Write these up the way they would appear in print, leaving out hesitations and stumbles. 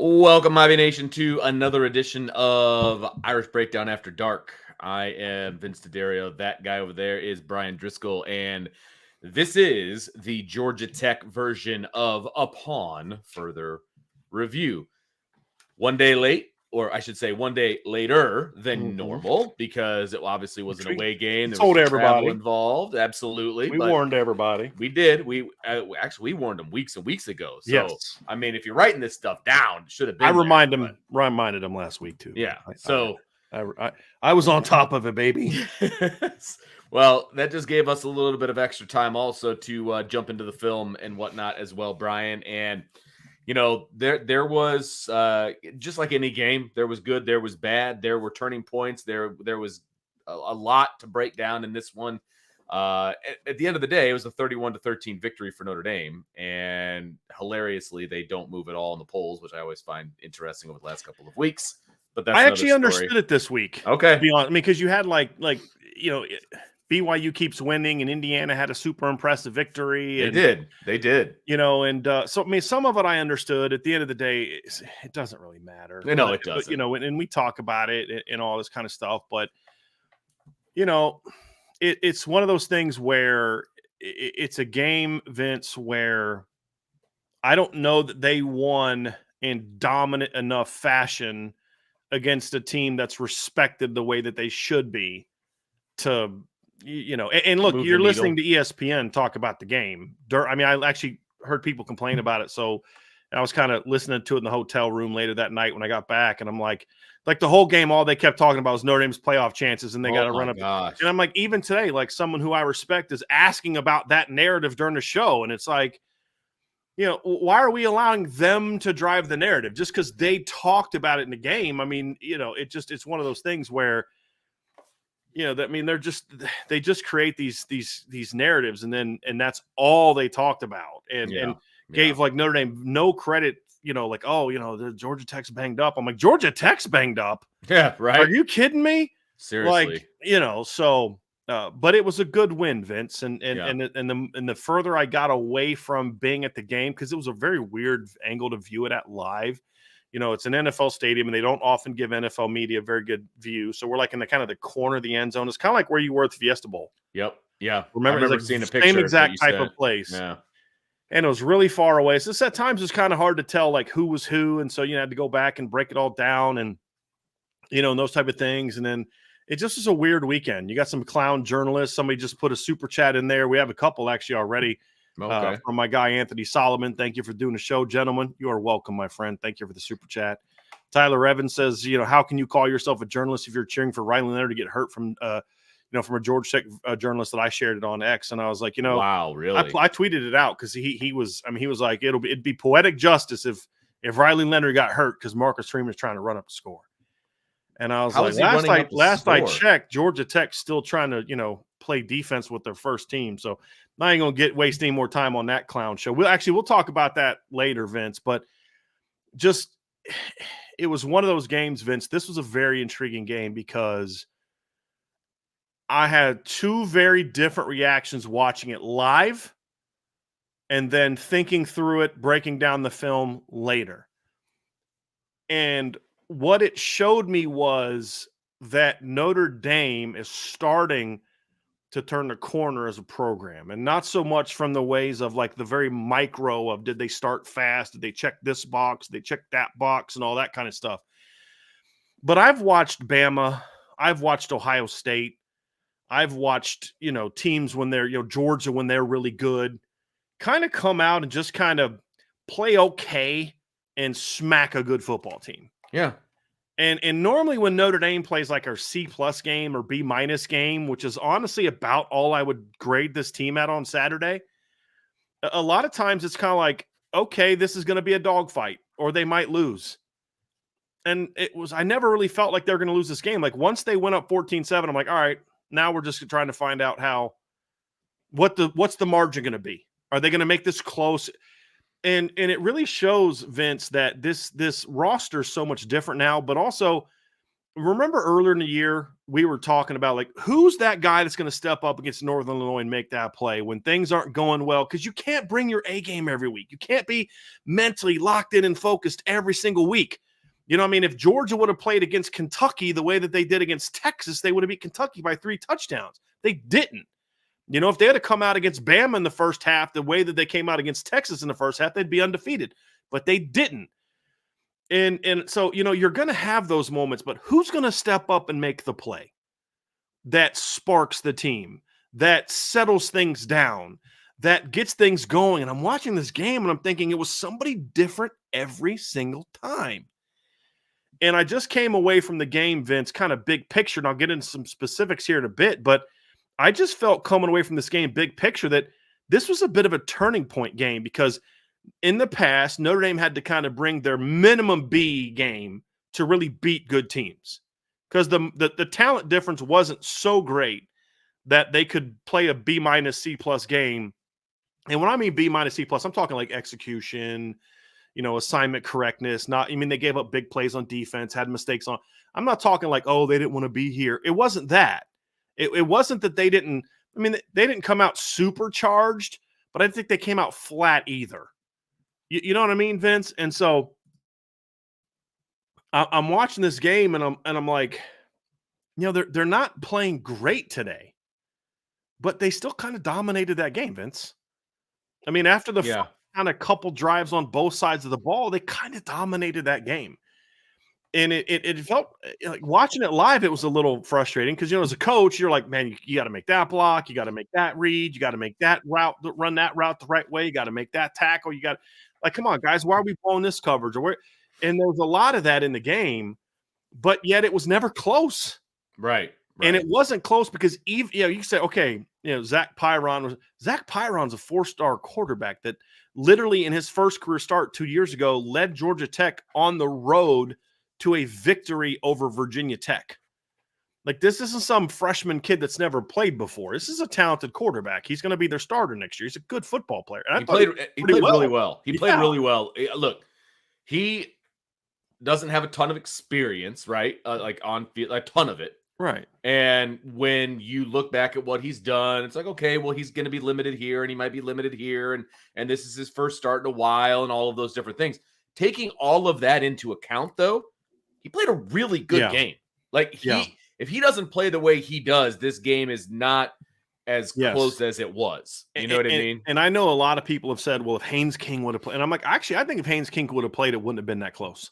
Welcome, Ivy Nation, to another edition of Irish Breakdown After Dark. I am Vince D'Addario. That guy over there is Brian Driscoll, and this is the Georgia Tech version of Upon Further Review. One day late, or I should say one day later than normal, because it obviously was an away game. There was some travel involved, absolutely. We warned everybody. We did. We warned them weeks and weeks ago. So, yes. I mean, if you're writing this stuff down, it should have been. I reminded them last week too. Yeah. I was on top of it, baby. Well, that just gave us a little bit of extra time also to jump into the film and whatnot as well, Brian. And you know, there was just like any game, there was good, there was bad, there were turning points, there was a lot to break down in this one. At the end of the day, it was a 31-13 victory for Notre Dame, and hilariously, they don't move at all in the polls, which I always find interesting over the last couple of weeks. But that's I actually understood it this week. Okay, to be honest, I mean, because you had like BYU keeps winning, and Indiana had a super impressive victory. They did. You know, and so I mean, some of it I understood. At the end of the day, it doesn't really matter. No, it doesn't. But, you know, and we talk about it and all this kind of stuff, but you know, it's one of those things where it's a game, Vince, where I don't know that they won in dominant enough fashion against a team that's respected the way that they should be to, you know, and look, you're listening to ESPN talk about the game. I mean, I actually heard people complain about it. So I was kind of listening to it in the hotel room later that night when I got back, and I'm like the whole game, all they kept talking about was Notre Dame's playoff chances, and they got to run up. Gosh. And I'm like, even today, like someone who I respect is asking about that narrative during the show. And it's like, you know, why are we allowing them to drive the narrative just because they talked about it in the game? I mean, you know, it's one of those things where, you know, that, I mean, they just create these narratives, and that's all they talked about, and gave like Notre Dame no credit. You know, like, oh, you know, the Georgia Tech's banged up. I'm like, Georgia Tech's banged up? Yeah, right. Are you kidding me? Seriously, like, you know, so. But it was a good win, Vince, and the further I got away from being at the game, because it was a very weird angle to view it at live. You know, it's an NFL stadium, and they don't often give NFL media a very good view. So we're like in the kind of the corner of the end zone. It's kind of like where you were at the Fiesta Bowl. Yep. Yeah. Remember like seeing a picture. Same exact type of place. Yeah. And it was really far away. So at times it was kind of hard to tell like who was who, and so you had to go back and break it all down, and you know, and those type of things, and then. It just was a weird weekend. You got some clown journalists. Somebody just put a super chat in there. We have a couple actually already from my guy, Anthony Solomon. Thank you for doing the show, gentlemen. You are welcome, my friend. Thank you for the super chat. Tyler Evans says, you know, how can you call yourself a journalist if you're cheering for Riley Leonard to get hurt from, from a Georgia Tech journalist that I shared it on X. And I was like, you know, wow, really? I tweeted it out because he was like, it'd be poetic justice if Riley Leonard got hurt because Marcus Freeman's trying to run up the score. And I was last I checked, Georgia Tech's still trying to, you know, play defense with their first team. So I ain't going to waste any more time on that clown show. We'll talk about that later, Vince. But just, it was one of those games, Vince. This was a very intriguing game because I had two very different reactions watching it live and then thinking through it, breaking down the film later. And what it showed me was that Notre Dame is starting to turn the corner as a program, and not so much from the ways of like the very micro of did they start fast? Did they check this box? Did they check that box and all that kind of stuff. But I've watched Bama. I've watched Ohio State. I've watched, you know, teams when they're, you know, Georgia, when they're really good, kind of come out and just kind of play okay and smack a good football team. Yeah. And normally when Notre Dame plays like our C+ game or B- game, which is honestly about all I would grade this team at on Saturday, a lot of times it's kind of like, okay, this is going to be a dogfight or they might lose. And I never really felt like they're going to lose this game. Like once they went up 14-7, I'm like, all right, now we're just trying to find out what's the margin going to be? Are they going to make this close? And it really shows, Vince, that this roster is so much different now. But also, remember earlier in the year we were talking about, like, who's that guy that's going to step up against Northern Illinois and make that play when things aren't going well? Because you can't bring your A game every week. You can't be mentally locked in and focused every single week. You know what I mean? If Georgia would have played against Kentucky the way that they did against Texas, they would have beat Kentucky by 3 touchdowns. They didn't. You know, if they had to come out against Bama in the first half the way that they came out against Texas in the first half, they'd be undefeated. But they didn't. And so, you know, you're going to have those moments, but who's going to step up and make the play that sparks the team, that settles things down, that gets things going? And I'm watching this game and I'm thinking it was somebody different every single time. And I just came away from the game, Vince, kind of big picture, and I'll get into some specifics here in a bit, but I just felt coming away from this game, big picture, that this was a bit of a turning point game, because in the past, Notre Dame had to kind of bring their minimum B game to really beat good teams, because the talent difference wasn't so great that they could play a B minus C plus game. And when I mean B minus C plus, I'm talking like execution, you know, assignment correctness. They gave up big plays on defense, had mistakes on. I'm not talking like, oh, they didn't want to be here. It wasn't that. It wasn't that they didn't. I mean, they didn't come out supercharged, but I didn't think they came out flat either. You know what I mean, Vince? And so I'm watching this game and I'm like, you know, they're not playing great today, but they still kind of dominated that game, Vince. I mean, after the kind of couple drives on both sides of the ball, they kind of dominated that game. And it felt like, watching it live, it was a little frustrating because, you know, as a coach, you're like, man, you got to make that block. You got to make that read. You got to make that route, run that route the right way. You got to make that tackle. You got, like, come on, guys, why are we blowing this coverage? And there was a lot of that in the game, but yet it was never close. Right. And it wasn't close because even, you know, you say, okay, you know, Zach Pyron's a 4-star quarterback that literally in his first career start 2 years ago led Georgia Tech on the road to a victory over Virginia Tech. Like, this isn't some freshman kid that's never played before. This is a talented quarterback. He's going to be their starter next year. He's a good football player. And he played really well. He played really well. Look, he doesn't have a ton of experience, right? Like on field, a ton of it. Right. And when you look back at what he's done, it's like, okay, well, he's going to be limited here and he might be limited here. And this is his first start in a while and all of those different things. Taking all of that into account, though, he played a really good game. Like, if he doesn't play the way he does, this game is not as close as it was. You know what I mean? And I know a lot of people have said, well, if Haynes King would have played, and I'm like, actually, I think if Haynes King would have played, it wouldn't have been that close.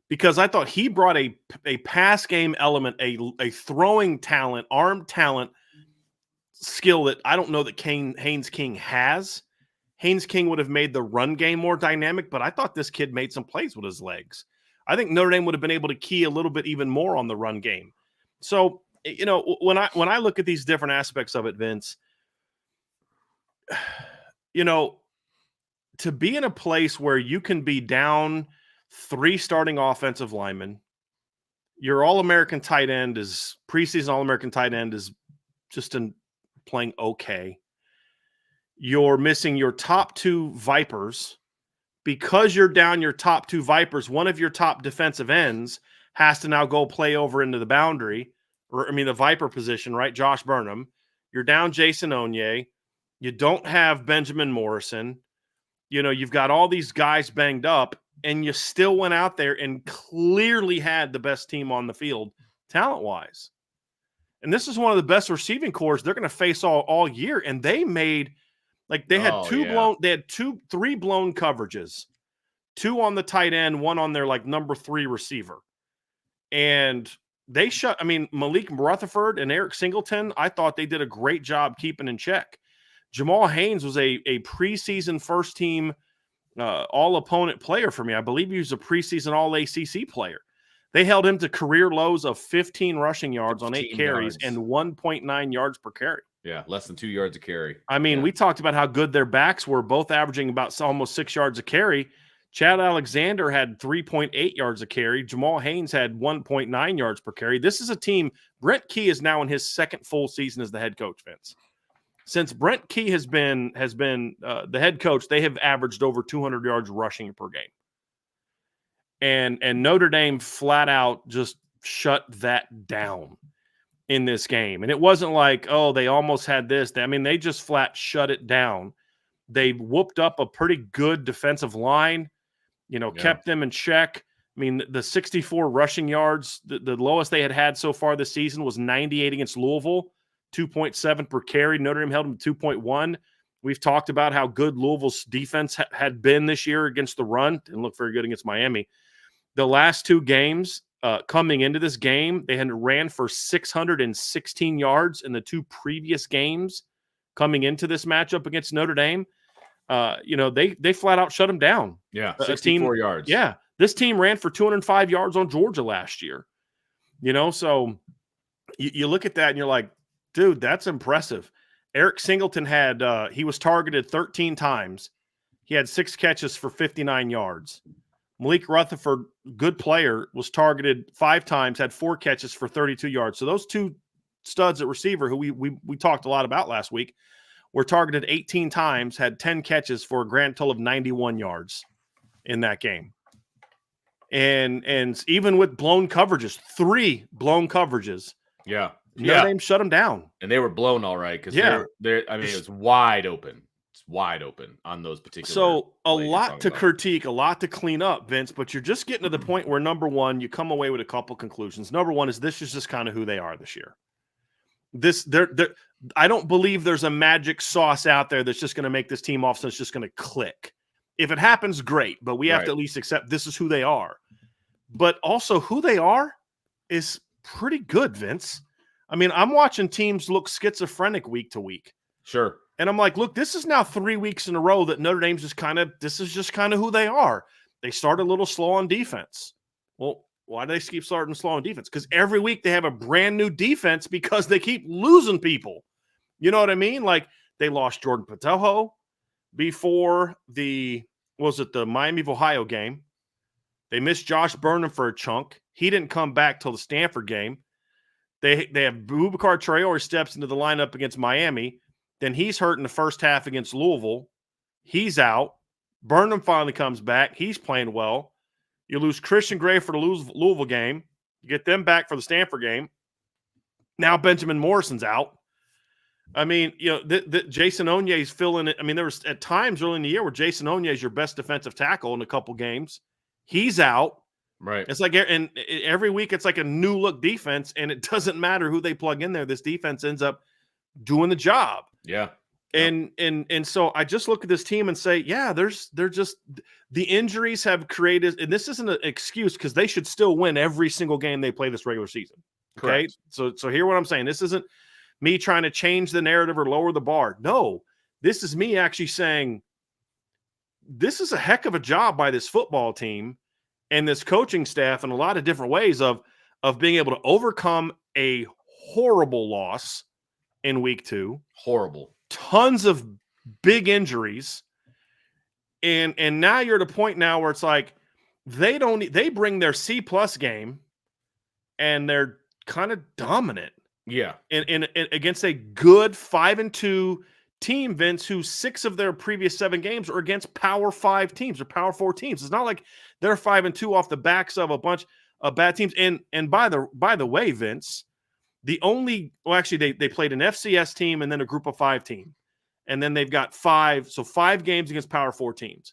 Because I thought he brought a pass game element, a throwing talent, arm talent, skill that I don't know that Haynes King has. Haynes King would have made the run game more dynamic, but I thought this kid made some plays with his legs. I think Notre Dame would have been able to key a little bit even more on the run game. So, you know, when I look at these different aspects of it, Vince, you know, to be in a place where you can be down 3 starting offensive linemen, your All-American tight end is preseason All-American tight end is just playing okay. You're missing your top 2 Vipers. Because you're down your top 2 Vipers, one of your top defensive ends has to now go play over into the boundary, the Viper position, right? Josh Burnham. You're down Jason Onye. You don't have Benjamin Morrison. You know, you've got all these guys banged up, and you still went out there and clearly had the best team on the field talent-wise. And this is one of the best receiving corps they're going to face all year, and they made – like, they had 3 blown coverages, 2 on the tight end, 1 on their, like, number 3 receiver. And they Malik Rutherford and Eric Singleton, I thought they did a great job keeping in check. Jamal Haynes was a preseason first team all-opponent player for me. I believe he was a preseason all-ACC player. They held him to career lows of 15 rushing yards on 8 carries and 1.9 yards per carry. Yeah, less than 2 yards a carry. I mean, we talked about how good their backs were, both averaging about almost 6 yards a carry. Chad Alexander had 3.8 yards a carry. Jamal Haynes had 1.9 yards per carry. This is a team. Brent Key is now in his second full season as the head coach, Vince. Since Brent Key has been the head coach, they have averaged over 200 yards rushing per game. And Notre Dame flat out just shut that down. in this game. And it wasn't like, oh, they almost had this. I mean, they just flat shut it down. They whooped up a pretty good defensive line, kept them in check. I mean, the 64 rushing yards, the lowest they had so far this season was 98 against Louisville, 2.7 per carry. Notre Dame held them 2.1. We've talked about how good Louisville's defense had been this year against the run. Didn't look very good against Miami. The last two games coming into this game, they had ran for 616 yards in the two previous games coming into this matchup against Notre Dame. They flat out shut them down. Yeah, 64 yards. Yeah, this team ran for 205 yards on Georgia last year. So you look at that and you're like, dude, that's impressive. Eric Singleton he was targeted 13 times. He had 6 catches for 59 yards. Malik Rutherford, good player, was targeted 5 times, had 4 catches for 32 yards. So those two studs at receiver, who we talked a lot about last week, were targeted 18 times, had 10 catches for a grand total of 91 yards in that game. And even with blown coverages, 3 blown coverages. Yeah. Notre Dame shut them down. And they were blown all right because it was wide open. It's wide open on those particular. So a lot to critique, a lot to clean up, Vince, but you're just getting to the point where, number one, you come away with a couple conclusions. Number one is this is just kind of who they are this year. I don't believe there's a magic sauce out there that's just going to make this team all of a sudden it's just going to click. If it happens, great, but we have to at least accept this is who they are. But also who they are is pretty good, Vince. I mean, I'm watching teams look schizophrenic week to week. Sure. And I'm like, look, this is now 3 weeks in a row that Notre Dame's this is just kind of who they are. They start a little slow on defense. Well, why do they keep starting slow on defense? Because every week they have a brand new defense because they keep losing people. You know what I mean? Like they lost Jordan Patojo before the Miami of Ohio game. They missed Josh Burnham for a chunk. He didn't come back till the Stanford game. They have Boubacar Traore steps into the lineup against Miami. Then he's hurt in the first half against Louisville. He's out. Burnham finally comes back. He's playing well. You lose Christian Gray for the Louisville game. You get them back for the Stanford game. Now Benjamin Morrison's out. I mean, Jason Onye's filling it. I mean, there was at times early in the year where Jason Onye is your best defensive tackle in a couple games. He's out. Right. It's like, and every week it's like a new look defense, and it doesn't matter who they plug in there. This defense ends up doing the job. Yeah. And so I just look at this team and say, yeah, they're just the injuries have created, and this isn't an excuse because they should still win every single game they play this regular season. Okay. Correct. So hear what I'm saying. This isn't me trying to change the narrative or lower the bar. No, this is me actually saying this is a heck of a job by this football team and this coaching staff in a lot of different ways of being able to overcome a horrible loss in week 2. Horrible. Tons of big injuries. And now you're at a point now where it's like they bring their C+ game and they're kind of dominant. Yeah. In against a good 5-2 team, Vince, who 6 of their previous 7 games are against Power 5 teams or Power 4 teams. It's not like they're 5-2 off the backs of a bunch of bad teams. And by the way, Vince, they played an FCS team and then a Group of 5 team, and then they've got 5 games against Power 4 teams.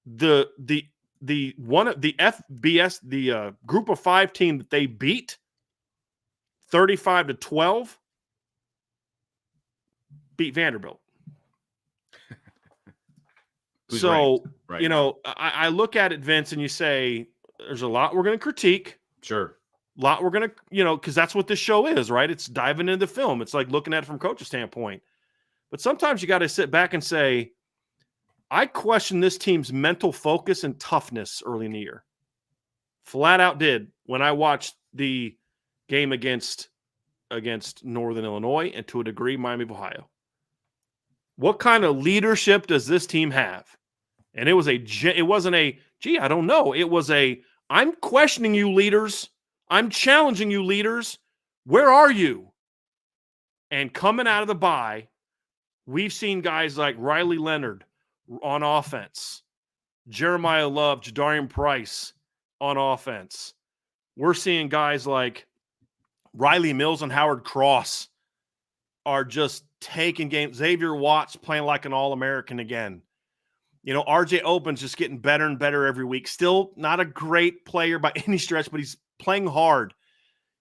The FBS, the Group of 5 team that they beat 35-12. Beat Vanderbilt. So, I look at it, Vince, and you say, there's a lot we're going to critique. Sure. A lot we're going to, because that's what this show is, right? It's diving into the film. It's like looking at it from coach's standpoint. But sometimes you got to sit back and say, I question this team's mental focus and toughness early in the year. Flat out did when I watched the game against Northern Illinois and to a degree Miami of Ohio. What kind of leadership does this team have? And it wasn't a, gee, I don't know. It was a, I'm questioning you leaders. I'm challenging you leaders. Where are you? And coming out of the bye, we've seen guys like Riley Leonard on offense, Jeremiah Love, Jadarian Price on offense. We're seeing guys like Riley Mills and Howard Cross are just taking games. Xavier Watts playing like an All-American again. You know, RJ Open's just getting better and better every week. Still not a great player by any stretch, but he's playing hard.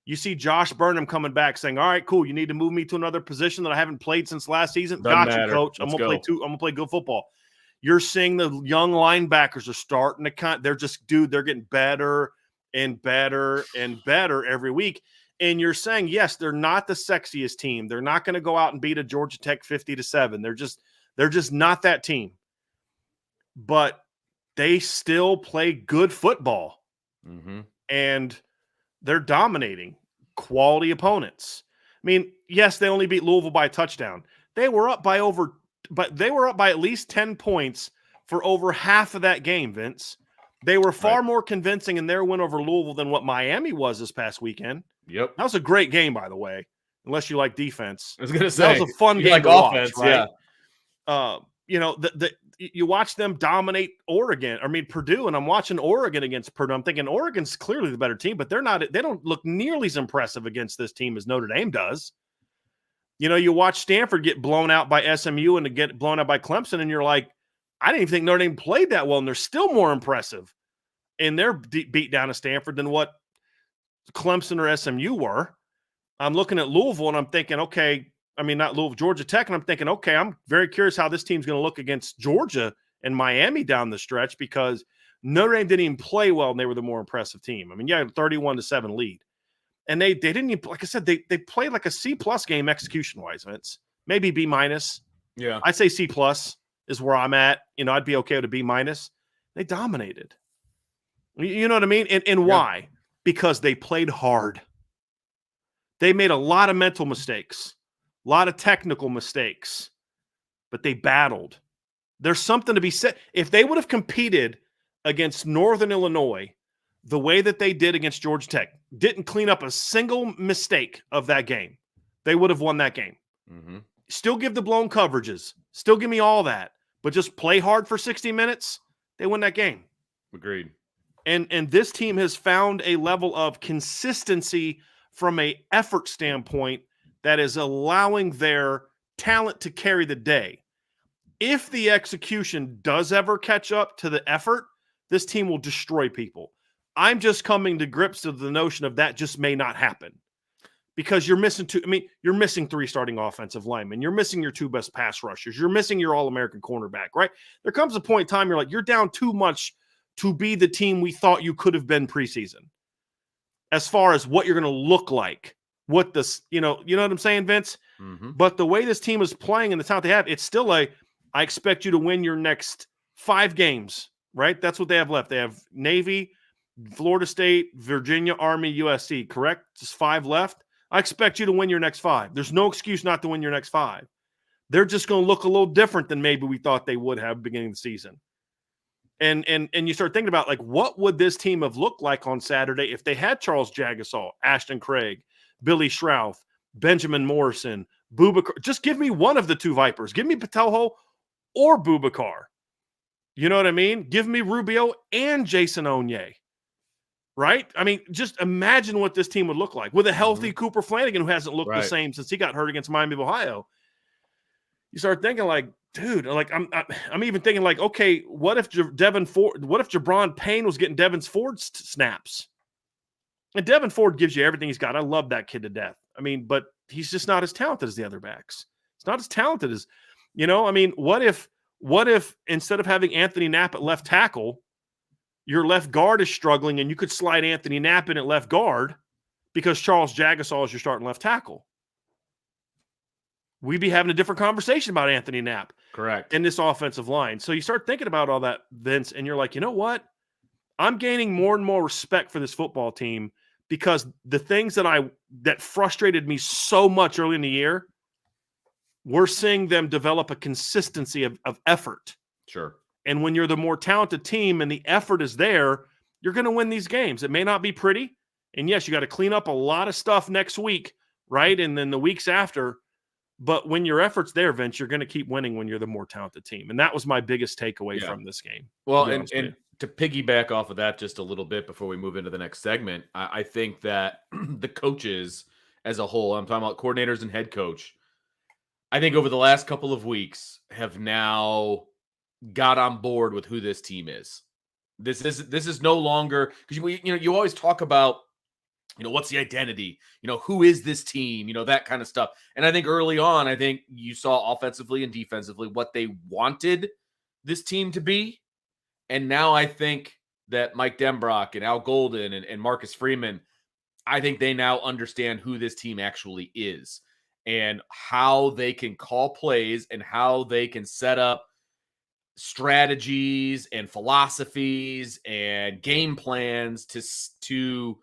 You see Josh Burnham coming back saying, all right, cool, you need to move me to another position that I haven't played since last season. Got you, coach. I'm going to play good football. You're seeing the young linebackers are starting to they're just, they're getting better and better and better every week. And you're saying, yes, they're not the sexiest team. They're not going to go out and beat a Georgia Tech 50-7. They're just not that team. But they still play good football. Mm-hmm. And they're dominating quality opponents. I mean, yes, they only beat Louisville by a touchdown. They were up by at least 10 points for over half of that game, Vince. They were far more convincing in their win over Louisville than what Miami was this past weekend. Yep. That was a great game, by the way, unless you like defense. I was going to say. That was a fun game like to offense, watch, right? Yeah. You know, you watch them dominate Purdue, and I'm watching Oregon against Purdue. I'm thinking Oregon's clearly the better team, but they don't look nearly as impressive against this team as Notre Dame does. You know, you watch Stanford get blown out by SMU and to get blown out by Clemson, and you're like, I didn't even think Notre Dame played that well, and they're still more impressive in their beat down of Stanford than what Clemson or SMU were. I'm looking at Louisville, and I'm thinking, okay, not Louisville, Georgia Tech, and I'm thinking, okay, I'm very curious how this team's going to look against Georgia and Miami down the stretch, because Notre Dame didn't even play well, and they were the more impressive team. 31-7 lead. And they didn't even, like I said, they played like a C-plus game execution-wise, Vince. Maybe B-. Yeah. I'd say C-plus is where I'm at. You know, I'd be okay with a B-. They dominated. You know what I mean? And why? Because they played hard. They made a lot of mental mistakes, a lot of technical mistakes, but they battled. There's something to be said. If they would have competed against Northern Illinois the way that they did against Georgia Tech, didn't clean up a single mistake of that game, they would have won that game. Mm-hmm. Still give the blown coverages. Still give me all that. But just play hard for 60 minutes, they win that game. Agreed. And this team has found a level of consistency from an effort standpoint that is allowing their talent to carry the day. If the execution does ever catch up to the effort, this team will destroy people. I'm just coming to grips with the notion of that just may not happen, because you're missing you're missing 3 starting offensive linemen. You're missing your 2 best pass rushers. You're missing your All-American cornerback, right? There comes a point in time you're like, you're down too much to be the team we thought you could have been preseason, as far as what you're going to look like. What this, you know what I'm saying, Vince? Mm-hmm. But the way this team is playing and the talent they have, it's still I expect you to win your next 5 games, right? That's what they have left. They have Navy, Florida State, Virginia, Army, USC, correct? Just 5 left. I expect you to win your next 5. There's no excuse not to win your next 5. They're just going to look a little different than maybe we thought they would have beginning of the season. And you start thinking about, like, what would this team have looked like on Saturday if they had Charles Jagasaw, Ashton Craig, Billy Schrouth, Benjamin Morrison, Boubacar. Just give me one of the 2 Vipers. Give me Patelho or Boubacar. You know what I mean? Give me Rubio and Jason Onye. Right? Just imagine what this team would look like with a healthy Cooper Flanagan, who hasn't looked the same since he got hurt against Miami of Ohio. You start thinking, like, dude, like I'm even thinking, like, okay, what if Jabron Payne was getting Devin Ford snaps? And Devin Ford gives you everything he's got. I love that kid to death. But he's just not as talented as the other backs. It's not as talented as, what if instead of having Anthony Knapp at left tackle, your left guard is struggling and you could slide Anthony Knapp in at left guard because Charles Jagasaw is your starting left tackle? We'd be having a different conversation about Anthony Knapp. Correct. In this offensive line. So you start thinking about all that, Vince, and you're like, you know what? I'm gaining more and more respect for this football team, because the things that frustrated me so much early in the year, we're seeing them develop a consistency of effort. Sure. And when you're the more talented team and the effort is there, you're going to win these games. It may not be pretty. And yes, you got to clean up a lot of stuff next week, right? And then the weeks after. But when your effort's there, Vince, you're going to keep winning when you're the more talented team. And that was my biggest takeaway from this game. Well, and to piggyback off of that just a little bit before we move into the next segment, I think that the coaches as a whole, I'm talking about coordinators and head coach, I think over the last couple of weeks have now got on board with who this team is. This is no longer, because you always talk about, what's the identity? Who is this team? That kind of stuff. And I think early on, I think you saw offensively and defensively what they wanted this team to be. And now I think that Mike Denbrock and Al Golden and Marcus Freeman, I think they now understand who this team actually is and how they can call plays and how they can set up strategies and philosophies and game plans to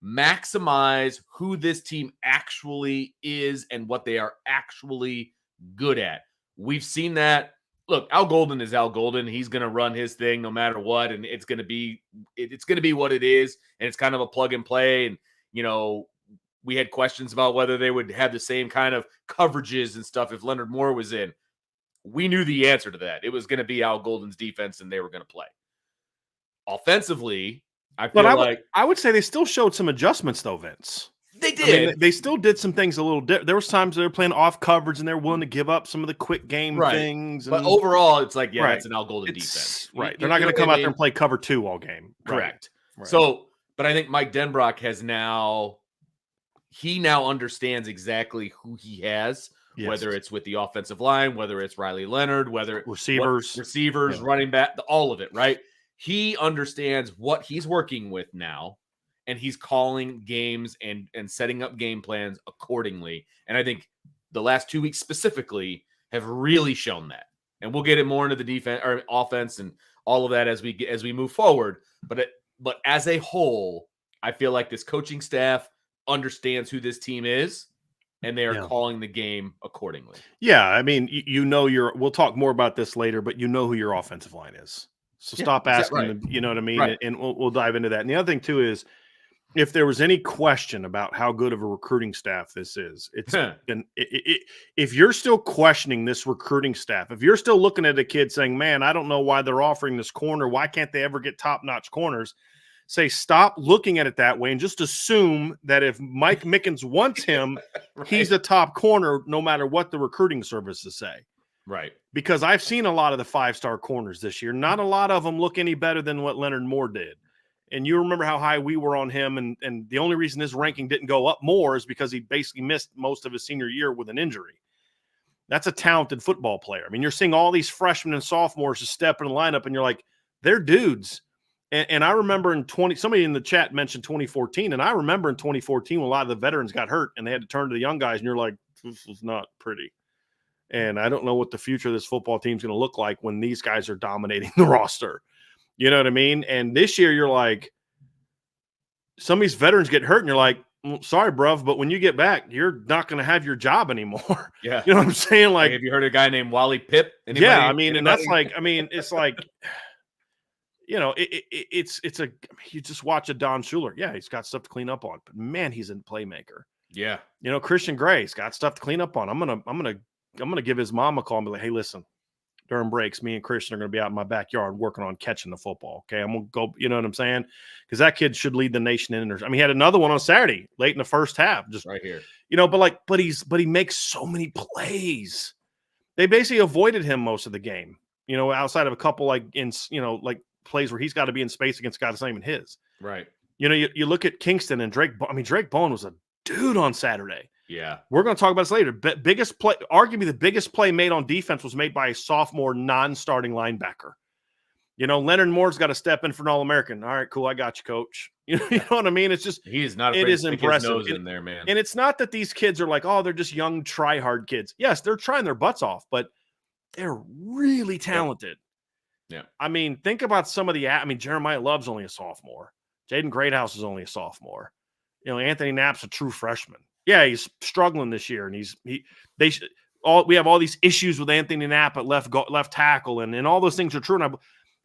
maximize who this team actually is and what they are actually good at. We've seen that. Look, Al Golden is Al Golden. He's going to run his thing no matter what, and it's going to be what it is, and it's kind of a plug and play. And we had questions about whether they would have the same kind of coverages and stuff if Leonard Moore was in. We knew the answer to that. It was going to be Al Golden's defense, and they were going to play. Offensively, I would say they still showed some adjustments, though, Vince. They did. They still did some things a little different. There was times they were playing off coverage, and they were willing to give up some of the quick game things. But overall, it's like, it's an Al Golden defense. Right. They're not going to come out there and play cover 2 all game. Correct. Right. So, but I think Mike Denbrock now understands exactly who he has. Yes. Whether it's with the offensive line, whether it's Riley Leonard, whether receivers, running back, all of it, right? He understands what he's working with now, and he's calling games and setting up game plans accordingly. And I think the last 2 weeks specifically have really shown that. And we'll get it more into the defense or offense and all of that as we move forward. But as a whole, I feel like this coaching staff understands who this team is, and they are calling the game accordingly. Yeah, I mean, we'll talk more about this later, but who your offensive line is. So stop asking them, you know what I mean? Right. And we'll dive into that. And the other thing, too, is if there was any question about how good of a recruiting staff this is, if you're still questioning this recruiting staff, if you're still looking at a kid saying, man, I don't know why they're offering this corner, why can't they ever get top-notch corners? Say, stop looking at it that way and just assume that if Mike Mickens wants him, he's a top corner no matter what the recruiting services say. Right. Because I've seen a lot of the 5-star corners this year. Not a lot of them look any better than what Leonard Moore did. And you remember how high we were on him, and the only reason his ranking didn't go up more is because he basically missed most of his senior year with an injury. That's a talented football player. I mean, you're seeing all these freshmen and sophomores just step in the lineup, and you're like, they're dudes. And I remember somebody in the chat mentioned 2014, and I remember in 2014 when a lot of the veterans got hurt and they had to turn to the young guys, and you're like, this is not pretty. And I don't know what the future of this football team is going to look like when these guys are dominating the roster. You know what I mean? And this year you're like, some of these veterans get hurt, and you're like, well, sorry, bruv, but when you get back, you're not going to have your job anymore. Yeah. You know what I'm saying? Like, have you heard a guy named Wally Pipp? Anybody? Yeah, I mean, and that's like, I mean, it's like, you just watch a Don Schuler. Yeah, he's got stuff to clean up on, but man, he's a playmaker. Yeah. Christian Gray's got stuff to clean up on. I'm gonna give his mom a call and be like, hey, listen, during breaks, me and Christian are gonna be out in my backyard working on catching the football. Okay, I'm gonna go. You know what I'm saying? Because that kid should lead the nation in. I mean, he had another one on Saturday, late in the first half, just right here. But he makes so many plays. They basically avoided him most of the game. Outside of a couple plays where he's got to be in space against guys not even his. Right. You look at Kingston and Drake. I mean, Drake Bowen was a dude on Saturday. Yeah. We're going to talk about this later. Biggest play, arguably the biggest play made on defense was made by a sophomore non-starting linebacker. Leonard Moore's got to step in for an All-American. All right, cool. I got you, coach. You know what I mean? It's just, he's not, it is impressive. His nose in there, man. And it's not that these kids are like, oh, they're just young, try-hard kids. Yes, they're trying their butts off, but they're really talented. Yeah. I mean, think about some of Jeremiah Love's only a sophomore. Jaden Greathouse is only a sophomore. Anthony Knapp's a true freshman. Yeah, he's struggling this year, and we have all these issues with Anthony Knapp at left tackle, and all those things are true.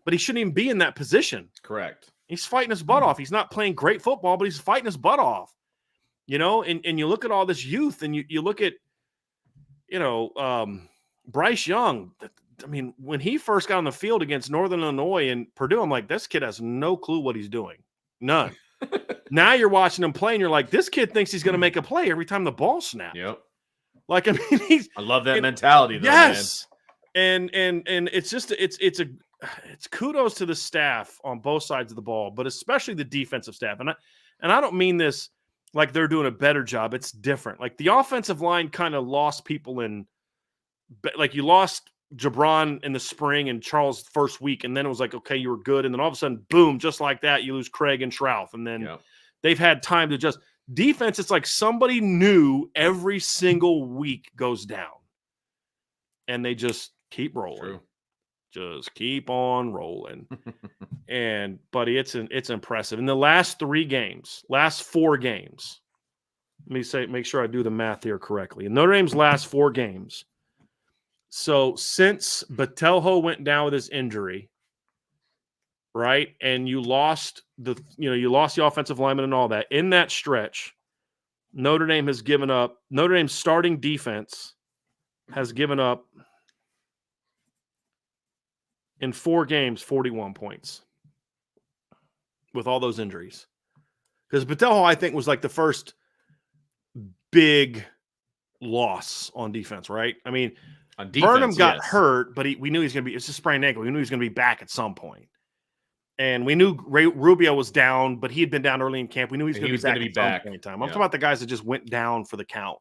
But he shouldn't even be in that position. Correct. He's fighting his butt off. He's not playing great football, but he's fighting his butt off. And you look at all this youth, and you look at, Bryce Young. I mean, when he first got on the field against Northern Illinois and Purdue, I'm like, this kid has no clue what he's doing. None. Now you're watching him play, and you're like, this kid thinks he's going to make a play every time the ball snaps. Yep. Like, I mean, I love that mentality, though, yes. Man. And it's just it's kudos to the staff on both sides of the ball, but especially the defensive staff. And I don't mean this like they're doing a better job. It's different. Like the offensive line kind of lost people in, like you lost Jabron in the spring and Charles first week, and then it was like, okay, you were good, and then all of a sudden, boom, just like that, you lose Craig and Shrouth, and then they've had time to adjust. Defense, it's like somebody new every single week goes down, and they just keep rolling. True. Just keep on rolling. And buddy, it's impressive. In the last 4 games, let me make sure I do the math here correctly. In Notre Dame's last 4 games, so since Botelho went down with his injury, right, and you lost the offensive lineman and all that, in that stretch, Notre Dame's starting defense has given up in 4 games 41 points with all those injuries. Because Botelho, I think, was like the first big loss on defense, right? I mean, on defense, Burnham got hurt, but we knew he was going to be – it's a sprained ankle. We knew he was going to be back at some point. And we knew Rubio was down, but he had been down early in camp. We knew he was going to be back at some point in time. I'm talking about the guys that just went down for the count,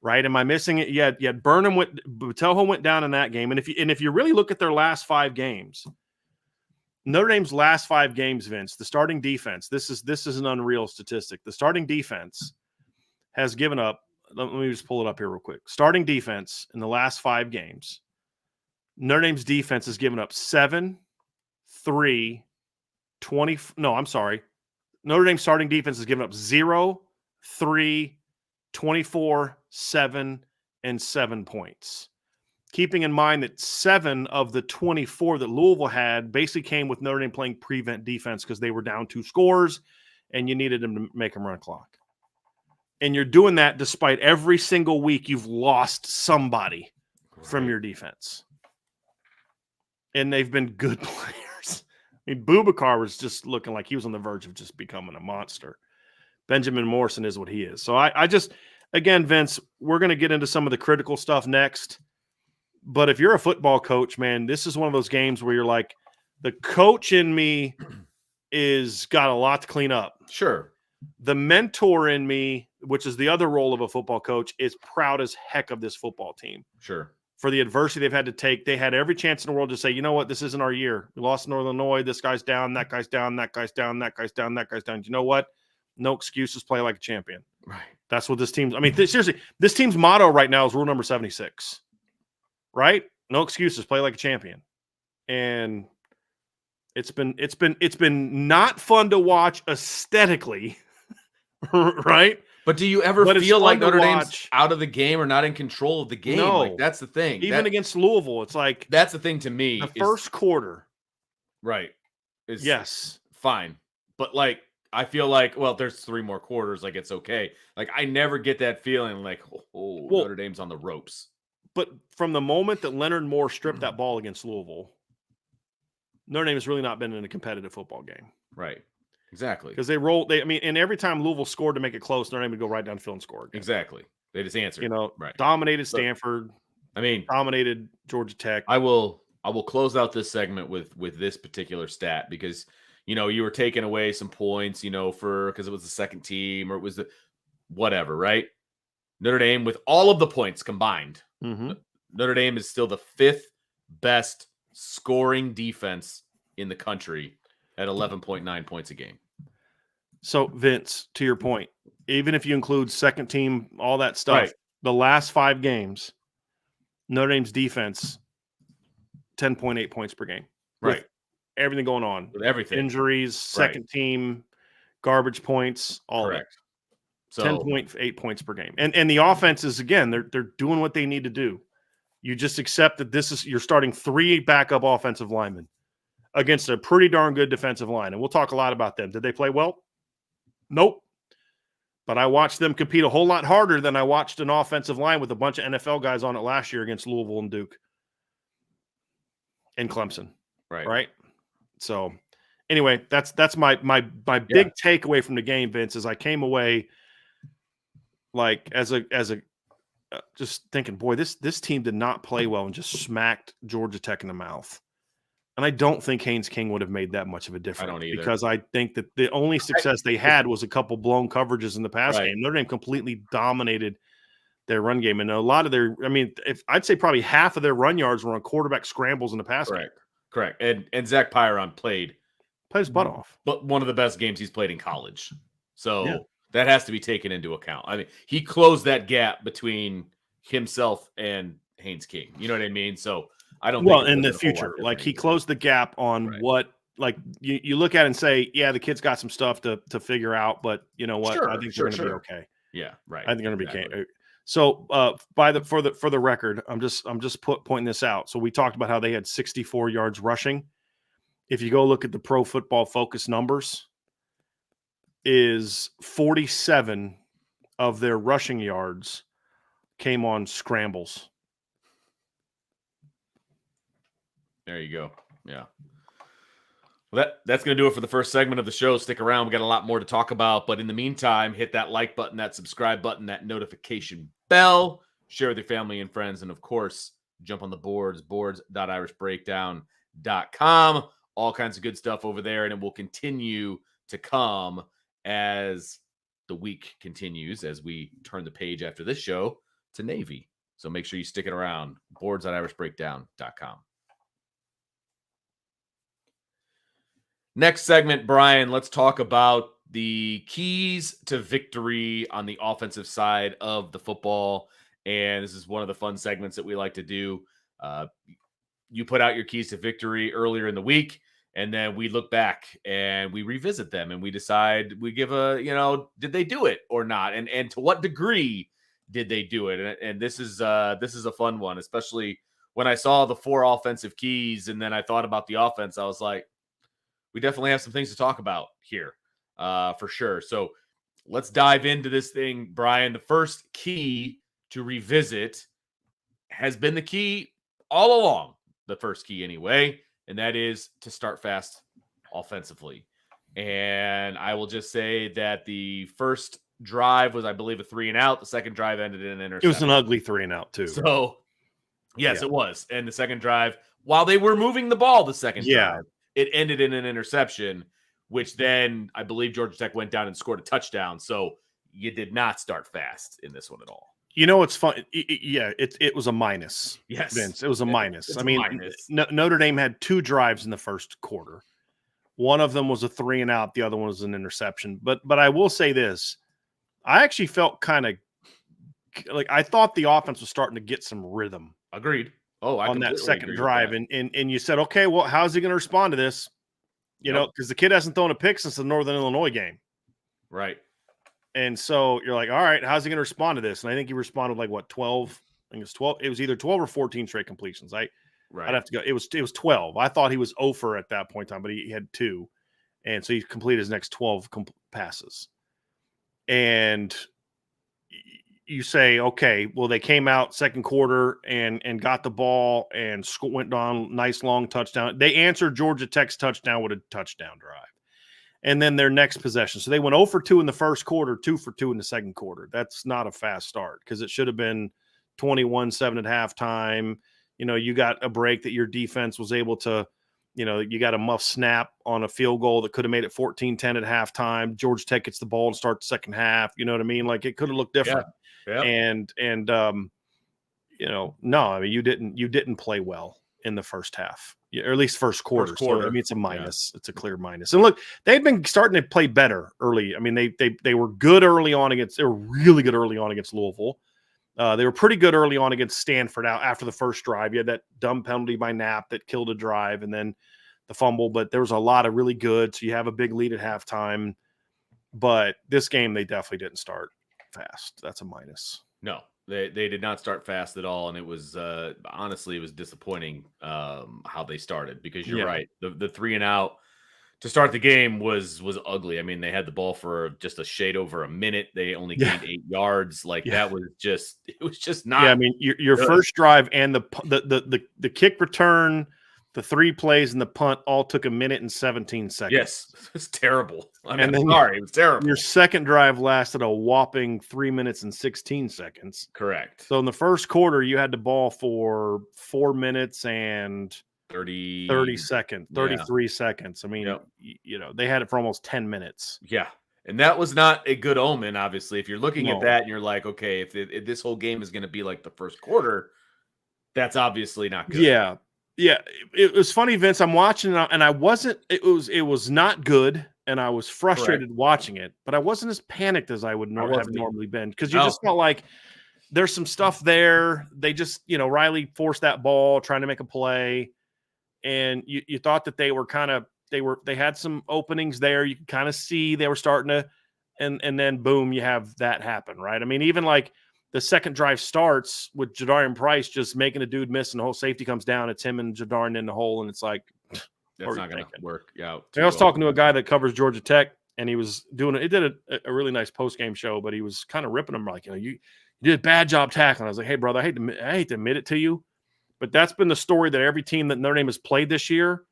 right? Am I missing it? Yeah, Botelho went down in that game. And if you really look at their last 5 games, Notre Dame's last 5 games, Vince, the starting defense, this is an unreal statistic. The starting defense has given up, let me just pull it up here real quick. Starting defense in the last 5 games, Notre Dame's defense has given up 7, 3, 20. No, I'm sorry. Notre Dame's starting defense has given up 0, 3, 24, 7, and 7 points. Keeping in mind that 7 of the 24 that Louisville had basically came with Notre Dame playing prevent defense because they were down 2 scores and you needed them to make them run a clock. And you're doing that despite every single week you've lost somebody from your defense. And they've been good players. I mean, Boubacar was just looking like he was on the verge of just becoming a monster. Benjamin Morrison is what he is. So I just, again, Vince, we're going to get into some of the critical stuff next. But if you're a football coach, man, this is one of those games where you're like, the coach in me is got a lot to clean up. Sure. The mentor in me, which is the other role of a football coach, is proud as heck of this football team. Sure. For the adversity they've had to take. They had every chance in the world to say, you know what, this isn't our year. We lost in Northern Illinois. This guy's down, that guy's down, that guy's down, that guy's down, that guy's down. You know what? No excuses. Play like a champion. Right. That's what this team's – I mean, seriously, this team's motto right now is rule number 76. Right? No excuses. Play like a champion. And it's been not fun to watch aesthetically, right? But do you ever feel like Notre Dame's out of the game or not in control of the game? No. Like, that's the thing. Even against Louisville, it's like that's the thing to me. The first quarter, right? Is yes, fine. But like, I feel like, well, there's 3 more quarters. Like, it's okay. Like, I never get that feeling like, Notre Dame's on the ropes. But from the moment that Leonard Moore stripped that ball against Louisville, Notre Dame has really not been in a competitive football game. Right. Exactly. Because and every time Louisville scored to make it close, Notre Dame would go right downfield and score again. Exactly. They just answered. Right. Dominated Stanford. Dominated Georgia Tech. I will close out this segment with this particular stat because, you were taking away some points, because it was the second team or it was the whatever, right? Notre Dame, with all of the points combined, Notre Dame is still the 5th best scoring defense in the country at 11.9 points a game. So, Vince, to your point, even if you include second team, all that stuff, right. The last 5 games, Notre Dame's defense, 10.8 points per game. Right. With everything going on. With everything. Injuries, second team, garbage points, all correct. That. So 10.8 points per game. And the offense is, again, they're doing what they need to do. You just accept that you're starting 3 backup offensive linemen against a pretty darn good defensive line. And we'll talk a lot about them. Did they play well? Nope. But I watched them compete a whole lot harder than I watched an offensive line with a bunch of NFL guys on it last year against Louisville and Duke and Clemson. Right. Right? So anyway, that's my big takeaway from the game, Vince, is I came away like as a just thinking, boy, this team did not play well and just smacked Georgia Tech in the mouth. And I don't think Haynes King would have made that much of a difference. I don't either. Because I think that the only success they had was a couple blown coverages in the pass game. Notre Dame completely dominated their run game. And a lot of their, I mean, I'd say probably half of their run yards were on quarterback scrambles in the pass game. Correct. And Zach Pyron played his butt off. But one of the best games he's played in college. So that has to be taken into account. I mean, he closed that gap between himself and Haynes King. You know what I mean? So I don't think in the future, like he closed the gap on what, like you look at it and say, yeah, the kid's got some stuff to figure out, but you know what? I think they're going to be okay. Yeah, right. I think they're going to be okay. So for the record, I'm just pointing this out. So we talked about how they had 64 yards rushing. If you go look at the Pro Football Focus numbers, is 47 of their rushing yards came on scrambles. There you go. Yeah. Well, that's going to do it for the first segment of the show. Stick around. We got a lot more to talk about. But in the meantime, hit that like button, that subscribe button, that notification bell. Share with your family and friends. And, of course, jump on the boards.irishbreakdown.com. All kinds of good stuff over there. And it will continue to come as the week continues, as we turn the page after this show to Navy. So make sure you stick it around. Boards.irishbreakdown.com. Next segment, Brian, let's talk about the keys to victory on the offensive side of the football. And this is one of the fun segments that we like to do. You put out your keys to victory earlier in the week, and then we look back and we revisit them and we decide, we give did they do it or not? And to what degree did they do it? And this is a fun one, especially when I saw the 4 offensive keys and then I thought about the offense. I was like, we definitely have some things to talk about here for sure. So let's dive into this thing, Brian. The first key to revisit has been the key all along, the first key anyway, and that is to start fast offensively. And I will just say that the first drive was, I believe, a 3-and-out. The second drive ended in an interception. It was an ugly 3-and-out too. So, yes, it was. And the second drive, while they were moving the ball the second drive, it ended in an interception, which then I believe Georgia Tech went down and scored a touchdown. So you did not start fast in this one at all. You know, it's fun. It was a minus. Yes, Vince, it was a minus. I mean, Notre Dame had 2 drives in the first quarter. One of them was a 3-and-out. The other one was an interception. But I will say this. I actually felt kind of like I thought the offense was starting to get some rhythm. Agreed. On that second drive. And you said, okay, well, how's he going to respond to this? You know, because the kid hasn't thrown a pick since the Northern Illinois game. Right. And so you're like, all right, how's he going to respond to this? And I think he responded like, what, 12? I think it was 12. It was either 12 or 14 straight completions. I'd have to go. It was 12. I thought he was 0 for at that point in time, but he had 2. And so he completed his next 12 passes. And you say, okay, well, they came out second quarter and got the ball and went down, nice long touchdown. They answered Georgia Tech's touchdown with a touchdown drive. And then their next possession. So they went 0 for 2 in the first quarter, 2 for 2 in the second quarter. That's not a fast start because it should have been 21-7 at halftime. You know, you got a break that your defense was able to, you know, you got a muff snap on a field goal that could have made it 14-10 at halftime. Georgia Tech gets the ball and starts the second half. You know what I mean? Like it could have looked different. Yeah. And you know, no, I mean, you didn't play well in the first half, or at least first quarter. So I mean, it's a minus. Yeah. It's a clear minus. And look, they've been starting to play better early. I mean, they were good early on against. They were really good early on against Louisville. They were pretty good early on against Stanford after the first drive. You had that dumb penalty by Knapp that killed a drive, and then the fumble. But there was a lot of really good. So you have a big lead at halftime. But this game, they definitely didn't start fast. That's a minus. No, they did not start fast at all, and it was honestly, it was disappointing how they started, because you're right. The 3-and-out to start the game was ugly. I mean, they had the ball for just a shade over a minute. They only gained 8 yards. Like that was just not. Yeah, I mean, your first drive and the kick return The 3 plays and the punt all took 1 minute and 17 seconds. Yes, it's terrible. I'm sorry, it was terrible. Your second drive lasted a whopping 3 minutes and 16 seconds. Correct. So in the first quarter, you had the ball for 4 minutes and 30 seconds, 33 seconds. I mean, they had it for almost 10 minutes. Yeah. And that was not a good omen, obviously. If you're looking at that and you're like, okay, if this whole game is going to be like the first quarter, that's obviously not good. Yeah. Yeah. It was funny, Vince. I'm watching and I wasn't, it was not good. And I was frustrated watching it, but I wasn't as panicked as I would have normally been. Because you just felt like there's some stuff there. They just, Riley forced that ball, trying to make a play. And you thought that they were they had some openings there. You could kind of see they were starting to, and then boom, you have that happen, right? I mean, even like the second drive starts with Jadarian Price just making a dude miss and the whole safety comes down. It's him and Jadarian in the hole. And it's like, that's not going to work. Yeah. I was talking to a guy that covers Georgia Tech and he was doing it. He did a really nice post-game show, but he was kind of ripping him like, you did a bad job tackling. I was like, hey, brother, I hate to admit it to you, but that's been the story that every team that Notre Dame has played this year.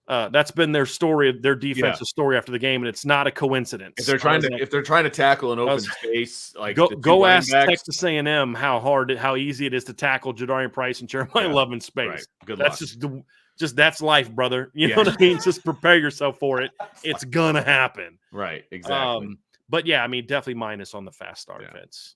That's been their story, their defensive story after the game, and it's not a coincidence. If they're trying to tackle an open space, like go ask Texas A&M how easy it is to tackle Jadarian Price and Jeremiah Love in space. Right. Good luck. That's that's life, brother. You know what I mean? Just prepare yourself for it. It's gonna happen. Right. Exactly. But yeah, I mean, definitely minus on the fast start, Vince.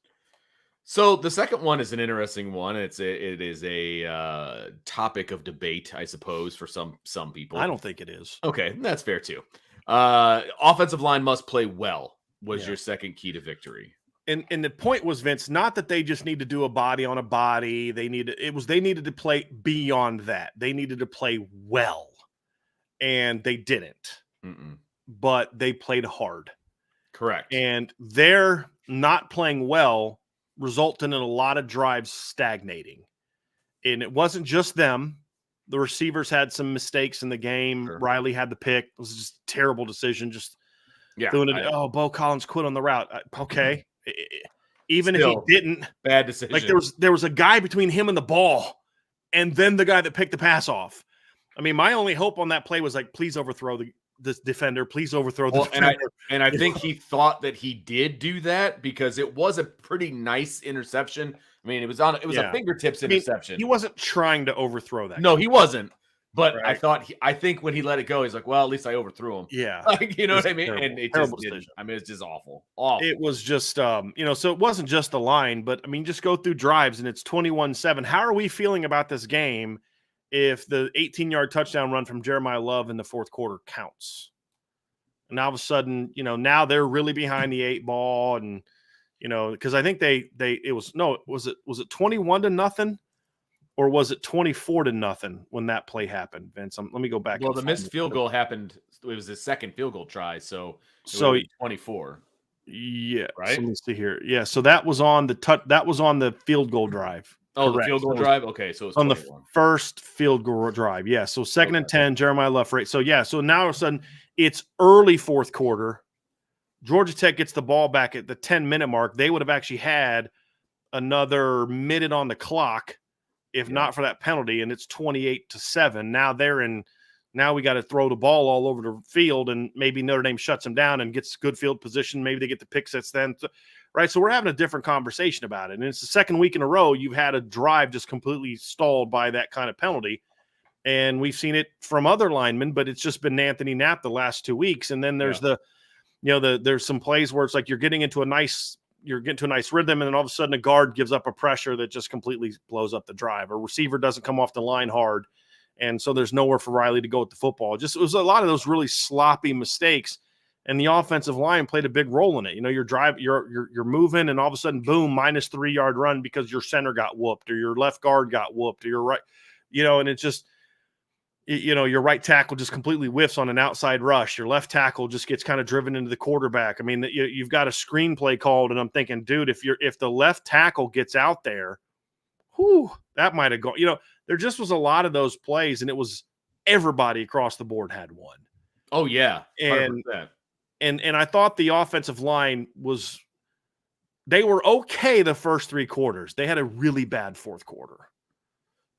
So the second one is an interesting one. It is a topic of debate, I suppose, for some people. I don't think it is. Okay, that's fair too. Offensive line must play well was your second key to victory. And the point was, Vince, not that they just need to do a body on a body. They needed to play beyond that. They needed to play well, and they didn't. But they played hard. Correct. And they're not playing well resulted in a lot of drives stagnating. And it wasn't just them. The receivers had some mistakes in the game. Sure. Riley had the pick. It was just a terrible decision. Just doing it. Bo Collins quit on the route. Okay. Even Still, if he didn't, bad decision. Like there was a guy between him and the ball, and then the guy that picked the pass off. I mean, my only hope on that play was like, please overthrow this defender. Please overthrow the defender. And I think he thought that he did do that because it was a pretty nice interception. I mean, it was a fingertips interception. He wasn't trying to overthrow that. No, he wasn't. But right. I think when he let it go, he's like, well, at least I overthrew him. Yeah. Like, you know what I mean? Terrible, and it just didn't. I mean, it's just awful. It was just, so it wasn't just the line, but I mean, just go through drives and it's 21-7. How are we feeling about this game if the 18-yard touchdown run from Jeremiah Love in the fourth quarter counts? And all of a sudden, now they're really behind the 8 ball. And, because I think was it 21-0? Or was it 24-0 when that play happened, Vince? Let me go back. Well, the missed field goal happened. It was his second field goal try, so 24. Yeah, right. So let me see here. Yeah, so that was on the field goal drive. Oh, correct. The field goal drive. Okay, so it's on 21. The first field goal drive. Yeah, so second and 10, Jeremiah Love. Right. So yeah, so now all of a sudden it's early fourth quarter. Georgia Tech gets the ball back at the 10-minute mark. They would have actually had another minute on the clock. If not for that penalty, and it's 28-7. Now we got to throw the ball all over the field, and maybe Notre Dame shuts them down and gets good field position. Maybe they get the pick sets then, right? So we're having a different conversation about it. And it's the second week in a row you've had a drive just completely stalled by that kind of penalty. And we've seen it from other linemen, but it's just been Anthony Knapp the last 2 weeks. And then there's there's some plays where it's like you're getting into a nice rhythm, and then all of a sudden a guard gives up a pressure that just completely blows up the drive. A receiver doesn't come off the line hard, and so there's nowhere for Riley to go with the football. It was a lot of those really sloppy mistakes, and the offensive line played a big role in it. You're moving, and all of a sudden, boom, -3 yard run because your center got whooped, or your left guard got whooped, or your right, and it's just. Your right tackle just completely whiffs on an outside rush. Your left tackle just gets kind of driven into the quarterback. I mean, you've got a screenplay called, and I'm thinking, dude, if the left tackle gets out there, that might have gone. There just was a lot of those plays, and it was everybody across the board had one. Oh yeah, 100%. And I thought the offensive line they were okay the first 3 quarters. They had a really bad fourth quarter.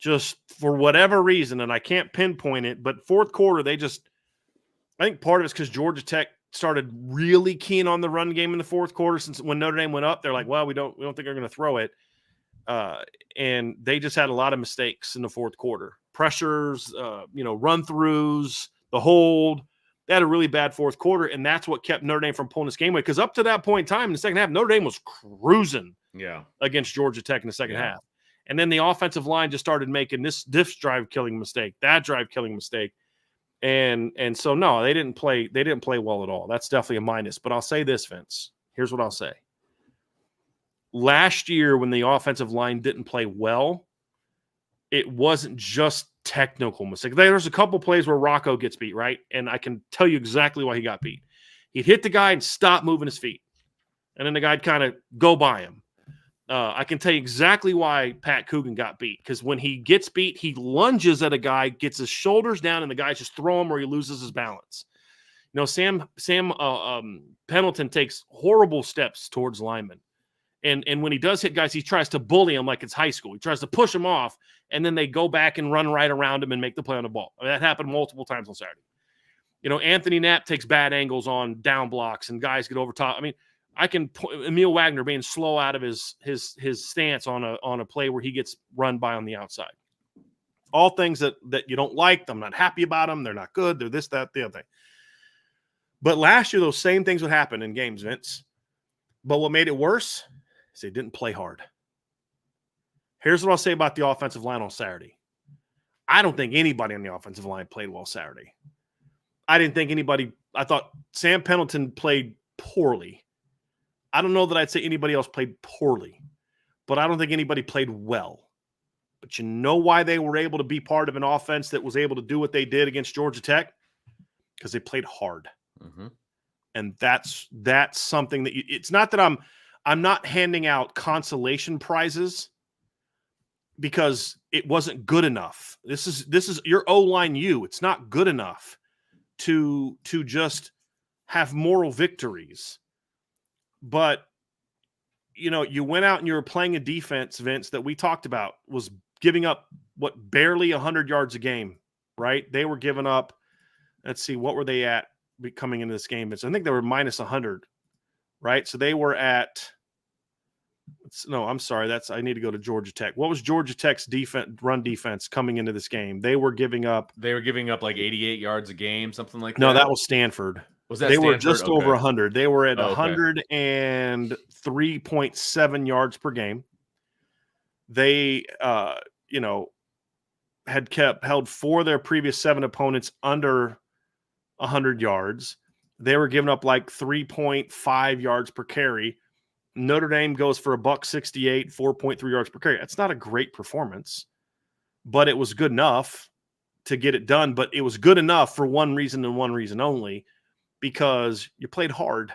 just for whatever reason, and I can't pinpoint it, but fourth quarter, I think part of it's because Georgia Tech started really keen on the run game in the fourth quarter. Since when Notre Dame went up, they're like, well, we don't think they're going to throw it. And they just had a lot of mistakes in the fourth quarter. Pressures, run throughs, the hold. They had a really bad fourth quarter, and that's what kept Notre Dame from pulling this game away. Because up to that point in time in the second half, Notre Dame was cruising against Georgia Tech in the second half. And then the offensive line just started making this drive-killing mistake, that drive-killing mistake. And so, no, they didn't play well at all. That's definitely a minus. But I'll say this, Vince. Here's what I'll say. Last year, when the offensive line didn't play well, it wasn't just technical mistakes. There's a couple plays where Rocco gets beat, right? And I can tell you exactly why he got beat. He'd hit the guy and stop moving his feet. And then the guy'd kind of go by him. I can tell you exactly why Pat Coogan got beat. Because when he gets beat, he lunges at a guy, gets his shoulders down, and the guys just throw him or he loses his balance. Sam Pendleton takes horrible steps towards linemen. And when he does hit guys, he tries to bully them like it's high school. He tries to push them off, and then they go back and run right around him and make the play on the ball. That happened multiple times on Saturday. Anthony Knapp takes bad angles on down blocks, and guys get over top. I mean, Emil Wagner being slow out of his stance on a play where he gets run by on the outside. All things that you don't like. I'm not happy about them. They're not good. They're this, that, the other thing. But last year, those same things would happen in games, Vince. But what made it worse is they didn't play hard. Here's what I'll say about the offensive line on Saturday. I don't think anybody on the offensive line played well Saturday. I thought Sam Pendleton played poorly. I don't know that I'd say anybody else played poorly, but I don't think anybody played well. But you know why they were able to be part of an offense that was able to do what they did against Georgia Tech? Because they played hard. Mm-hmm. And that's something that it's not that I'm not handing out consolation prizes because it wasn't good enough. This is your O-line. It's not good enough to just have moral victories. But, you went out and you were playing a defense, Vince, that we talked about was giving up, barely 100 yards a game, right? They were giving up, let's see, what were they at coming into this game? Vince? I think they were minus 100, right? So they were at, I'm sorry, I need to go to Georgia Tech. What was Georgia Tech's run defense coming into this game? They were giving up like 88 yards a game, something like that. No, that was Stanford. They were just over 100. They were at 103.7 yards per game. They, had held 4 of their previous 7 opponents under 100 yards. They were giving up like 3.5 yards per carry. Notre Dame goes for $168, 4.3 yards per carry. That's not a great performance, but it was good enough to get it done. But it was good enough for one reason and one reason only. Because you played hard.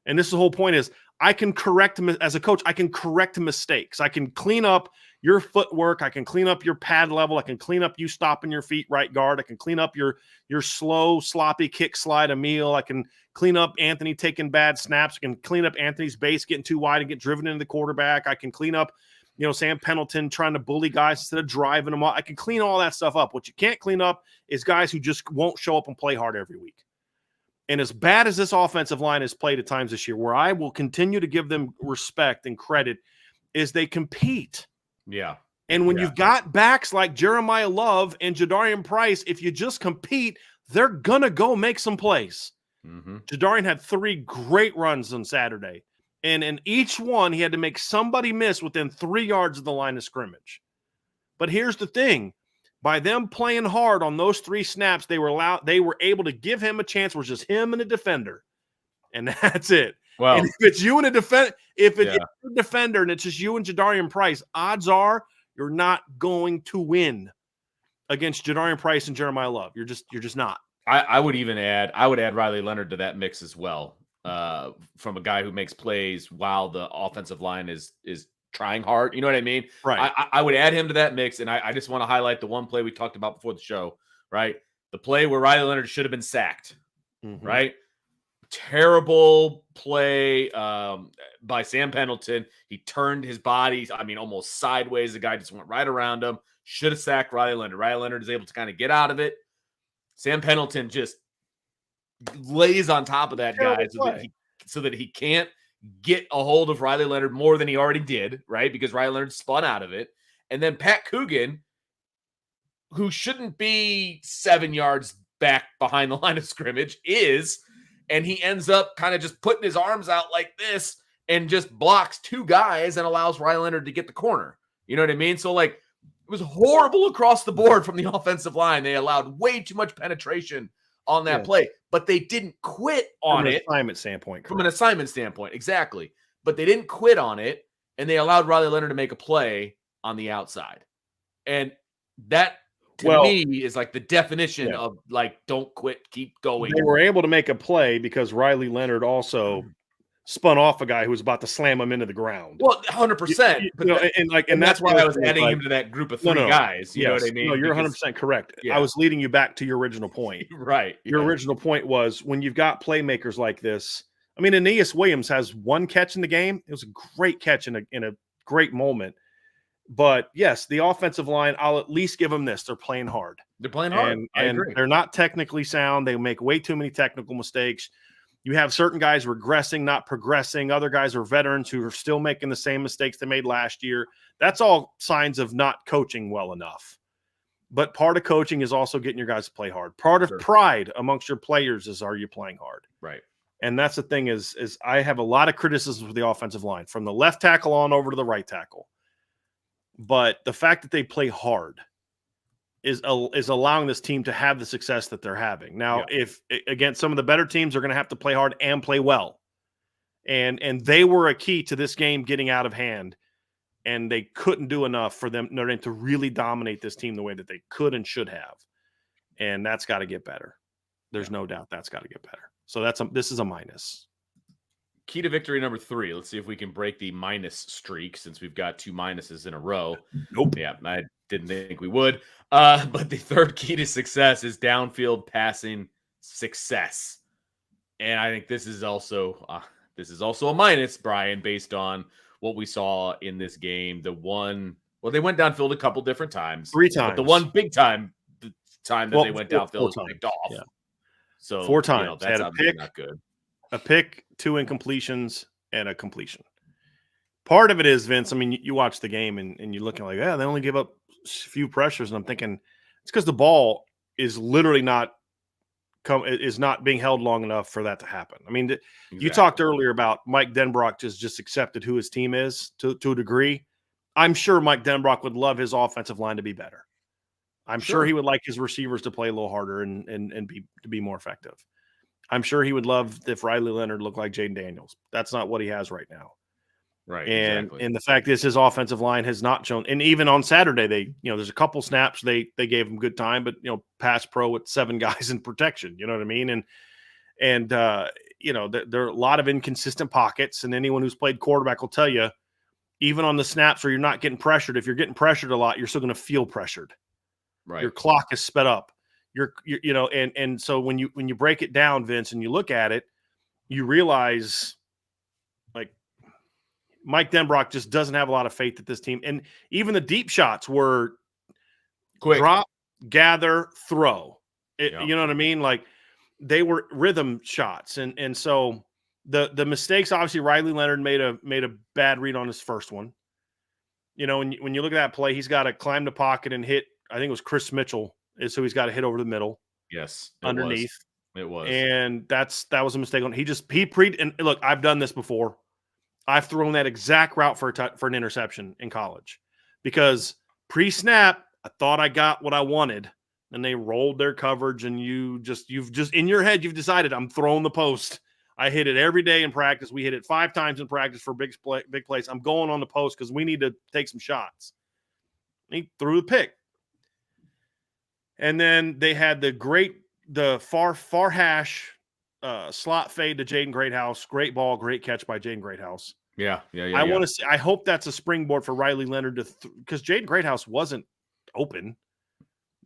And this is the whole point is I can correct as a coach. I can correct mistakes. I can clean up your footwork. I can clean up your pad level. I can clean up you stopping your feet right guard. I can clean up your slow, sloppy kick slide Emil. I can clean up Anthony taking bad snaps. I can clean up Anthony's base getting too wide and get driven into the quarterback. I can clean up, Sam Pendleton trying to bully guys instead of driving them off. I can clean all that stuff up. What you can't clean up is guys who just won't show up and play hard every week. And as bad as this offensive line has played at times this year, where I will continue to give them respect and credit, is they compete. Yeah. And when you've got backs like Jeremiah Love and Jadarian Price, if you just compete, they're going to go make some plays. Mm-hmm. Jadarian had 3 great runs on Saturday. And in each one, he had to make somebody miss within 3 yards of the line of scrimmage. But here's the thing. By them playing hard on those 3 snaps, they were able to give him a chance where it's just him and a defender. And that's it. Well, and if it's you and a defender, if it's a defender and it's just you and Jadarian Price, odds are you're not going to win against Jadarian Price and Jeremiah Love. You're just not. I would add Riley Leonard to that mix as well. From a guy who makes plays while the offensive line is trying hard. You know what I mean? Right. I would add him to that mix. And I just want to highlight the one play we talked about before the show, right? The play where Riley Leonard should have been sacked, right? Terrible play by Sam Pendleton. He turned his body, almost sideways. The guy just went right around him. should have sacked Riley Leonard. Riley Leonard is able to kind of get out of it. Sam Pendleton just lays on top of that guy so that he can't get a hold of Riley Leonard more than he already did, right? Because Riley Leonard spun out of it. And then Pat Coogan, who shouldn't be 7 yards back behind the line of scrimmage, and he ends up kind of just putting his arms out like this and just blocks 2 guys and allows Riley Leonard to get the corner. You know what I mean? So, like, it was horrible across the board from the offensive line. They allowed way too much penetration on that play, but they didn't quit on it. From an assignment standpoint, exactly. But they didn't quit on it, and they allowed Riley Leonard to make a play on the outside. And that, to me, is like the definition of, like, don't quit, keep going. They were able to make a play because Riley Leonard also spun off a guy who was about to slam him into the ground. Well, 100%. And that's why I was adding him to that group of 3 guys. You know what I mean? No, you're 100% correct. I was leading you back to your original point. Right. Your original point was when you've got playmakers like this. I mean, Aeneas Williams has 1 catch in the game. It was a great catch in a great moment. But yes, the offensive line, I'll at least give them this. They're playing hard. They're playing hard. And they're not technically sound. They make way too many technical mistakes. You have certain guys regressing, not progressing. Other guys are veterans who are still making the same mistakes they made last year. That's all signs of not coaching well enough. But part of coaching is also getting your guys to play hard. Part of pride amongst your players is, are you playing hard? Right. And that's the thing is I have a lot of criticisms with the offensive line from the left tackle on over to the right tackle. But the fact that they play hard is allowing this team to have the success that they're having. Now, if against some of the better teams are going to have to play hard and play well. And they were a key to this game getting out of hand. And they couldn't do enough for them Notre Dame to really dominate this team the way that they could and should have. And that's got to get better. There's no doubt that's got to get better. So this is a minus. Key to victory number 3. Let's see if we can break the minus streak since we've got 2 minuses in a row. Nope. Yeah, I didn't think we would. But the third key to success is downfield passing success. And I think this is also a minus, Brian, based on what we saw in this game. They went downfield a couple different times. 3 times. But the one big time that they went downfield was picked off. Yeah. So 4 times. That's a pick, not good. A pick, 2 incompletions, and a completion. Part of it is, Vince, I mean, you watch the game and you're looking like, they only give up a few pressures. And I'm thinking it's because the ball is literally not being held long enough for that to happen. I mean, You talked earlier about Mike Denbrock just accepted who his team is to a degree. I'm sure Mike Denbrock would love his offensive line to be better. I'm sure he would like his receivers to play a little harder and be more effective. I'm sure he would love if Riley Leonard looked like Jaden Daniels. That's not what he has right now. Right. And the fact is his offensive line has not shown. And even on Saturday, there's a couple snaps they gave him good time, but pass pro with 7 guys in protection. You know what I mean? And there are a lot of inconsistent pockets. And anyone who's played quarterback will tell you, even on the snaps where you're not getting pressured, if you're getting pressured a lot, you're still going to feel pressured. Right. Your clock is sped up. And so when you break it down, Vince, and you look at it, you realize like Mike Denbrock just doesn't have a lot of faith that this team, and even the deep shots were quick, drop, gather, throw. You know what I mean? Like they were rhythm shots. And so the mistakes, obviously Riley Leonard made a bad read on his first one. When you look at that play, he's got to climb the pocket and hit, I think it was Chris Mitchell. So he's got to hit over the middle. Yes. Underneath. It was. And that was a mistake on. And look, I've done this before. I've thrown that exact route for an interception in college because pre-snap, I thought I got what I wanted. And they rolled their coverage and you've just in your head, you've decided I'm throwing the post. I hit it every day in practice. We hit it 5 times in practice for big plays. I'm going on the post because we need to take some shots. He threw the pick. And then they had the far hash slot fade to Jaden Greathouse. Great ball, great catch by Jaden Greathouse. Yeah. I hope that's a springboard for Riley Leonard because Jaden Greathouse wasn't open.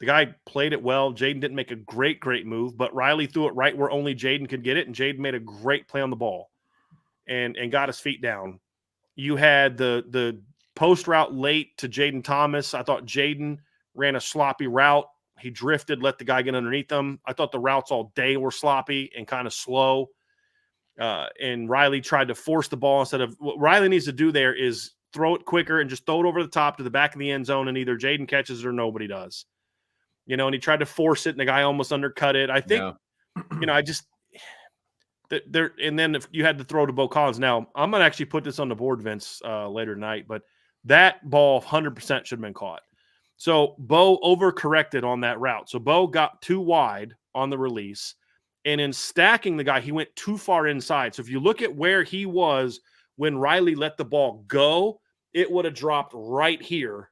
The guy played it well. Jaden didn't make a great move, but Riley threw it right where only Jaden could get it, and Jaden made a great play on the ball and got his feet down. You had the post route late to Jaden Thomas. I thought Jaden – ran a sloppy route. He drifted, let the guy get underneath him. I thought the routes all day were sloppy and kind of slow. And Riley tried to force the ball instead of what Riley needs to do there is throw it quicker and just throw it over the top to the back of the end zone, and either Jaden catches it or nobody does. And he tried to force it, and the guy almost undercut it. I think, I just there. And then if you had to throw to Bo Collins, now I'm gonna actually put this on the board, Vince, later tonight. But that ball 100% should have been caught. So Bo overcorrected on that route. So Bo got too wide on the release, and in stacking the guy, he went too far inside. So if you look at where he was when Riley let the ball go, it would have dropped right here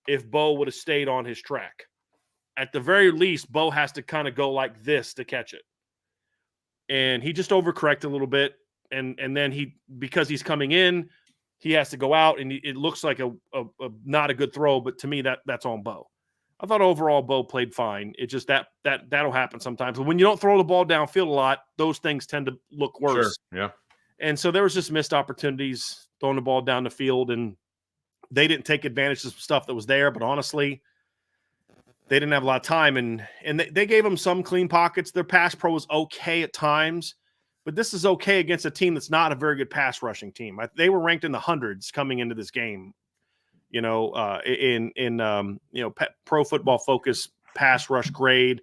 if Bo would have stayed on his track. At the very least, Bo has to kind of go like this to catch it. And he just overcorrected a little bit. And then because he's coming in, he has to go out, and it looks like a not a good throw, but to me that's on Bo. I thought overall Bo played fine. It's just that'll happen sometimes. But when you don't throw the ball downfield a lot, those things tend to look worse. Sure. Yeah. And so there was just missed opportunities throwing the ball down the field, and they didn't take advantage of some stuff that was there. But honestly, they didn't have a lot of time, and they gave them some clean pockets. Their pass pro was okay at times, but this is okay against a team that's not a very good pass rushing team. They were ranked in the hundreds coming into this game, in Pro Football Focus pass rush grade,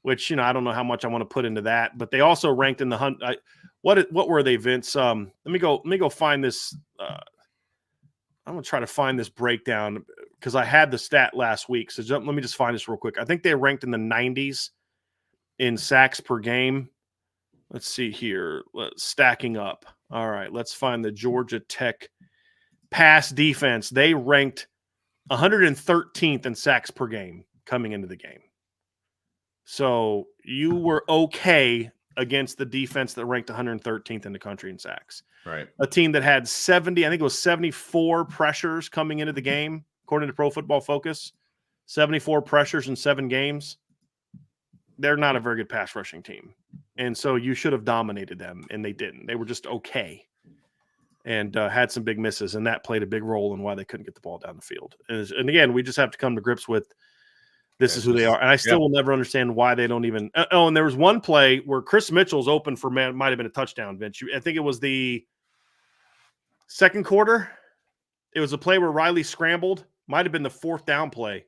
which, I don't know how much I want to put into that, but they also ranked in the what were they, Vince? Let me go find this. I'm going to try to find this breakdown because I had the stat last week. So let me just find this real quick. I think they ranked in the 90s in sacks per game. Let's see here. Stacking up. All right, let's find the Georgia Tech pass defense. They ranked 113th in sacks per game coming into the game. So you were okay against the defense that ranked 113th in the country in sacks. Right. A team that had 74 pressures coming into the game, according to Pro Football Focus. 74 pressures in 7 games. They're not a very good pass rushing team. And so you should have dominated them, and they didn't. They were just okay and had some big misses, and that played a big role in why they couldn't get the ball down the field. And again, we just have to come to grips with this is who they are. And I still will never understand why they don't even – and there was one play where Chris Mitchell's open for might have been a touchdown, Vince. I think it was the second quarter. It was a play where Riley scrambled. Might have been the 4th down play.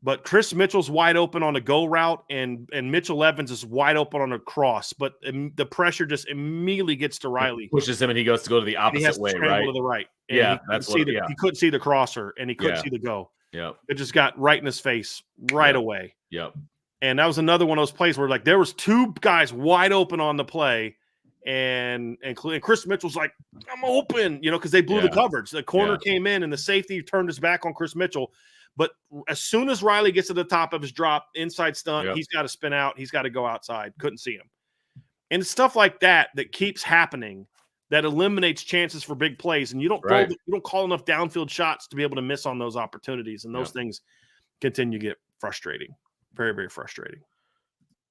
But Chris Mitchell's wide open on a go route, and Mitchell Evans is wide open on a cross. But the pressure just immediately gets to Riley. It pushes him, and he goes to go to the opposite way, right? To the right. And yeah, he couldn't see the crosser, and he couldn't see the go. Yep. It just got right in his face right away. Yep. And that was another one of those plays where, there was 2 guys wide open on the play, and Chris Mitchell's like, I'm open, because they blew the coverage. The corner came in, and the safety turned his back on Chris Mitchell. But as soon as Riley gets to the top of his drop, inside stunt, he's got to spin out. He's got to go outside. Couldn't see him. And it's stuff like that keeps happening that eliminates chances for big plays. And you don't call enough downfield shots to be able to miss on those opportunities. And those things continue to get frustrating. Very, very frustrating.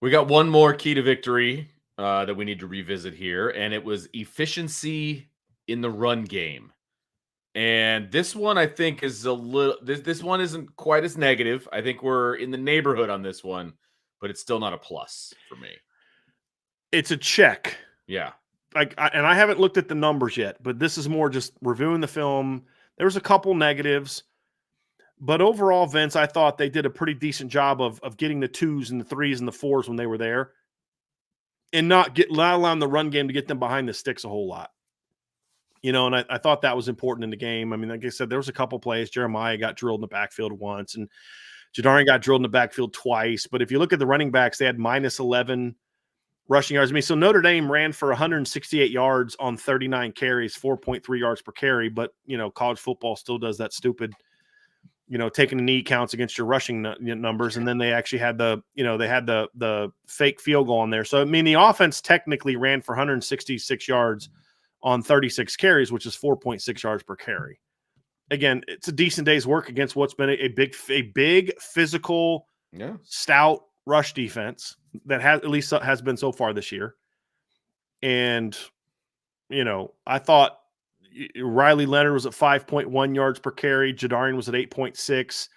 We got one more key to victory that we need to revisit here, and it was efficiency in the run game. And this one, I think, is a little. This one isn't quite as negative. I think we're in the neighborhood on this one, but it's still not a plus for me. It's a check. Yeah. And I haven't looked at the numbers yet, but this is more just reviewing the film. There was a couple negatives, but overall, Vince, I thought they did a pretty decent job of getting the 2s and the 3s and the 4s when they were there, and not allowing the run game to get them behind the sticks a whole lot. And I thought that was important in the game. I mean, like I said, there was a couple plays. Jeremiah got drilled in the backfield once, and Jadarian got drilled in the backfield twice. But if you look at the running backs, they had -11 rushing yards. I mean, so Notre Dame ran for 168 yards on 39 carries, 4.3 yards per carry. But, college football still does that stupid, taking the knee counts against your rushing numbers. And then they actually had the fake field goal on there. So, I mean, the offense technically ran for 166 yards on 36 carries, which is 4.6 yards per carry. Again, it's a decent day's work against what's been a big physical, stout rush defense that has been so far this year. And, I thought Riley Leonard was at 5.1 yards per carry. Jadarian was at 8.6.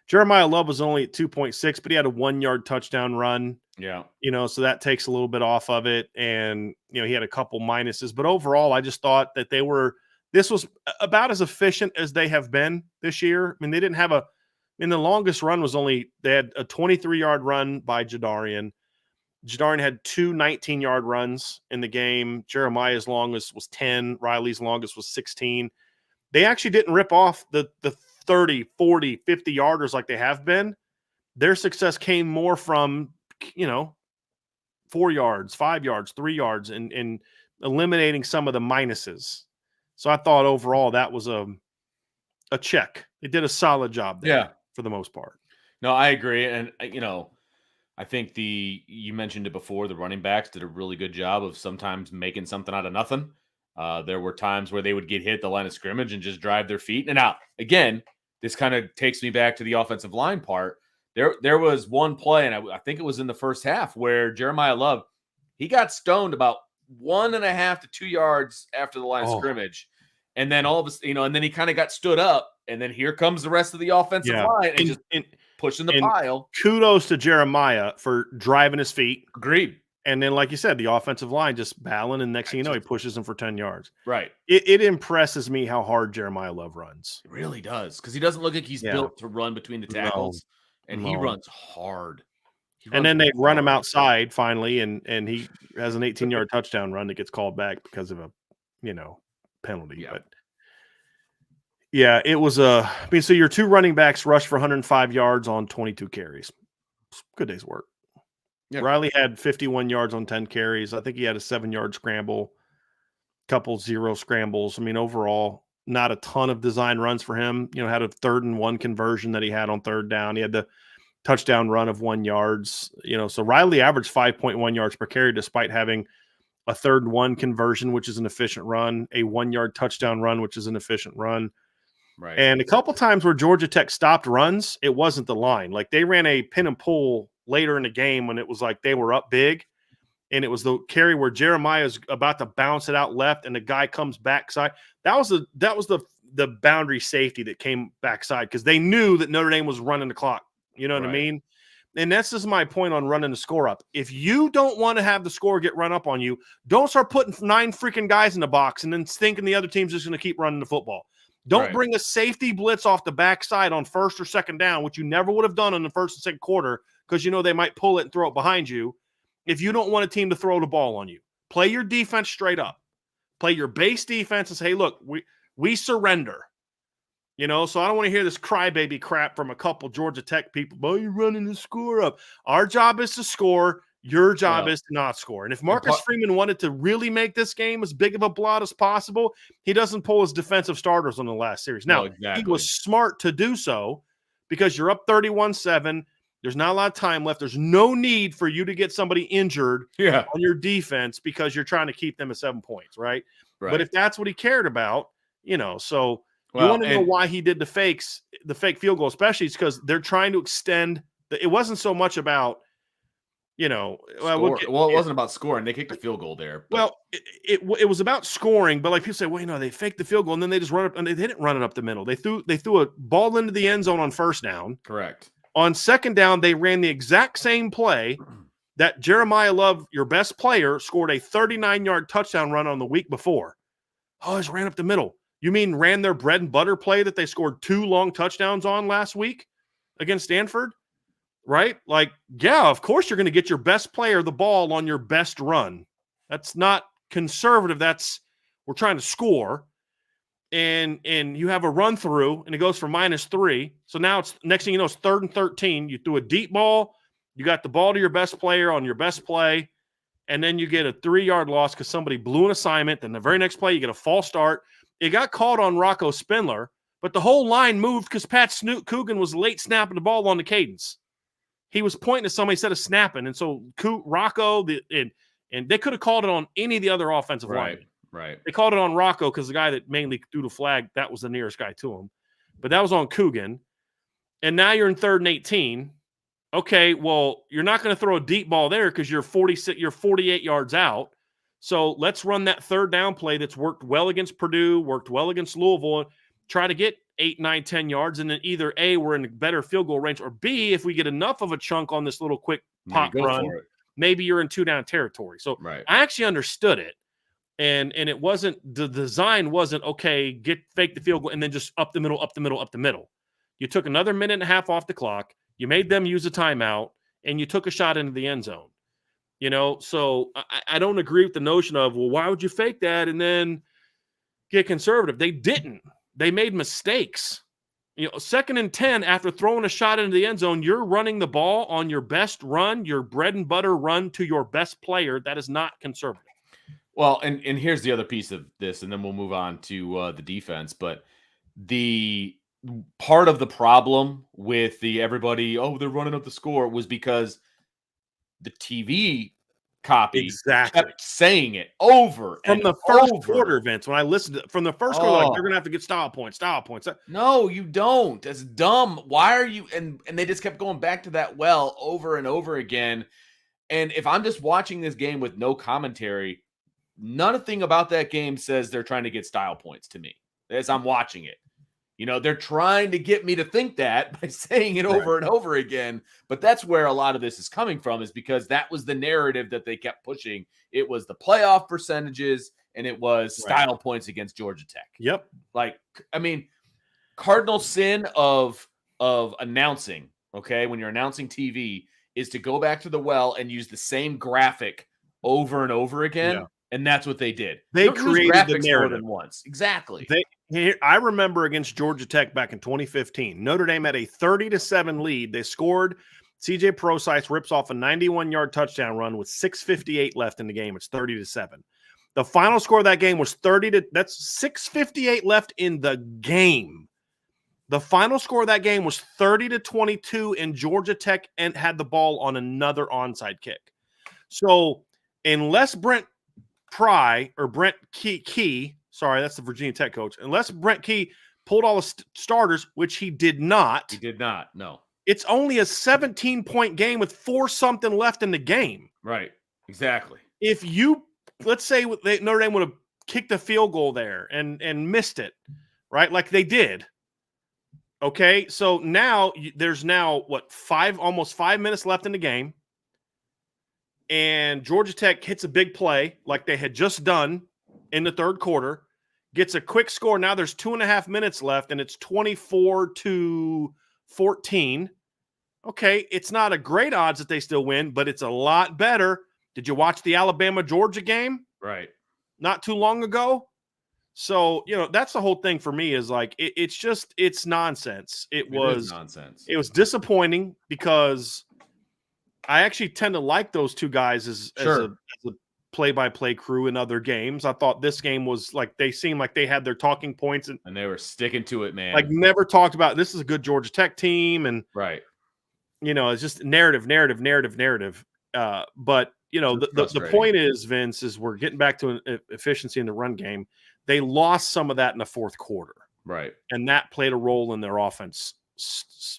Jeremiah Love was only at 2.6, but he had a 1-yard touchdown run. Yeah. So that takes a little bit off of it. And, he had a couple minuses. But overall, I just thought that this was about as efficient as they have been this year. I mean, they didn't have the longest run was they had a 23-yard run by Jadarian. Jadarian had 2 19-yard runs in the game. Jeremiah's longest was 10. Riley's longest was 16. They actually didn't rip off the 30, 40, 50-yarders like they have been. Their success came more from, 4 yards, 5 yards, 3 yards, and eliminating some of the minuses. So I thought overall that was a check. They did a solid job there for the most part. No, I agree. And, I think you mentioned it before, the running backs did a really good job of sometimes making something out of nothing. There were times where they would get hit at the line of scrimmage and just drive their feet. And now, again, this kind of takes me back to the offensive line part. There was one play, and I think it was in the first half, where Jeremiah Love, he got stoned about 1.5 to 2 yards after the line of scrimmage. And then all of a sudden, and then he kind of got stood up, and then here comes the rest of the offensive line and just pushing the pile. Kudos to Jeremiah for driving his feet. Agreed. And then, like you said, the offensive line just battling, and next thing you know, he pushes him for 10 yards. Right. It impresses me how hard Jeremiah Love runs. It really does, because he doesn't look like he's built to run between the tackles, and he runs hard. And then they run him outside finally, and he has an 18-yard touchdown run that gets called back because of a, penalty. Yeah. But it was so your 2 running backs rushed for 105 yards on 22 carries. Good day's work. Yeah. Riley had 51 yards on 10 carries. I think he had a 7-yard scramble, couple 0 scrambles. I mean, overall, not a ton of design runs for him. Had a 3rd and 1 conversion that he had on 3rd down. He had the touchdown run of 1 yards. So Riley averaged 5.1 yards per carry despite having a 3rd and 1 conversion, which is an efficient run, a 1-yard touchdown run, which is an efficient run. Right. And a couple times where Georgia Tech stopped runs, it wasn't the line. Like they ran a pin and pull later in the game when it was like they were up big, and it was the carry where Jeremiah is about to bounce it out left, and the guy comes backside. That was the boundary safety that came backside because they knew that Notre Dame was running the clock. You know what I mean? And that's just my point on running the score up. If you don't want to have the score get run up on you, don't start putting 9 freaking guys in the box and then thinking the other team's just going to keep running the football. Don't bring a safety blitz off the backside on 1st or 2nd down, which you never would have done in the 1st and 2nd quarter because they might pull it and throw it behind you if you don't want a team to throw the ball on you. Play your defense straight up. Play your base defense and say, hey, look, we surrender. So I don't want to hear this crybaby crap from a couple Georgia Tech people. Oh, you're running the score up. Our job is to score. Your job is to not score. And if Marcus Freeman wanted to really make this game as big of a blot as possible, he doesn't pull his defensive starters on the last series. Now, He was smart to do so because you're up 31-7. There's not a lot of time left. There's no need for you to get somebody injured on your defense because you're trying to keep them at 7 points, right? But if that's what he cared about, so – you want to know why he did the fake field goal, especially because they're trying to extend. It wasn't so much about, it wasn't about scoring. They kicked a field goal there. But. Well, it was about scoring, but like people say, well, they faked the field goal and then they just run up, and they didn't run it up the middle. They threw a ball into the end zone on 1st down. Correct. On 2nd down, they ran the exact same play that Jeremiah Love, your best player, scored a 39-yard touchdown run on the week before. Oh, just ran up the middle. You mean ran their bread and butter play that they scored 2 long touchdowns on last week against Stanford, right? Like, yeah, of course you're going to get your best player the ball on your best run. That's not conservative. We're trying to score. And you have a run through and it goes for -3. So now it's next thing you know, it's 3rd and 13. You threw a deep ball. You got the ball to your best player on your best play. And then you get a 3-yard loss because somebody blew an assignment. Then the very next play, you get a false start. It got called on Rocco Spindler, but the whole line moved because Pat Coogan was late snapping the ball on the cadence. He was pointing to somebody instead of snapping, and so Rocco and they could have called it on any of the other offensive linemen. Right. They called it on Rocco because the guy that mainly threw the flag, that was the nearest guy to him, but that was on Coogan. And now you're in 3rd and 18. Okay, well, you're not going to throw a deep ball there because you're 48 yards out. So let's run that 3rd down play that's worked well against Purdue, worked well against Louisville. try to get 8, 9, 10 yards, and then either A, we're in a better field goal range, or B, if we get enough of a chunk on this little quick pop run, maybe you're in 2-down territory. So I actually understood it. And it wasn't, the design wasn't, okay, fake the field goal and then just up the middle, up the middle, up the middle. You took another minute and a half off the clock. You made them use a timeout, and you took a shot into the end zone. So I don't agree with the notion of, well, why would you fake that and then get conservative? They didn't. They made mistakes. 2nd and 10 after throwing a shot into the end zone, you're running the ball on your best run, your bread and butter run to your best player. That is not conservative. Well, and here's the other piece of this, and then we'll move on to the defense. But the part of the problem with everybody, they're running up the score, was because the TV copy kept saying it over from the first quarter, Vince. When I listened to from the first quarter, like, they're gonna have to get style points. No, you don't. That's dumb. Why are you? And they just kept going back to that well over and over again. And if I'm just watching this game with no commentary, nothing about that game says they're trying to get style points to me as I'm watching it. They're trying to get me to think that by saying it over and over again. But that's where a lot of this is coming from, is because that was the narrative that they kept pushing. It was the playoff percentages, and it was style points against Georgia Tech. Yep. Cardinal sin of announcing, okay, when you're announcing TV, is to go back to the well and use the same graphic over and over again. Yeah. And that's what they did. They created the narrative more than once. Exactly. I remember against Georgia Tech back in 2015, Notre Dame had a 30-7 lead. They scored. CJ Prosise rips off a 91-yard touchdown run with 6:58 left in the game. It's 30-7. The final score of that game was that's 6:58 left in the game. The final score of that game was 30-22, and Georgia Tech had the ball on another onside kick. So unless Brent Key, sorry, that's the Virginia Tech coach. Unless Brent Key pulled all the starters, which he did not. He did not, no. It's only a 17-point game with 4-something left in the game. Right, exactly. If let's say Notre Dame would have kicked a field goal there and missed it, right, like they did. Okay, so now there's almost 5 minutes left in the game. And Georgia Tech hits a big play like they had just done in the third quarter, gets a quick score. Now there's 2.5 minutes left, and it's 24-14. Okay, it's not a great odds that they still win, but it's a lot better. Did you watch the Alabama-Georgia game? Right. Not too long ago? So, that's the whole thing for me, is like, it's nonsense. It was nonsense. It was disappointing because I actually tend to like those two guys as a play-by-play crew in other games. I thought this game was like, they seemed like they had their talking points and they were sticking to it, man. Like, never talked about this is a good Georgia Tech team, and it's just narrative. But the point is, Vince, is we're getting back to an efficiency in the run game. They lost some of that in the fourth quarter, right? And that played a role in their offense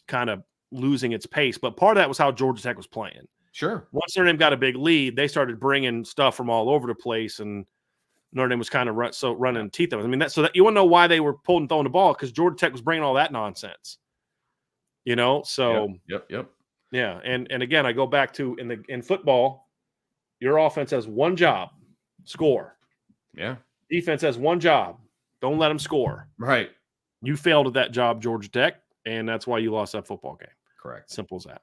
kind of losing its pace, but part of that was how Georgia Tech was playing. Sure. Once Notre Dame got a big lead, they started bringing stuff from all over the place, and Notre Dame was kind of running teeth of it. I mean, so you want to know why they were throwing the ball, because Georgia Tech was bringing all that nonsense. So yep. Yeah, and again, I go back to in football, your offense has one job: score. Yeah. Defense has one job: don't let them score. Right. You failed at that job, Georgia Tech, and that's why you lost that football game. Correct. Simple as that.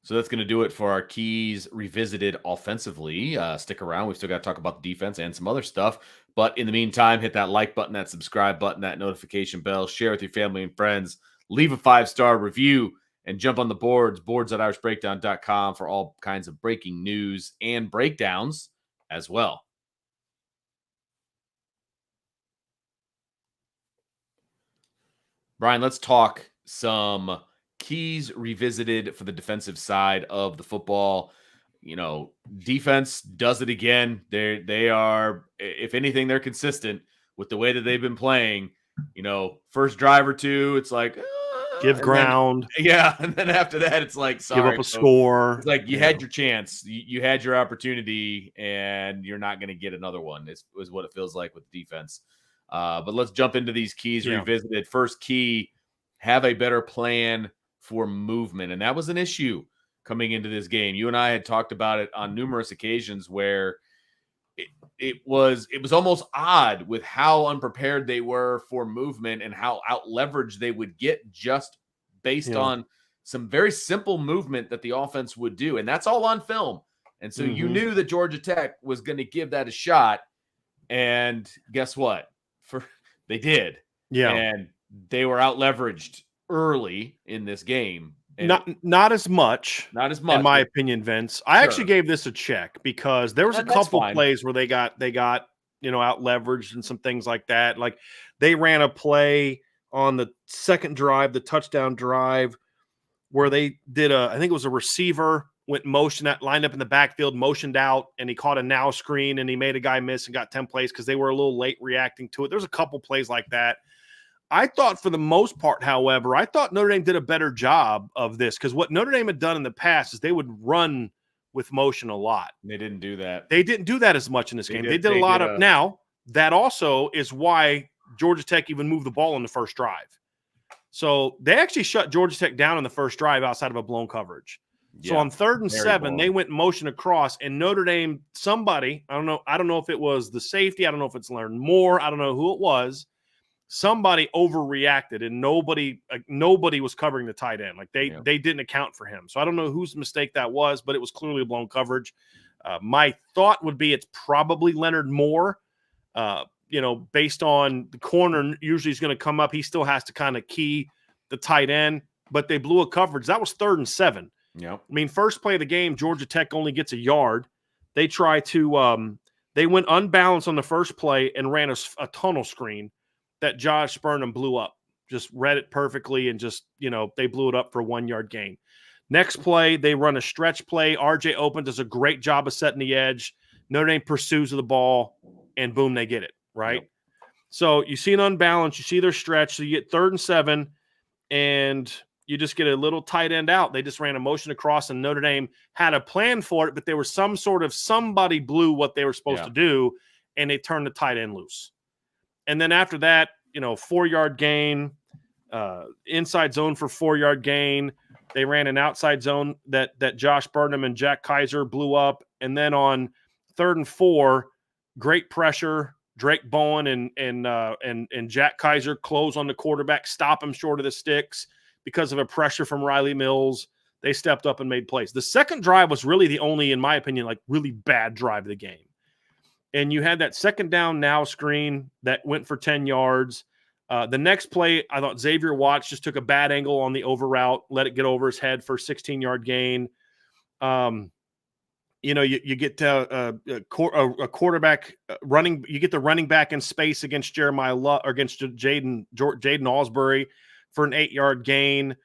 So that's going to do it for our keys revisited offensively. Stick around. We've still got to talk about the defense and some other stuff. But in the meantime, hit that like button, that subscribe button, that notification bell, share with your family and friends, leave a 5-star review, and jump on the boards@irishbreakdown.com for all kinds of breaking news and breakdowns as well. Brian, let's talk some keys revisited for the defensive side of the football. Defense does it again. They are, if anything, they're consistent with the way that they've been playing. First drive or two, it's like give ground. And then after that, it's like, sorry, give up a score. It's like you had your chance, you had your opportunity, and you're not going to get another one. Is what it feels like with defense. But let's jump into these keys revisited. First key, have a better plan for movement. And that was an issue coming into this game. You and I had talked about it on numerous occasions where it was almost odd with how unprepared they were for movement and how out leveraged they would get just based on some very simple movement that the offense would do. And that's all on film. And so you knew that Georgia Tech was going to give that a shot. And guess what? They did. Yeah. And they were out leveraged early in this game. And not as much, in my opinion, Vince. I actually gave this a check because there was a couple plays where they got out leveraged and some things like that. Like they ran a play on the second drive, the touchdown drive, where they did I think it was a receiver went motion that lined up in the backfield, motioned out, and he caught a now screen and he made a guy miss and got 10 plays because they were a little late reacting to it. There's a couple plays like that. I thought for the most part, however, I thought Notre Dame did a better job of this because what Notre Dame had done in the past is they would run with motion a lot. They didn't do that. They didn't do that as much in this game. They did a lot of – now, that also is why Georgia Tech even moved the ball in the first drive. So they actually shut Georgia Tech down in the first drive outside of a blown coverage. So on 3rd and 7, they went motion across, and Notre Dame, somebody, I don't know if it was the safety, I don't know if it's Learn More, I don't know who it was. Somebody overreacted, and nobody was covering the tight end. Like they didn't account for him. So I don't know whose mistake that was, but it was clearly a blown coverage. My thought would be it's probably Leonard Moore. Based on the corner usually is going to come up. He still has to kind of key the tight end, but they blew a coverage. That was 3rd and 7. Yeah. I mean, first play of the game, Georgia Tech only gets a yard. They try to they went unbalanced on the first play and ran a tunnel screen that Josh Burnham blew up. Just read it perfectly and just, they blew it up for a 1-yard gain. Next play, they run a stretch play. RJ Open does a great job of setting the edge. Notre Dame pursues the ball, and boom, they get it, right? Yep. So you see an unbalance, you see their stretch, so you get 3rd and 7, and you just get a little tight end out. They just ran a motion across, and Notre Dame had a plan for it, but there was somebody blew what they were supposed to do, and they turned the tight end loose. And then after that, 4-yard gain, inside zone for 4-yard gain. They ran an outside zone that Josh Burnham and Jack Kaiser blew up. And then on 3rd and 4, great pressure. Drake Bowen and Jack Kaiser close on the quarterback, stop him short of the sticks because of a pressure from Riley Mills. They stepped up and made plays. The second drive was really the only, in my opinion, like really bad drive of the game. And you had that second down now screen that went for 10 yards. The next play, I thought Xavier Watts just took a bad angle on the over route, let it get over his head for a 16-yard gain. You get to a quarterback running. You get the running back in space against Jeremiah Love or against Jaden Alsbury for an 8-yard gain.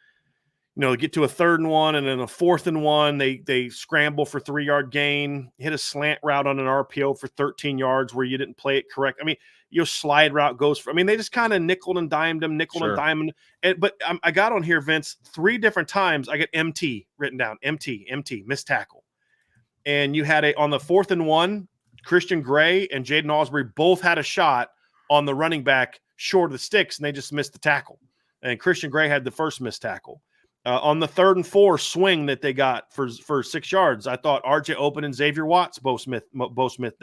Get to a 3rd and 1 and then a 4th and 1. They scramble for 3-yard gain, hit a slant route on an RPO for 13 yards where you didn't play it correct. I mean, your slide route goes for, they just kind of nickel and dimed them, and dimed. But I got on here, Vince, 3 different times. I get MT written down, MT, missed tackle. And you had on the 4th and 1, Christian Gray and Jaden Alsbury both had a shot on the running back short of the sticks, and they just missed the tackle. And Christian Gray had the first missed tackle. On the 3rd and 4 swing that they got for 6 yards, I thought RJ Open and Xavier Watts both missed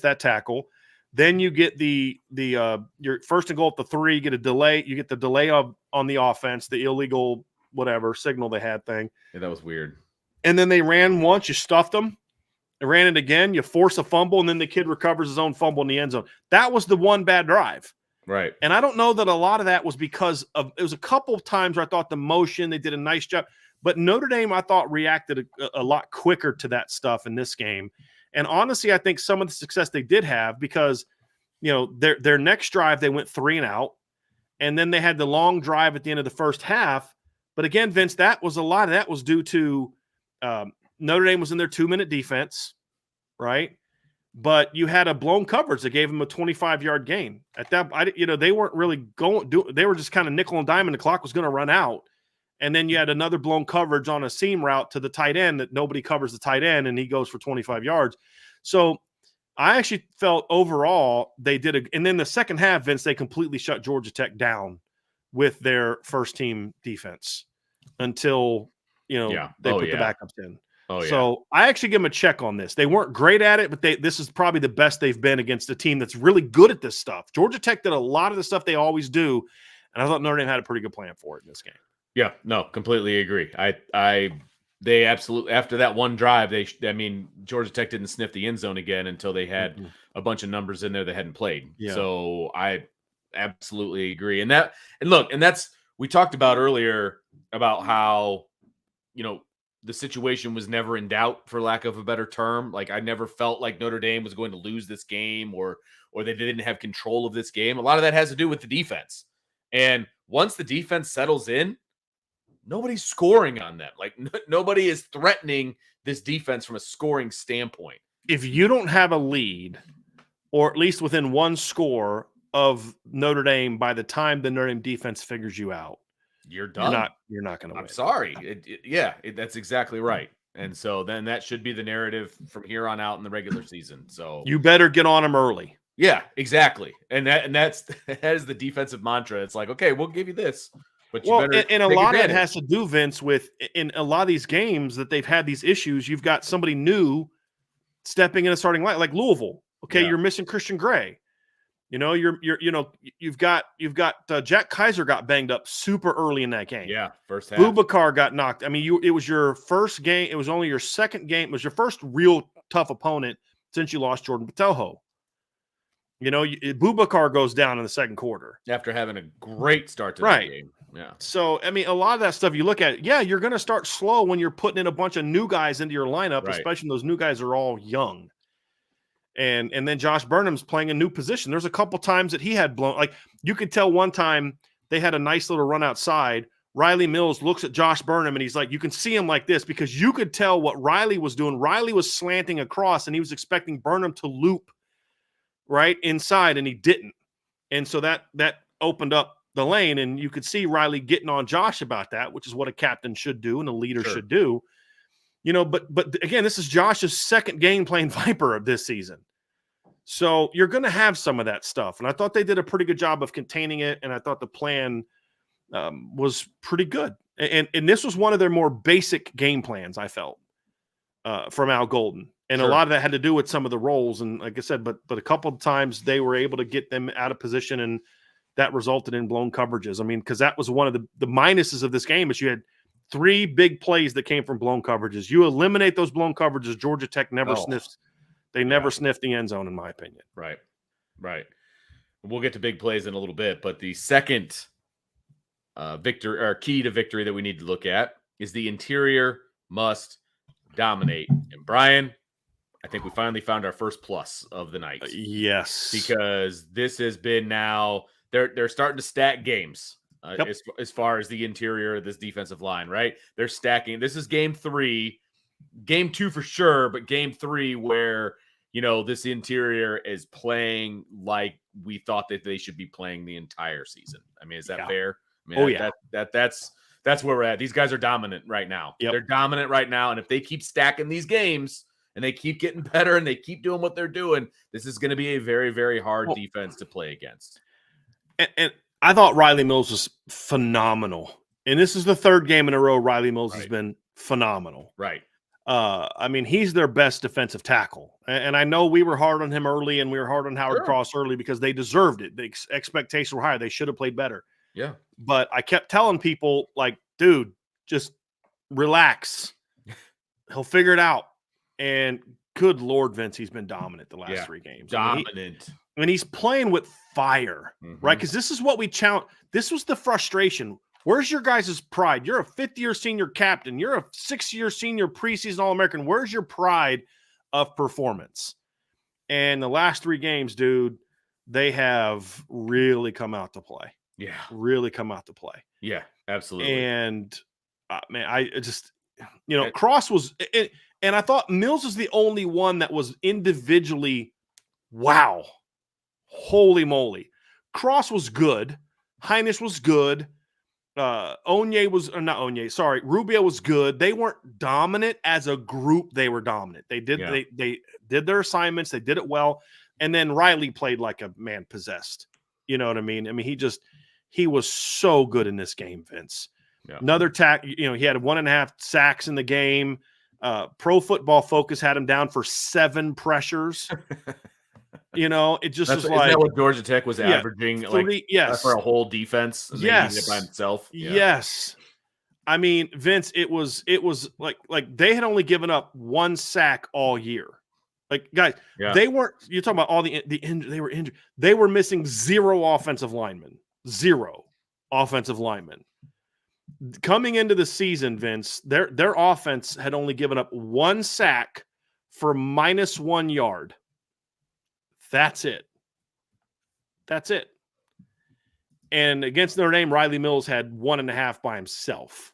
that tackle. Then you get your first and goal at the 3, you get a delay. You get the delay on the offense, the illegal whatever signal they had thing. Yeah, that was weird. And then they ran once, you stuffed them. They ran it again, you force a fumble, and then the kid recovers his own fumble in the end zone. That was the one bad drive. Right. And I don't know that a lot of that was because of – it was a couple of times where I thought the motion, they did a nice job. But Notre Dame, I thought, reacted a lot quicker to that stuff in this game. And honestly, I think some of the success they did have because, their next drive, they went 3 and out. And then they had the long drive at the end of the first half. But again, Vince, a lot of that was due to Notre Dame was in their 2-minute defense, right? But you had a blown coverage that gave them a 25-yard gain. At that, they weren't really they were just kind of nickel and dime, the clock was going to run out. And then you had another blown coverage on a seam route to the tight end that nobody covers the tight end, and he goes for 25 yards. So I actually felt overall they did and then the second half, Vince, they completely shut Georgia Tech down with their first team defense until, they put the backups in. So I actually give them a check on this. They weren't great at it, but this is probably the best they've been against a team that's really good at this stuff. Georgia Tech did a lot of the stuff they always do, and I thought Notre Dame had a pretty good plan for it in this game. Yeah, no, completely agree. They absolutely, after that one drive, Georgia Tech didn't sniff the end zone again until they had a bunch of numbers in there that hadn't played. Yeah. So I absolutely agree. And that's, we talked about earlier about how, the situation was never in doubt, for lack of a better term. Like, I never felt like Notre Dame was going to lose this game or they didn't have control of this game. A lot of that has to do with the defense. And once the defense settles in, nobody's scoring on them. Like, nobody is threatening this defense from a scoring standpoint. If you don't have a lead, or at least within one score of Notre Dame, by the time the Notre Dame defense figures you out, you're done. You're not going to win. I'm sorry. That's exactly right. And so then that should be the narrative from here on out in the regular season. So you better get on them early. Yeah, exactly. And that is the defensive mantra. It's like, okay, we'll give you this. But you better and a lot of it has to do, Vince, with in a lot of these games that they've had these issues. You've got somebody new stepping in a starting line, like Louisville. Okay, you're missing Christian Gray. You've got Jack Kaiser got banged up super early in that game. Yeah, first half. Boubacar got knocked. I mean, it was your first game. It was only your second game. It was your first real tough opponent since you lost Jordan Patelho. Boubacar goes down in the second quarter after having a great start to the game. Yeah. So, I mean, a lot of that stuff you look at, you're going to start slow when you're putting in a bunch of new guys into your lineup, especially when those new guys are all young. And then Josh Burnham's playing a new position. There's a couple times that he had blown. Like, you could tell one time they had a nice little run outside. Riley Mills looks at Josh Burnham, and he's like, you can see him like this because you could tell what Riley was doing. Riley was slanting across, and he was expecting Burnham to loop right inside, and he didn't. And so that opened up the lane, and you could see Riley getting on Josh about that, which is what a captain should do and a leader should do. But again, this is Josh's second game playing Viper of this season. So you're going to have some of that stuff. And I thought they did a pretty good job of containing it, and I thought the plan was pretty good. And this was one of their more basic game plans, I felt, from Al Golden. And a lot of that had to do with some of the roles. And like I said, but a couple of times they were able to get them out of position, and that resulted in blown coverages. I mean, because that was one of the minuses of this game is you had 3 big plays that came from blown coverages. You eliminate those blown coverages, Georgia Tech never sniffs. They never sniffed the end zone, in my opinion. Right. We'll get to big plays in a little bit, but the second key to victory that we need to look at is the interior must dominate. And Brian, I think we finally found our first plus of the night. Yes. Because this has been now they're starting to stack games as far as the interior of this defensive line, right? They're stacking. This is game 3, game 2 for sure, but game 3 where, this interior is playing like we thought that they should be playing the entire season. I mean, is that fair? I mean, that's where we're at. These guys are dominant right now. Yep. They're dominant right now. And if they keep stacking these games and they keep getting better and they keep doing what they're doing, this is going to be a very, very hard defense to play against. And I thought Riley Mills was phenomenal. And this is the 3rd game in a row Riley Mills has been phenomenal. Right. I mean, he's their best defensive tackle. And I know we were hard on him early, and we were hard on Howard Cross early because they deserved it. The expectations were higher. They should have played better. Yeah. But I kept telling people, like, dude, just relax. He'll figure it out. And good Lord, Vince, he's been dominant the last 3 games. Dominant. And he's playing with fire, right? Because this is what we challenge. This was the frustration. Where's your guys' pride? You're a 5th-year senior captain. You're a 6-year senior preseason All-American. Where's your pride of performance? And the last 3 games, dude, they have really come out to play. Yeah. Really come out to play. Yeah, absolutely. And, man, I just, Cross was – and I thought Mills was the only one that was individually, wow, holy moly. Cross was good. Heinisch was good. Rubio was good. They weren't dominant as a group. They were dominant. They did their assignments. They did it well. And then Riley played like a man possessed. You know what I mean? I mean, he was so good in this game, Vince. Yeah. Another he had 1.5 sacks in the game. Pro Football Focus had him down for 7 pressures. It just was like, isn't that what Georgia Tech was averaging for a whole defense? And yes. They did it by himself. Yeah. Yes. I mean, Vince, it was like they had only given up 1 sack all year. Like, guys, they weren't. You're talking about all the injured. They were injured. They were missing 0 offensive linemen. 0 offensive linemen. Coming into the season, Vince, their offense had only given up 1 sack for -1 yard. That's it. And against Notre Dame, Riley Mills had 1.5 by himself.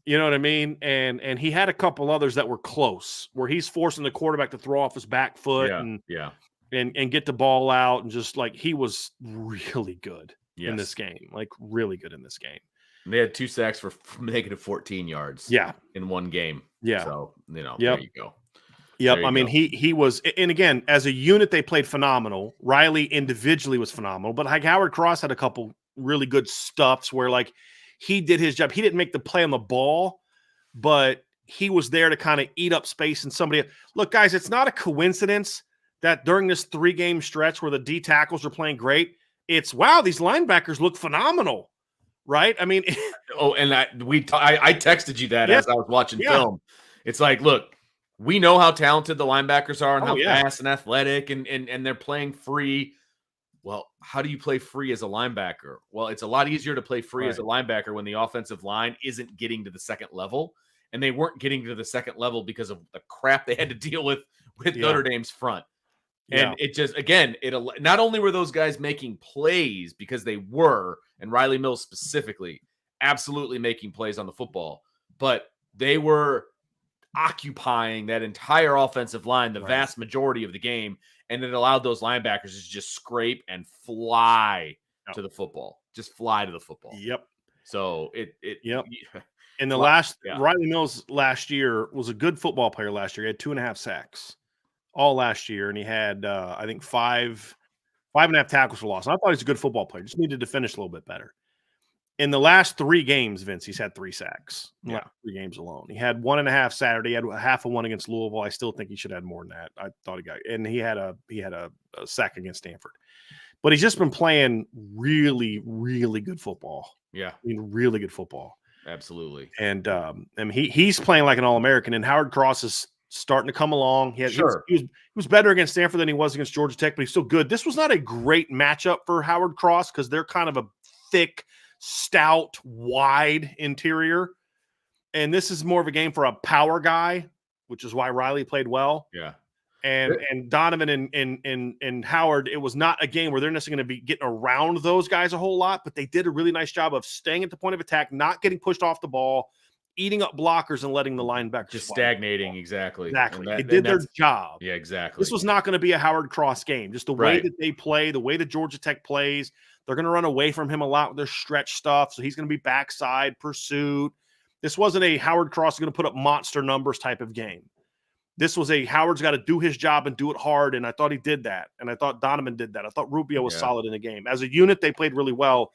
You know what I mean? And he had a couple others that were close, where he's forcing the quarterback to throw off his back foot and get the ball out, and just like, he was really good in this game, like really good in this game. And they had 2 sacks for -14 yards. In one game. So there you go. Yep. I mean, he was, and again, as a unit, they played phenomenal. Riley individually was phenomenal, but like Howard Cross had a couple really good stuffs where like he did his job. He didn't make the play on the ball, but he was there to kind of eat up space. And somebody, look, guys, it's not a coincidence that during this 3-game stretch where the D tackles are playing great, it's wow, these linebackers look phenomenal, right? I mean, and I texted you that as I was watching film. It's like, look, we know how talented the linebackers are and how fast and athletic, and they're playing free. Well, how do you play free as a linebacker? Well, it's a lot easier to play free as a linebacker when the offensive line isn't getting to the second level, and they weren't getting to the second level because of the crap they had to deal with Notre Dame's front. And it just, again, not only were those guys making plays, because they were, and Riley Mills specifically, absolutely making plays on the football, but they were occupying that entire offensive line, the vast majority of the game, and it allowed those linebackers to just scrape and fly to the football. Just fly to the football. Yep. So In the Riley Mills last year was a good football player last year. He had 2.5 sacks all last year, and he had I think 5.5 tackles for loss. And I thought he was a good football player. Just needed to finish a little bit better. In the last 3 games, Vince, he's had 3 sacks in the last 3 games alone. He had 1.5 Saturday. He had half of one against Louisville. I still think he should have had more than that. I thought he got, and he had a sack against Stanford. But he's just been playing really, really good football. Yeah, I mean, really good football. Absolutely. And he's playing like an All-American. And Howard Cross is starting to come along. He was better against Stanford than he was against Georgia Tech, but he's still good. This was not a great matchup for Howard Cross because they're kind of a thick, stout, wide interior, and this is more of a game for a power guy, which is why Riley played well. And Donovan and Howard, it was not a game where they're necessarily going to be getting around those guys a whole lot, but they did a really nice job of staying at the point of attack, not getting pushed off the ball, eating up blockers, and letting the linebackers just stagnating. Exactly. They did their job. Yeah, exactly. This was not going to be a Howard Cross game. Just the way that they play, the way that Georgia Tech plays. They're going to run away from him a lot with their stretch stuff, so he's going to be backside, pursuit. This wasn't a Howard Cross going to put up monster numbers type of game. This was a Howard's got to do his job and do it hard, and I thought he did that, and I thought Donovan did that. I thought Rubio was solid in the game. As a unit, they played really well,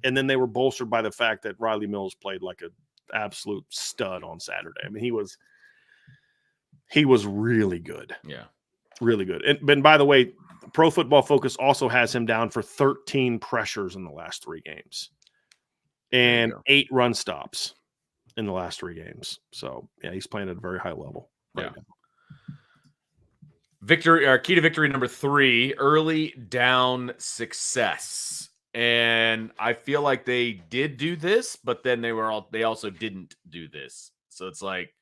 and then they were bolstered by the fact that Riley Mills played like an absolute stud on Saturday. I mean, he was really good. Yeah. Really good. And by the way, Pro Football Focus also has him down for 13 pressures in the last 3 games and 8 run stops in the last 3 games. So, he's playing at a very high level right now. Key to victory number 3, early down success. And I feel like they did do this, but then they also didn't do this. So it's like,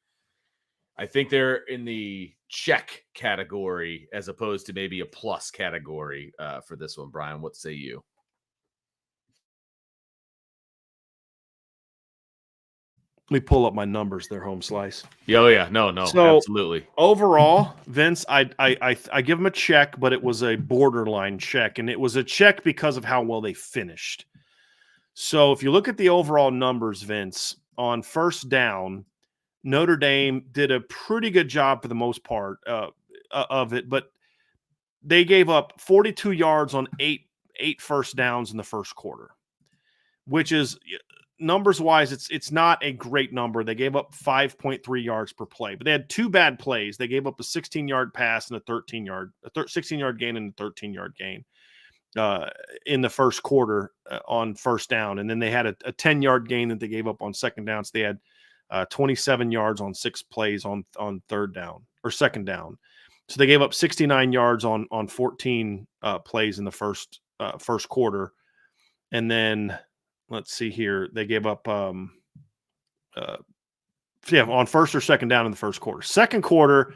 I think they're in the check category as opposed to maybe a plus category for this one. Brian, what say you? Let me pull up my numbers there, Home Slice. Oh, yeah. No, so, absolutely. Overall, Vince, I give them a check, but it was a borderline check, and it was a check because of how well they finished. So if you look at the overall numbers, Vince, on first down, Notre Dame did a pretty good job for the most part of it, but they gave up 42 yards on eight first downs in the first quarter, which is numbers wise, it's not a great number. They gave up 5.3 yards per play, but they had two bad plays. They gave up a 16-yard pass and a 16-yard gain and a 13-yard gain in the first quarter on first down. And then they had a 10-yard gain that they gave up on second down. So they had 27 yards on 6 plays on third down or second down. So they gave up 69 yards on 14 plays in the first quarter. And then let's see here. They gave up on first or second down in the first quarter. Second quarter,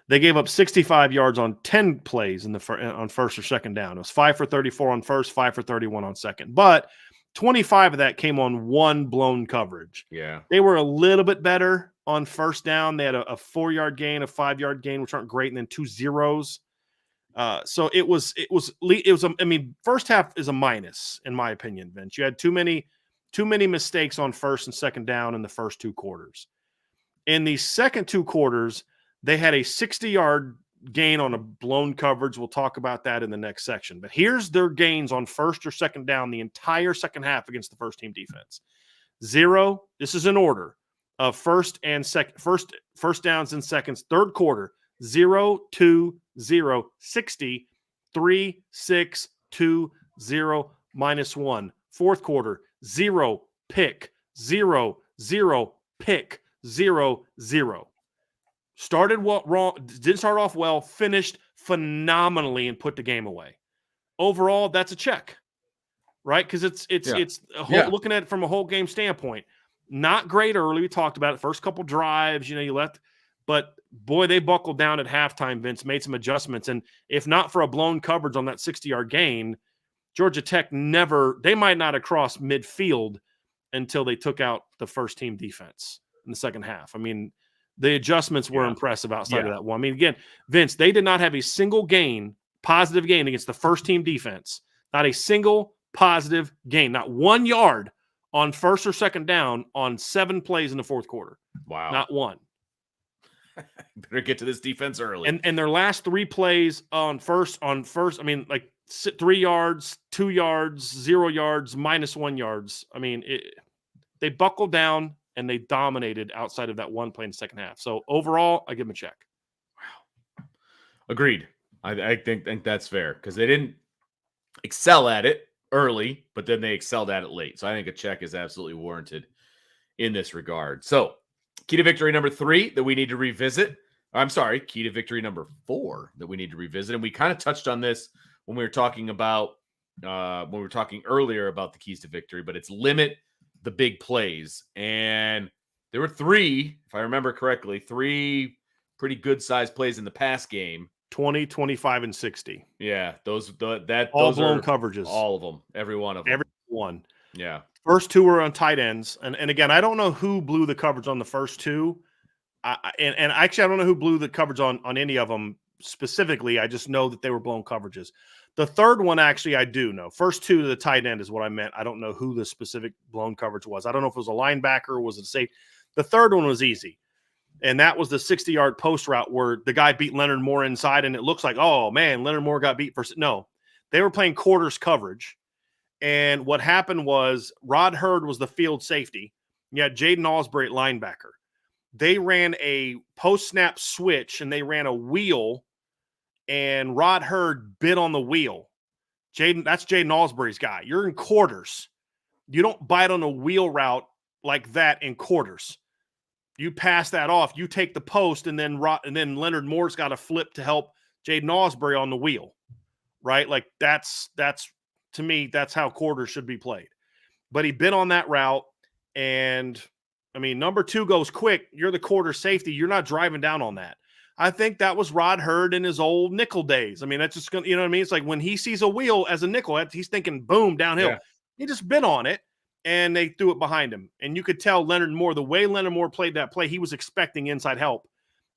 they gave up 65 yards on 10 plays on first or second down. It was 5 for 34 on first, 5 for 31 on second. But 25 of that came on one blown coverage. Yeah. They were a little bit better on first down. They had a 4-yard gain, a 5-yard gain, which aren't great, and then 2 zeros. So it was. I mean, first half is a minus in my opinion, Vince. You had too many mistakes on first and second down in the first 2 quarters. In the second 2 quarters, they had a 60-yard gain on a blown coverage. We'll talk about that in the next section. But here's their gains on first or second down the entire second half against the first team defense. 0. This is in order of first downs and seconds. Third quarter, 0, 2, 0, 60, 3, 6, 2, 0, -1. Fourth quarter, 0, pick, 0, 0, pick, 0, 0. Started wrong, didn't start off well, finished phenomenally and put the game away. Overall, that's a check, right? Because it's looking at it from a whole game standpoint. Not great early. We talked about it. First couple drives, you left, but boy, they buckled down at halftime. Vince made some adjustments, and if not for a blown coverage on that 60-yard gain, Georgia Tech they might not have crossed midfield until they took out the first team defense in the second half. I mean, the adjustments were impressive outside of that one. I mean, again, Vince, they did not have a single positive gain against the first team defense. Not a single positive gain. Not 1 yard on first or second down on 7 plays in the fourth quarter. Wow. Not one. Better get to this defense early. And their last 3 plays on first, I mean, like 3 yards, 2 yards, 0 yards, -1 yards. I mean, they buckled down and they dominated outside of that one play in the second half. So overall, I give them a check. Wow. Agreed. I think that's fair because they didn't excel at it early, but then they excelled at it late. So I think a check is absolutely warranted in this regard. So key to victory number 3 that we need to revisit. I'm sorry, key to victory number 4 that we need to revisit. And we kind of touched on this when we were talking earlier about the keys to victory, but it's limit the big plays. And there were 3, if I remember correctly, 3 pretty good sized plays in the pass game. 20, 25, and 60. Yeah, those blown coverages. All of them. Every one of them. Every one. Yeah. First 2 were on tight ends. And again, I don't know who blew the coverage on the first 2. And actually, I don't know who blew the coverage on any of them specifically. I just know that they were blown coverages. The third one, actually, I do know. First 2 to the tight end is what I meant. I don't know who the specific blown coverage was. I don't know if it was a linebacker or was it safe. The third one was easy. And that was the 60-yard post route where the guy beat Leonard Moore inside, and it looks like, oh, man, Leonard Moore got beat. No, they were playing quarters coverage. And what happened was Rod Hurd was the field safety. You had Jaden Alsbury at linebacker. They ran a post-snap switch, and they ran a wheel, and Rod Hurd bit on the wheel. That's Jaden Alsbury's guy. You're in quarters. You don't bite on a wheel route like that in quarters. You pass that off. You take the post, and then Leonard Moore's got to flip to help Jaden Alsbury on the wheel, right? Like that's to me, that's how quarters should be played. But he bit on that route, and I mean, number 2 goes quick. You're the quarter safety. You're not driving down on that. I think that was Rod Hurd in his old nickel days. I mean, that's just going to, you know what I mean? It's like when he sees a wheel as a nickel, he's thinking, boom, downhill. Yeah. He just bit on it, and they threw it behind him. And you could tell Leonard Moore, the way Leonard Moore played that play, he was expecting inside help.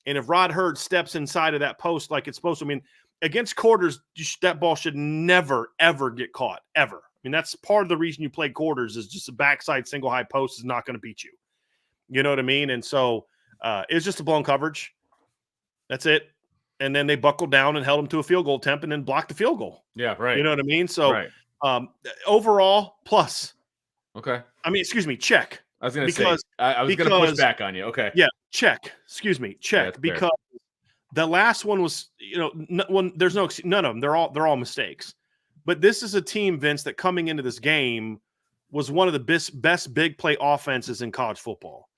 And if Rod Hurd steps inside of that post like it's supposed to, I mean, against quarters, that ball should never, ever get caught, ever. mean, that's part of the reason you play quarters is just a backside single high post is not going to beat you. You know what I mean? And so it's just a blown coverage. That's it. And then they buckled down and held them to a field goal attempt and then blocked the field goal. Yeah, right. You know what I mean? So overall, plus. Okay. I mean, excuse me, check. I was going to say, I was going to push back on you. Okay. Yeah, check. Excuse me, check. Because the last one was, there's none of them. They're all mistakes. But this is a team, Vince, that coming into this game was one of the best big play offenses in college football.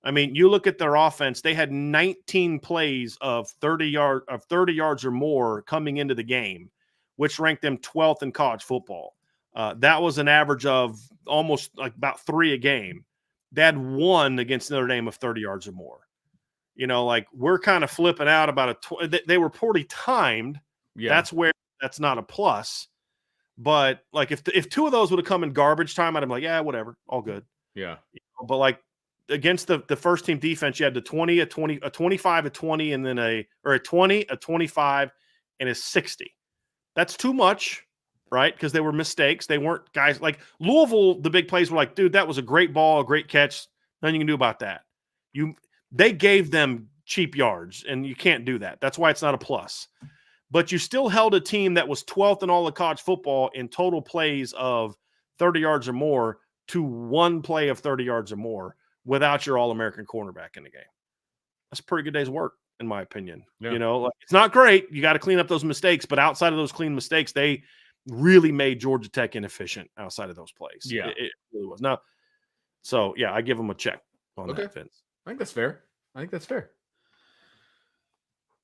I mean, you look at their offense, they had 19 plays of 30 yards or more coming into the game, which ranked them 12th in college football. That was an average of almost like about 3 a game. They had 1 against Notre Dame of 30 yards or more. Like we're kind of flipping out about they were poorly timed. Yeah. That's not a plus. But like if 2 of those would have come in garbage time, I'd be like, yeah, whatever, all good. Yeah. But like against the first team defense, you had the 20, a 25, a 20, and then a 20, a 25, and a 60. That's too much, right? Because they were mistakes. They weren't guys like Louisville. The big plays were like, dude, that was a great ball, a great catch. Nothing you can do about that. They gave them cheap yards, and you can't do that. That's why it's not a plus. But you still held a team that was 12th in all of college football in total plays of 30 yards or more to 1 play of 30 yards or more without your All-American cornerback in the game. That's a pretty good day's work, in my opinion. Yeah. It's not great. You got to clean up those mistakes, but outside of those clean mistakes, they really made Georgia Tech inefficient outside of those plays. Yeah. It really was. Now, so, yeah, I give them a check on that, Vince. I think that's fair.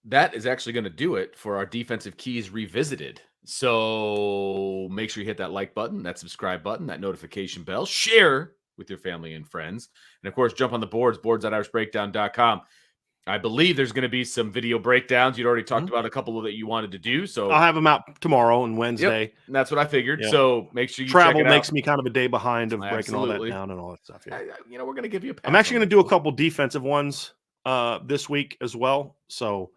That is actually going to do it for our defensive keys revisited. So make sure you hit that like button, that subscribe button, that notification bell, share with your family and friends. And of course, jump on the boards.irishbreakdown.com. I believe there's going to be some video breakdowns. You'd already talked about a couple that you wanted to do. So I'll have them out tomorrow and Wednesday. Yep, and that's what I figured. Yep. So make sure you travel check it makes out. me kind of a day behind of breaking all that down and all that stuff. Yeah. We're going to give you a pass. I'm actually going to do a couple defensive ones this week as well. So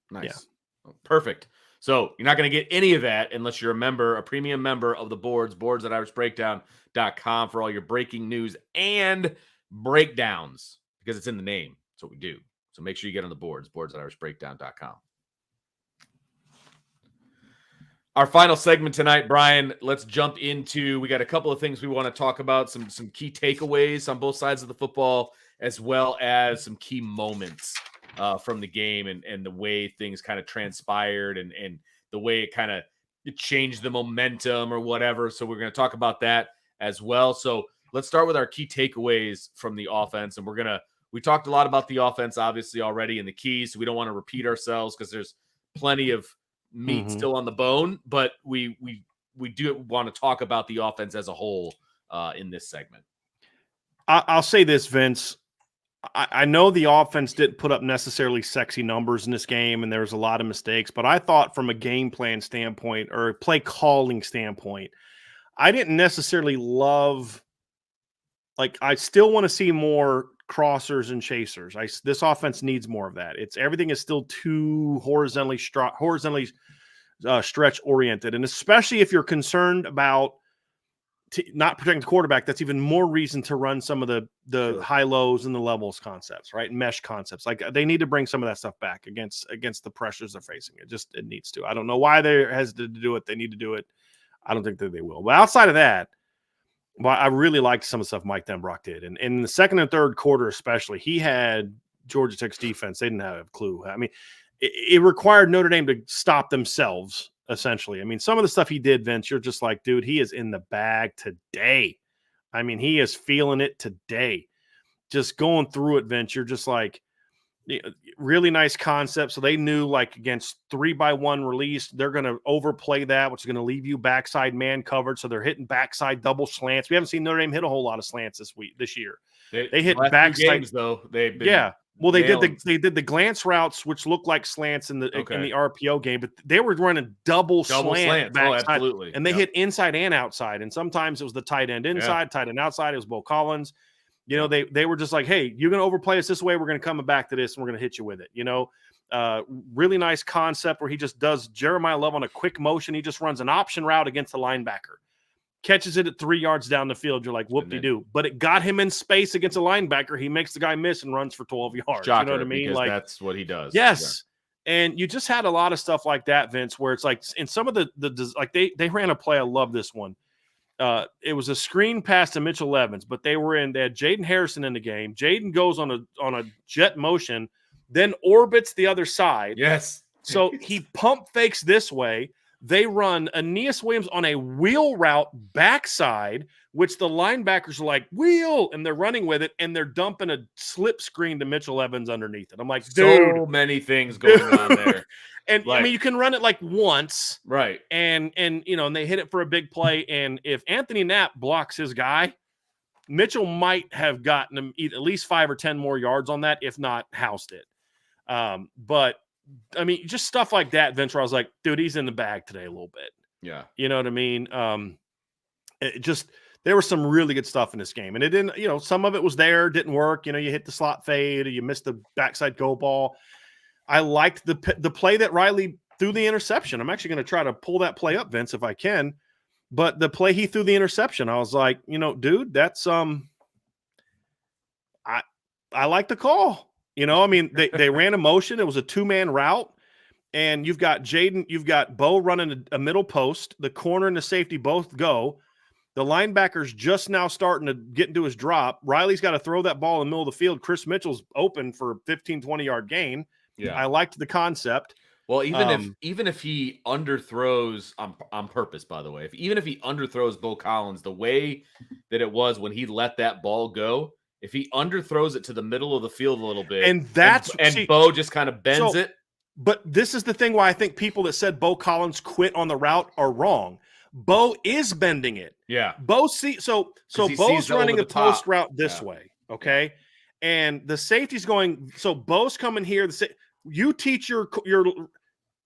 nice. Yeah. Perfect. So you're not going to get any of that unless you're a premium member of the boards.irishbreakdown.com for all your breaking news and breakdowns, because it's in the name. That's what we do. So make sure you get on the boards.irishbreakdown.com. Our final segment tonight, Brian, let's jump into, we got a couple of things we want to talk about, some key takeaways on both sides of the football, as well as some key moments from the game and the way things kind of transpired and the way it kind of changed the momentum or whatever. So we're going to talk about that as well. So let's start with our key takeaways from the offense. And we talked a lot about the offense, obviously, already in the keys. So we don't want to repeat ourselves because there's plenty of meat still on the bone, but we do want to talk about the offense as a whole in this segment. I'll say this, Vince. I know the offense didn't put up necessarily sexy numbers in this game, and there was a lot of mistakes, but I thought from a game plan standpoint or a play calling standpoint, I didn't necessarily love, like, I still want to see more crossers and chasers. This offense needs more of that. Everything is still too horizontally stretch oriented, and especially if you're concerned about not protecting the quarterback, that's even more reason to run some of the high lows and the levels concepts, right? Mesh concepts. Like they need to bring some of that stuff back against the pressures they're facing. It needs to. I don't know why they're hesitant to do it. They need to do it. I don't think that they will. But outside of that, well, I really liked some of the stuff Mike Denbrock did. And in the second and third quarter, especially, he had Georgia Tech's defense. They didn't have a clue. I mean, it required Notre Dame to stop themselves, essentially. I mean, some of the stuff he did, Vince, you're just like, dude, he is in the bag today. I mean, he is feeling it today. Just going through it, Vince, you're just like, really nice concept. So they knew, like, against 3-by-1 release, they're going to overplay that, which is going to leave you backside man covered. So they're hitting backside double slants. We haven't seen Notre Dame hit a whole lot of slants this year. They hit backside games, though. They've been Well, they did the glance routes, which look like slants in the RPO game, but they were running double slant backside, absolutely, and they hit inside and outside. And sometimes it was the tight end inside, tight end outside. It was Bo Collins. They were just like, hey, you're going to overplay us this way. We're going to come back to this, and we're going to hit you with it. Really nice concept where he just does Jeremiah Love on a quick motion. He just runs an option route against the linebacker. catches it at 3 yards down the field. You're like, whoop-de-doo. But it got him in space against a linebacker. He makes the guy miss and runs for 12 yards. Shocker, you know what I mean? Because like that's what he does. Yes. Yeah. And you just had a lot of stuff like that, Vince, where it's like in some of the like they ran a play. I love this one. It was a screen pass to Mitchell Evans, but they had Jaden Harrison in the game. Jaden goes on a jet motion, then orbits the other side. Yes. So he pump fakes this way. They run Aeneas Williams on a wheel route backside, which the linebackers are like, wheel, and they're running with it, and they're dumping a slip screen to Mitchell Evans underneath it. I'm like, dude. So many things going on there. And like, I mean, you can run it like once. Right. And you know, and they hit it for a big play. And if Anthony Knapp blocks his guy, Mitchell might have gotten him at least 5 or 10 more yards on that, if not housed it. But I mean, just stuff like that, Vince, where I was like, dude, he's in the bag today a little bit. Yeah. You know what I mean? There was some really good stuff in this game. And it didn't, you know, some of it was there, didn't work. You know, you hit the slot fade or you missed the backside go ball. I liked the play that Riley threw the interception. I'm actually going to try to pull that play up, Vince, if I can. But the play he threw the interception, I was like, you know, dude, that's I like the call. You know, I mean, they ran a motion. It was a 2-man route. And you've got Jaden, you've got Bo running a middle post. The corner and the safety both go. The linebacker's just now starting to get into his drop. Riley's got to throw that ball in the middle of the field. Chris Mitchell's open for a 15, 20-yard gain. Yeah. I liked the concept. Well, even if he underthrows on purpose, by the way, even if he underthrows Bo Collins, the way that it was when he let that ball go, if he underthrows it to the middle of the field a little bit, and that's Bo just kind of bends it. But this is the thing why I think people that said Bo Collins quit on the route are wrong. Bo is bending it. Yeah. Bo's running a post route this way. Okay. And the safety's going, so Bo's coming here. You teach your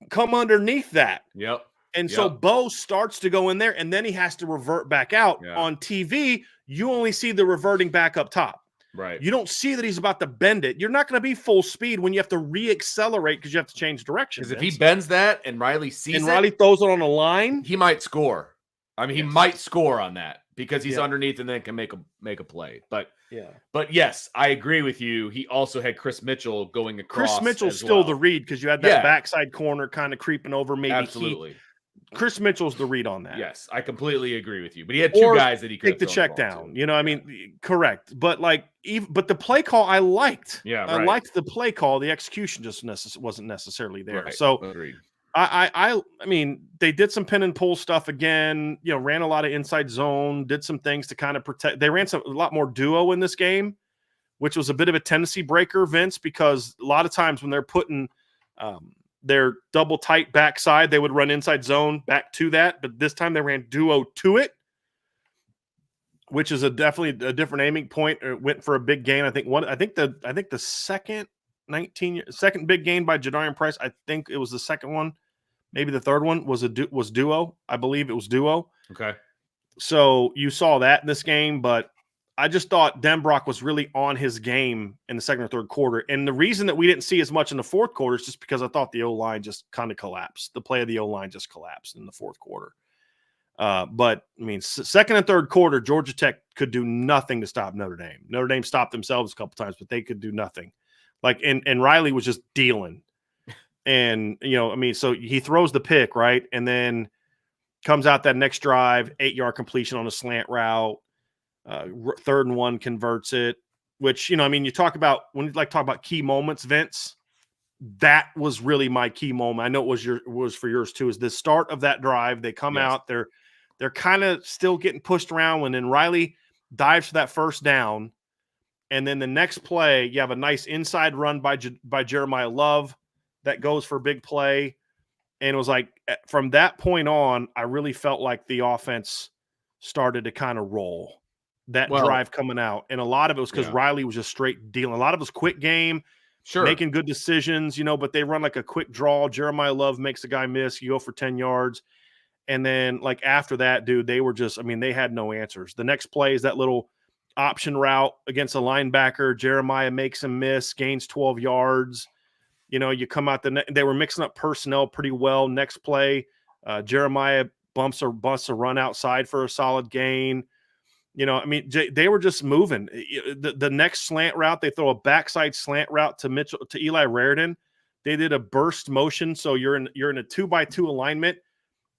come underneath that. Yep. And so Bo starts to go in there and then he has to revert back out. Yeah. On TV, you only see the reverting back up top. Right. You don't see that he's about to bend it. You're not going to be full speed when you have to re-accelerate because you have to change direction. Because if he bends that and Riley sees and Riley throws it on the line, he might score. I mean, he might score on that because he's underneath and then can make a play. But yes, I agree with you. He also had Chris Mitchell going across. Chris Mitchell's still the read because you had that backside corner kind of creeping over. Maybe absolutely. Chris Mitchell's the read on that. Yes, I completely agree with you. But he had two guys that he could take the check down. You know, I mean, correct. But but the play call I liked. Yeah, I liked the play call. The execution just wasn't necessarily there. Right. So agreed. I mean, they did some pin and pull stuff again. You know, ran a lot of inside zone. Did some things to kind of protect. They ran a lot more duo in this game, which was a bit of a tendency breaker, Vince, because a lot of times when they're putting their double tight backside, they would run inside zone back to that. But this time they ran duo to it, which is definitely a different aiming point. It went for a big gain. I think the second big gain by Jadarian Price. I think it was the second one, maybe the third one was duo. I believe it was duo. Okay. So you saw that in this game, but I just thought Denbrock was really on his game in the second or third quarter. And the reason that we didn't see as much in the fourth quarter is just because I thought the O-line just kind of collapsed. The play of the O-line just collapsed in the fourth quarter. But, I mean, second and third quarter, Georgia Tech could do nothing to stop Notre Dame. Notre Dame stopped themselves a couple times, but they could do nothing. And Riley was just dealing. And, you know, I mean, so he throws the pick, right? And then comes out that next drive, 8-yard completion on a slant route. 3rd and 1 converts it, which, you know, I mean, when you talk about key moments, Vince, that was really my key moment. I know it was for yours too, is the start of that drive. They come out, they're kind of still getting pushed around when then Riley dives for that first down. And then the next play, you have a nice inside run by Jeremiah Love that goes for a big play. And it was like, from that point on, I really felt like the offense started to kind of roll. Drive coming out. And a lot of it was because Riley was just straight dealing. A lot of it was quick game, making good decisions, you know, but they run like a quick draw. Jeremiah Love makes the guy miss. You go for 10 yards. And then, like, after that, dude, they were just, I mean, they had no answers. The next play is that little option route against a linebacker. Jeremiah makes him miss, gains 12 yards. You know, you come out they were mixing up personnel pretty well. Next play, Jeremiah busts a run outside for a solid gain. You know, I mean, they were just moving. The next slant route, they throw a backside slant route to Eli Raridan. They did a burst motion, so you're in a 2x2 alignment.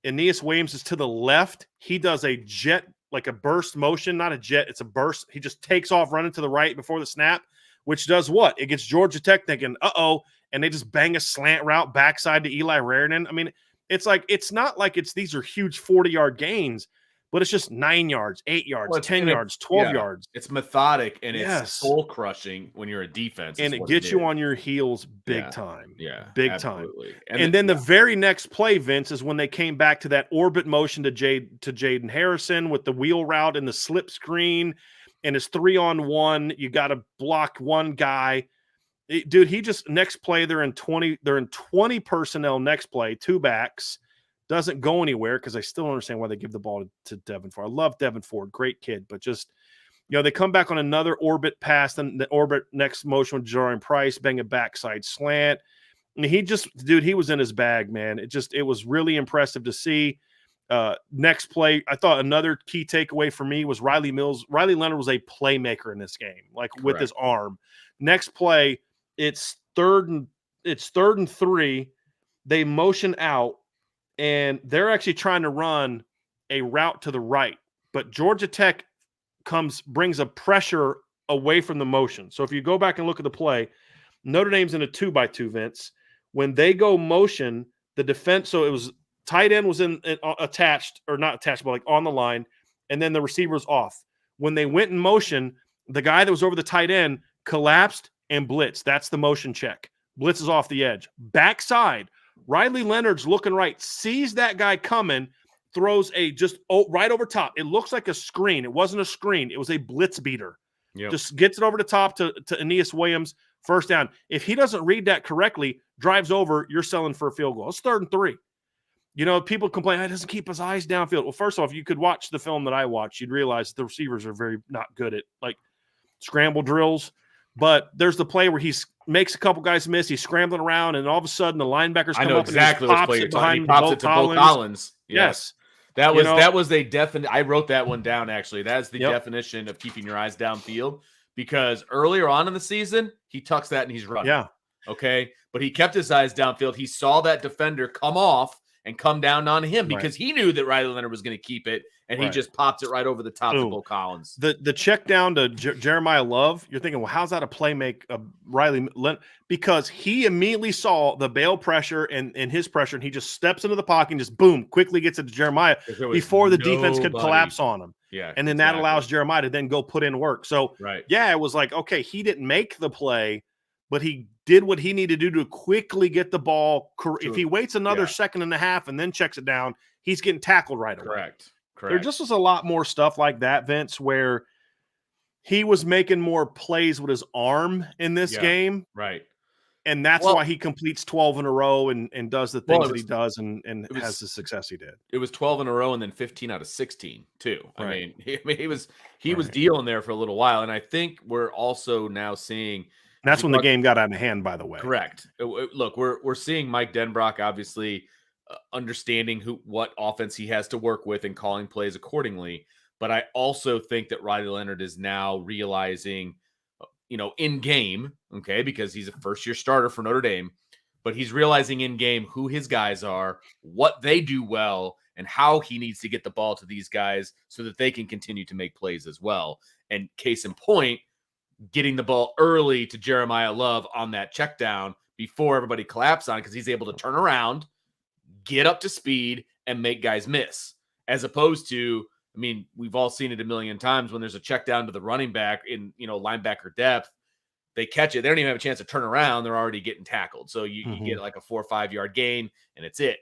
Aeneas Williams is to the left. He does a jet, like a burst motion, not a jet. It's a burst. He just takes off running to the right before the snap, which does what? It gets Georgia Tech thinking, and they just bang a slant route backside to Eli Raridan. I mean, it's not like these are huge 40-yard gains, but it's just 9 yards, 8 yards, 10 yards, 12 yards. It's methodic and it's soul crushing when you're a defense. And it gets you on your heels big time. Yeah. Big absolutely. time. And then the very next play, Vince, is when they came back to that orbit motion to Jaden Harrison with the wheel route and the slip screen, and it's 3-on-1. You got to block one guy. Dude, he just next play, they're in 20 personnel next play, 2 backs. Doesn't go anywhere because I still don't understand why they give the ball to Devin Ford. I love Devin Ford, great kid, but just, you know, they come back on another orbit pass, then the orbit next motion with Jarian Price, bang a backside slant. And he was in his bag, man. It was really impressive to see. Next play, I thought another key takeaway for me was Riley Leonard was a playmaker in this game, like with his arm. Next play, it's third and 3. They motion out. And they're actually trying to run a route to the right, but Georgia Tech brings a pressure away from the motion. So if you go back and look at the play, Notre Dame's in a 2x2, Vince. When they go motion, the defense, so it was tight end was attached, or not attached, but like on the line, and then the receiver's off. When they went in motion, the guy that was over the tight end collapsed and blitzed. That's the motion check. Blitz is off the edge. Backside. Riley Leonard's looking right, sees that guy coming, throws right over top. It looks like a screen. It wasn't a screen. It was a blitz beater. Yep. Just gets it over the top to Aeneas Williams, first down. If he doesn't read that correctly, drives over, you're selling for a field goal. It's 3rd and 3. You know, people complain, he doesn't keep his eyes downfield. Well, first off, you could watch the film that I watched. You'd realize the receivers are very not good at, like, scramble drills. But there's the play where he makes a couple guys miss. He's scrambling around, and all of a sudden the linebackers come up exactly and he pops it to Bo Collins. Yes. That was a definite. I wrote that one down, actually. That is the definition of keeping your eyes downfield, because earlier on in the season, he tucks that and he's running. Yeah. Okay. But he kept his eyes downfield. He saw that defender come off and come down on him because he knew that Riley Leonard was going to keep it, and he just pops it right over the top to Bo Collins. The check down to Jeremiah Love, you're thinking, well, how's that a play make Riley Leonard? Because he immediately saw the bail pressure and his pressure, and he just steps into the pocket and just, boom, quickly gets it to Jeremiah before the defense could collapse on him. Yeah, and then that allows Jeremiah to then go put in work. So, it was like, okay, he didn't make the play, but he did what he needed to do to quickly get the ball. If he waits another second and a half and then checks it down, he's getting tackled right away. Correct. There just was a lot more stuff like that, Vince, where he was making more plays with his arm in this game. Right. And that's why he completes 12 in a row and does the things that he does and has the success he did. It was 12 in a row and then 15 out of 16 too. Right. I mean, he was dealing there for a little while. And I think we're also now seeing – that's when the game got out of hand, by the way. Correct. Look, we're seeing Mike Denbrock obviously understanding what offense he has to work with and calling plays accordingly. But I also think that Riley Leonard is now realizing, in game, okay, because he's a first-year starter for Notre Dame, but he's realizing in game who his guys are, what they do well, and how he needs to get the ball to these guys so that they can continue to make plays as well. And case in point, getting the ball early to Jeremiah Love on that check down before everybody collapsed on it, because he's able to turn around, get up to speed, and make guys miss. As opposed to, I mean, we've all seen it a million times when there's a check down to the running back in, linebacker depth. They catch it. They don't even have a chance to turn around. They're already getting tackled. So you get like a 4 or 5 yard gain, and it's it.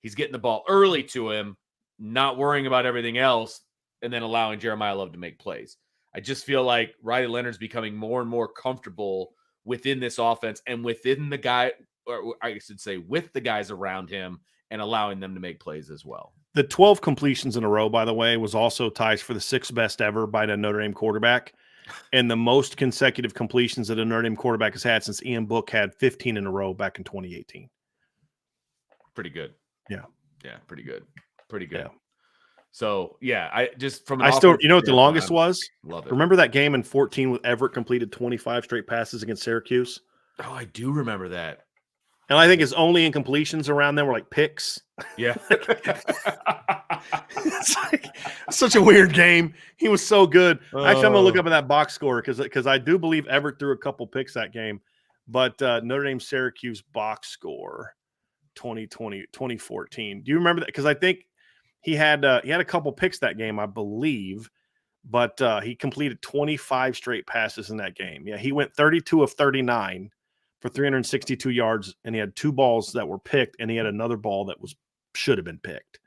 He's getting the ball early to him, not worrying about everything else, and then allowing Jeremiah Love to make plays. I just feel like Riley Leonard's becoming more and more comfortable within this offense and within the guy, or I should say with the guys around him, and allowing them to make plays as well. The 12 completions in a row, by the way, was also ties for the 6th best ever by the Notre Dame quarterback, and the most consecutive completions that a Notre Dame quarterback has had since Ian Book had 15 in a row back in 2018. Pretty good. Yeah. Yeah, pretty good. pretty good. Yeah. So yeah, I just from an I still, you know what the longest was? Love it. Remember that game in 14 with Everett completed 25 straight passes against Syracuse? Oh, I do remember that. And I think his only incompletions around them were like picks. Yeah. It's like such a weird game. He was so good. Actually, I'm gonna look up at that box score because I do believe Everett threw a couple picks that game. But Notre Dame Syracuse box score 2014. Do you remember that? Because I think he had a couple picks that game, I believe, but he completed 25 straight passes in that game. Yeah, he went 32 of 39 for 362 yards, and he had 2 balls that were picked, and he had another ball that should have been picked.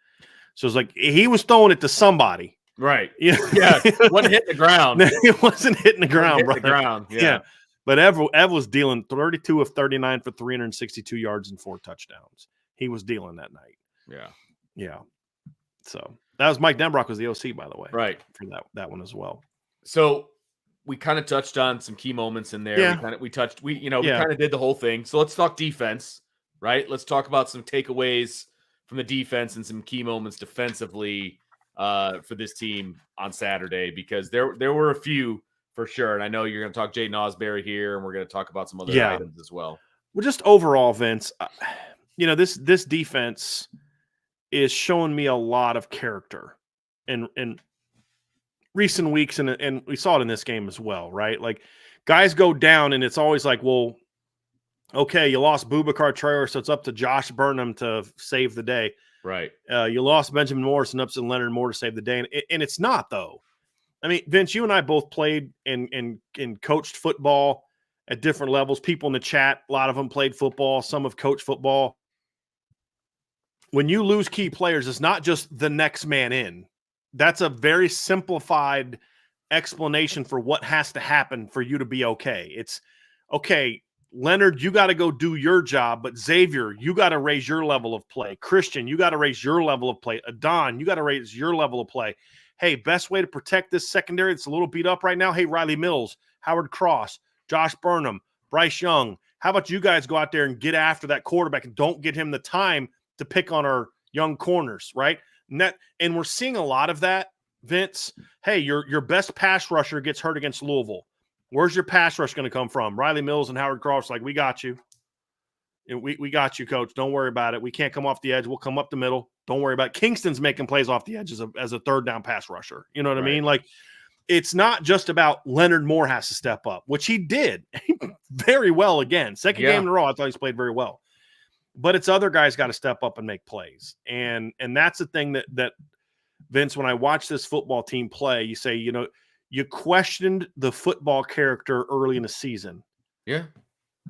So it's like he was throwing it to somebody. Right. Yeah. Wasn't hitting the ground. It wasn't hitting the ground, bro. The ground. Yeah. But Ev was dealing 32 of 39 for 362 yards and 4 touchdowns. He was dealing that night. Yeah. Yeah. So that was Mike Denbrock was the OC, by the way. Right. For that one as well. So we kind of touched on some key moments in there. Yeah. We kind of did the whole thing. So let's talk defense, right? Let's talk about some takeaways from the defense and some key moments defensively for this team on Saturday, because there were a few for sure. And I know you're going to talk Jaden Osbury here, and we're going to talk about some other items as well. Well, just overall, Vince, this defense is showing me a lot of character in recent weeks, and we saw it in this game as well, right? Like guys go down, and it's always like, well, okay, you lost Boubacar Traore, so it's up to Josh Burnham to save the day. Right. You lost Benjamin Morris and up to Leonard Moore to save the day. And it's not, though. I mean, Vince, you and I both played and coached football at different levels. People in the chat, a lot of them played football. Some have coached football. When you lose key players, it's not just the next man in. That's a very simplified explanation for what has to happen for you to be okay. It's, okay, Leonard, you got to go do your job, but Xavier, you got to raise your level of play. Christian, you got to raise your level of play. Adon, you got to raise your level of play. Hey, best way to protect this secondary that's a little beat up right now, hey, Riley Mills, Howard Cross, Josh Burnham, Bryce Young, how about you guys go out there and get after that quarterback and don't get him the time to pick on our young corners, right? And we're seeing a lot of that, Vince. Hey, your best pass rusher gets hurt against Louisville. Where's your pass rush going to come from? Riley Mills and Howard Cross, like, we got you. We got you, coach. Don't worry about it. We can't come off the edge. We'll come up the middle. Don't worry about it. Kingston's making plays off the edge as a third down pass rusher. You know what I mean? Like, it's not just about Leonard Moore has to step up, which he did very well again. Second game in a row, I thought he's played very well. But it's other guys got to step up and make plays. And that's the thing that Vince, when I watch this football team play, you say, you questioned the football character early in the season. Yeah.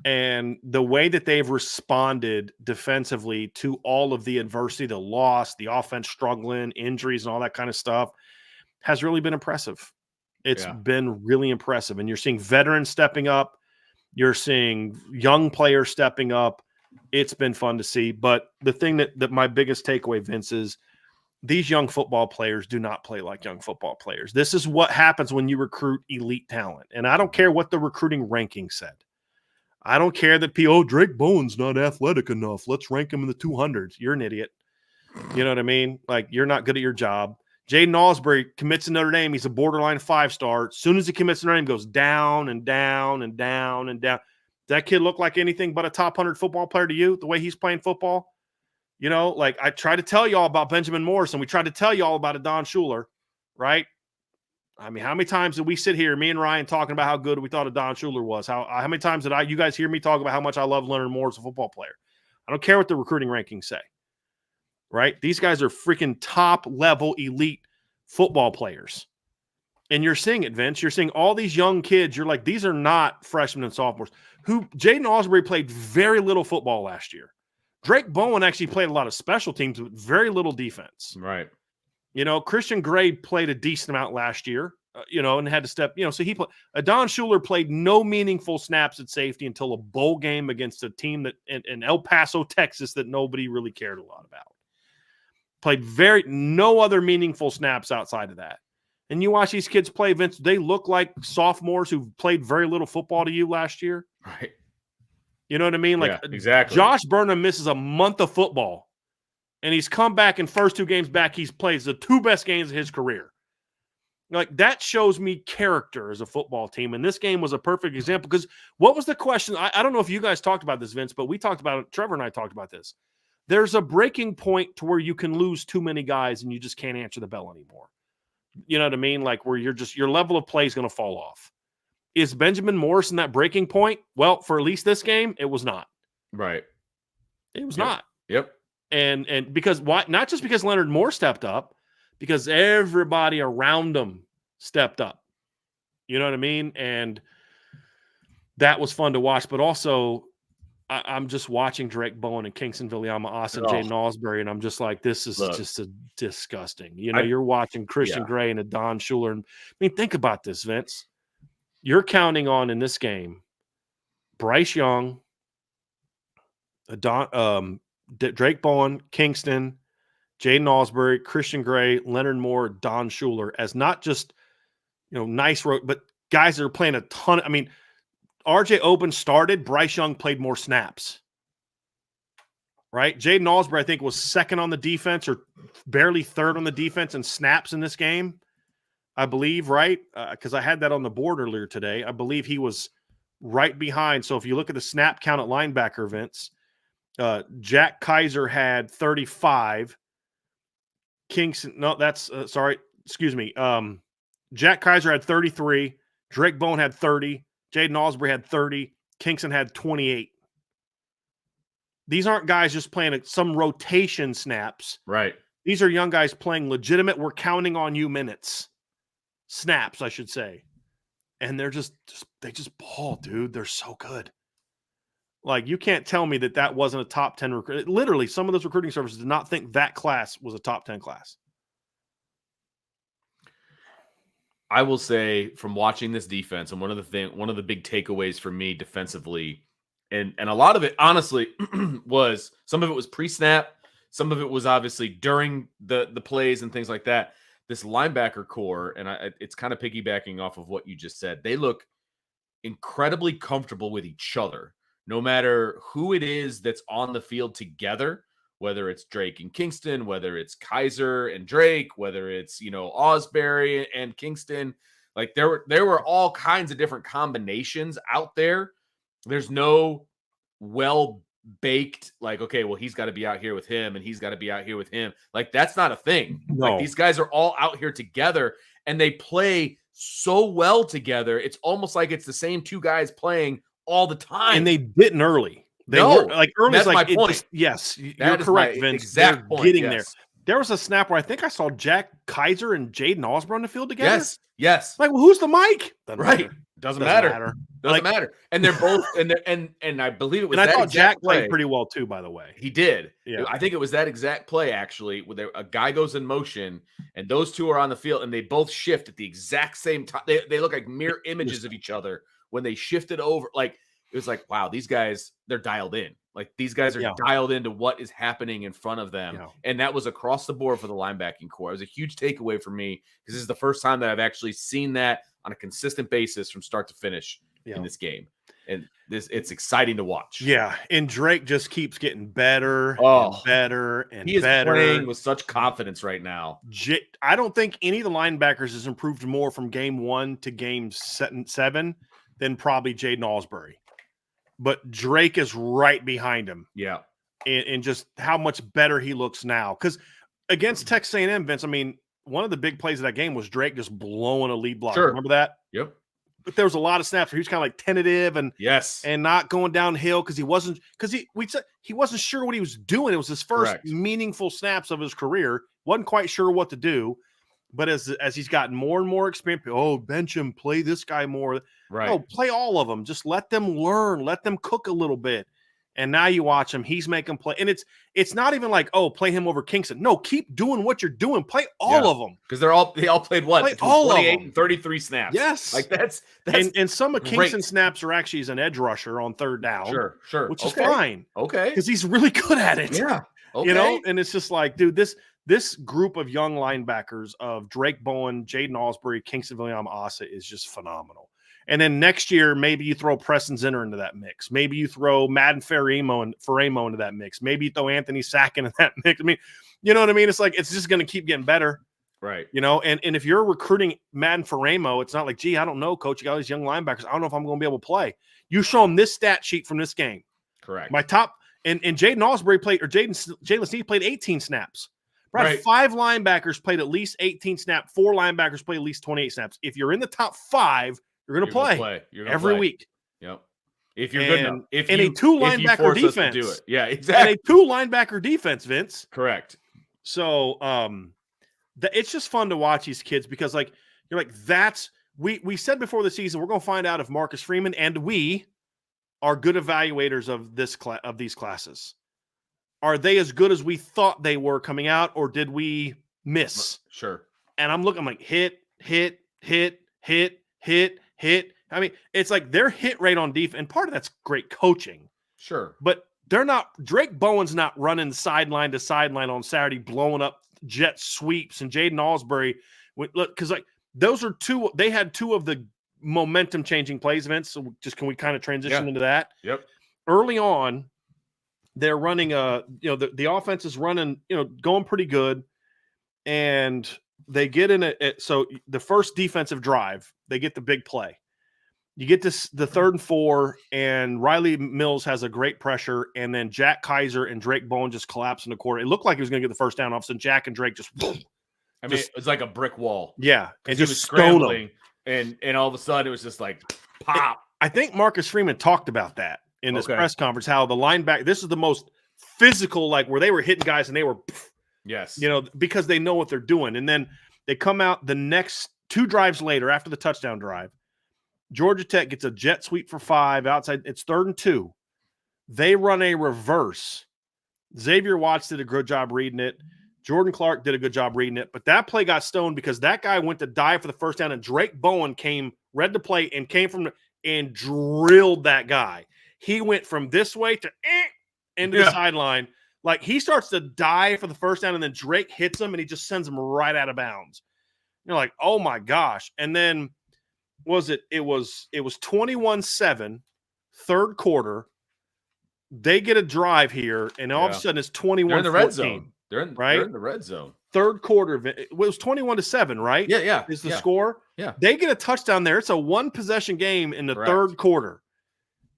And the way that they've responded defensively to all of the adversity, the loss, the offense struggling, injuries, and all that kind of stuff has really been impressive. It's been really impressive. And you're seeing veterans stepping up. You're seeing young players stepping up. It's been fun to see. But the thing that my biggest takeaway, Vince, is these young football players do not play like young football players. This is what happens when you recruit elite talent. And I don't care what the recruiting ranking said. I don't care that Drake Bowen's not athletic enough. Let's rank him in the 200s. You're an idiot. You know what I mean? Like, you're not good at your job. Jaden Osbury commits to Notre Dame. He's a borderline 5-star. As soon as he commits to Notre Dame, goes down and down and down and down. Does that kid look like anything but a top 100 football player to you, the way he's playing football? Like, I tried to tell you all about Benjamin Morris, and we tried to tell you all about Adon Schuler, right? I mean, how many times did we sit here, me and Ryan, talking about how good we thought Adon Schuler was? How many times did you guys hear me talk about how much I love Leonard Moore as a football player? I don't care what the recruiting rankings say, right? These guys are freaking top-level elite football players. And you're seeing it, Vince. You're seeing all these young kids. You're like, these are not freshmen and sophomores. Jaden Osbury played very little football last year. Drake Bowen actually played a lot of special teams with very little defense. Right. Christian Gray played a decent amount last year, and had to step, so he played. Adon Schuler played no meaningful snaps at safety until a bowl game against a team that in El Paso, Texas, that nobody really cared a lot about. Played no other meaningful snaps outside of that. And you watch these kids play, Vince, they look like sophomores who've played very little football to you last year. Right. You know what I mean? Like, exactly. Josh Burnham misses a month of football And he's come back in first 2 games back. He's played the 2 best games of his career. Like, that shows me character as a football team. And this game was a perfect example, because what was the question? I don't know if you guys talked about this, Vince, but we talked about it. Trevor and I talked about this. There's a breaking point to where you can lose too many guys and you just can't answer the bell anymore. You know what I mean? Like, where your level of play is going to fall off. Is Benjamin Morrison that breaking point? Well, for at least this game, it was not. Right. It was not. Yep. And because why? Not just because Leonard Moore stepped up, because everybody around him stepped up. You know what I mean? And that was fun to watch. But also, I'm just watching Drake Bowen and Kingston Viliama-Asa and Jaden Osbury, and I'm just like, this is just a disgusting. You know, you're watching Christian Gray and a Don Schuler. And I mean, think about this, Vince. You're counting on, in this game, Bryce Young, Drake Bowen, Kingston, Jaden Osbury, Christian Gray, Leonard Moore, Don Schuler as not just, nice road, but guys that are playing a ton. I mean, RJ Oben started. Bryce Young played more snaps. Right? Jaden Osbury, I think, was second on the defense or barely third on the defense in snaps in this game, I believe, right? Because I had that on the board earlier today. I believe he was right behind. So if you look at the snap count at linebacker, Vince, Jack Kaiser had 35. Kingston, no, that's sorry. Excuse me. Jack Kaiser had 33. Drake Bowen had 30. Jaden Osbury had 30. Kingston had 28. These aren't guys just playing some rotation snaps. Right. These are young guys playing legitimate, we're counting on you minutes. Snaps, I should say. And they just ball, dude. They're so good. Like, you can't tell me that wasn't a top 10 recruit. Literally, some of those recruiting services did not think that class was a top 10 class. I will say, from watching this defense, and one of the big takeaways for me defensively, and a lot of it, honestly, was some of it was pre-snap, some of it was obviously during the plays and things like that. This linebacker core, and it's kind of piggybacking off of what you just said, they look incredibly comfortable with each other, no matter who it is that's on the field together. Whether it's Drake and Kingston, whether it's Kaiser and Drake, whether it's, Osbury and Kingston, like there were all kinds of different combinations out there. There's no well-baked, like, okay, well, he's got to be out here with him and he's got to be out here with him. Like, that's not a thing. No. Like, these guys are all out here together and they play so well together. It's almost like it's the same 2 guys playing all the time. And they didn't early. Early that's like my point. Yes, you're correct, Vince. Exact point. Getting there. There was a snap where I think I saw Jack Kaiser and Jaden Osbury on the field together. Yes. Like, well, who's the mic? Doesn't matter. Doesn't matter. And they're both and I believe it was. And I thought Jack play. played pretty well too, by the way. He did. Yeah. I think it was that exact play actually, where a guy goes in motion and those 2 are on the field and they both shift at the exact same time. They look like mirror images of each other when they shifted over. Like, it was like, wow, these guys, they're dialed in. Like, these guys are dialed into what is happening in front of them. Yeah. And that was across the board for the linebacking core. It was a huge takeaway for me because this is the first time that I've actually seen that on a consistent basis from start to finish in this game. And it's exciting to watch. Yeah. And Drake just keeps getting better and better and he is better. Playing with such confidence right now. I don't think any of the linebackers has improved more from game 1 to game 7 than probably Jaden Osbury. But Drake is right behind him. Yeah. And just how much better he looks now. Because against Texas A&M, Vince, I mean, one of the big plays of that game was Drake just blowing a lead block. Sure. Remember that? Yep. But there was a lot of snaps where he was kind of like tentative and not going downhill because he wasn't sure what he was doing. It was his first meaningful snaps of his career. Wasn't quite sure what to do. But as he's gotten more and more experience, bench him, play this guy more. Right. No, play all of them. Just let them learn. Let them cook a little bit. And now you watch him. He's making play. And it's not even like, play him over Kingston. No, keep doing what you're doing. Play all of them. Because they all played what? Play all 28 and 33 snaps. Yes. Like that's and some of Kingston's snaps are actually as an edge rusher on 3rd down. Sure. Which is fine. Okay. Because he's really good at it. Yeah. Okay. And it's just like, dude, this group of young linebackers of Drake Bowen, Jaden Osbury, Kingston Viliama-Asa is just phenomenal. And then next year, maybe you throw Preston Zinner into that mix. Maybe you throw Madden Faramo into that mix. Maybe you throw Anthony Sacken in that mix. I mean, you know what I mean? It's like it's just going to keep getting better. Right. You know, and if you're recruiting Madden Faramo, it's not like, gee, I don't know, coach. You got all these young linebackers. I don't know if I'm going to be able to play. You show them this stat sheet from this game. Correct. My top and Jaden Osbury played, or Jalen Sneed played 18 snaps. Right. 5 linebackers played at least 18 snaps. 4 linebackers played at least 28 snaps. If you're in the top 5, you're going to play every week. Yep. If you're good enough. A 2-linebacker defense. Do it. Yeah, exactly. And a 2-linebacker defense, Vince. Correct. So it's just fun to watch these kids because, like, you're like, we said before the season, we're going to find out if Marcus Freeman and we are good evaluators of these classes. Are they as good as we thought they were coming out, or did we miss? Sure. And I'm like, hit. I mean, it's like their hit rate on defense, and part of that's great coaching. Sure. But they're not, Drake Bowen's not running sideline to sideline on Saturday, blowing up jet sweeps, and Jaden Osbury, look, because like those are they had 2 of the momentum changing plays, Vince. So just can we kind of transition into that? Yep. Early on, they're running the offense is running, going pretty good, and they get in so the first defensive drive, they get the big play. You get this the 3rd and 4, and Riley Mills has a great pressure, and then Jack Kaiser and Drake Bowen just collapse in the quarter. It looked like he was going to get the first down. All of a sudden, Jack and Drake just it's like a brick wall. Yeah, and just scrambling, and all of a sudden it was just like pop. I think Marcus Freeman talked about that in this press conference, how the linebacker, this is the most physical, like where they were hitting guys and they were, because they know what they're doing. And then they come out the next 2 drives later after the touchdown drive. Georgia Tech gets a jet sweep for 5 outside. It's 3rd and 2. They run a reverse. Xavier Watts did a good job reading it. Jordan Clark did a good job reading it. But that play got stoned because that guy went to dive for the first down, and Drake Bowen read the play and came and drilled that guy. He went from this way to into the sideline. Like, he starts to dive for the first down, and then Drake hits him, and he just sends him right out of bounds. You're like, oh my gosh. And then it was 21-7, 3rd quarter. They get a drive here, and all of a sudden it's 21-14. They're in the red zone. They're in the red zone. 3rd quarter, it was 21-7, right? Yeah. Is the score? Yeah. They get a touchdown there. It's a 1-possession game in the 3rd quarter.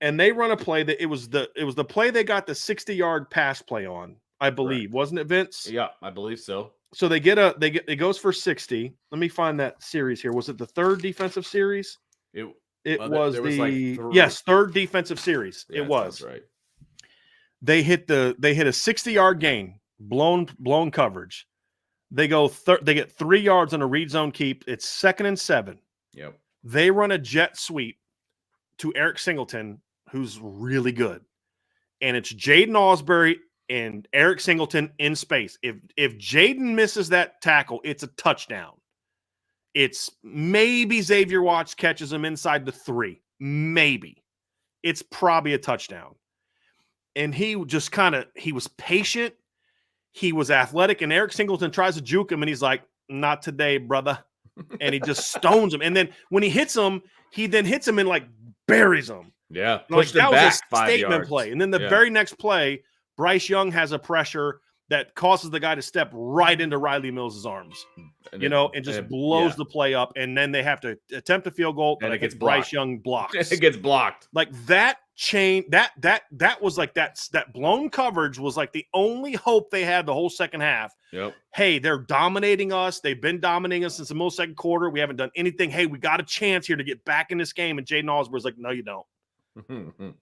And they run a play that it was the play they got the 60-yard pass play on, I believe. Wasn't it, Vince? Yeah, I believe so. So it goes for 60. Let me find that series here. Was it the 3rd defensive series? It was the 3rd defensive series. Yeah, it was. That's right. They hit a 60-yard gain, blown coverage. They get 3 yards on a read zone keep. It's 2nd and 7. Yep. They run a jet sweep to Eric Singleton, who's really good. And it's Jaden Osbury and Eric Singleton in space. If Jaden misses that tackle, it's a touchdown. It's maybe Xavier Watts catches him inside the 3. Maybe. It's probably a touchdown. And he just he was patient. He was athletic. And Eric Singleton tries to juke him, and he's like, not today, brother. And he just stones him. And then when he hits him, and like buries him. Yeah. Like, that was a statement play. And then the very next play, Bryce Young has a pressure that causes the guy to step right into Riley Mills' arms, and just blows the play up. And then they have to attempt a field goal, and it gets Bryce Young blocked. It gets blocked. Like that that was like that blown coverage was like the only hope they had the whole second half. Yep. Hey, they're dominating us. They've been dominating us since the middle second quarter. We haven't done anything. Hey, we got a chance here to get back in this game. And Jaden Osbury's like, no, you don't.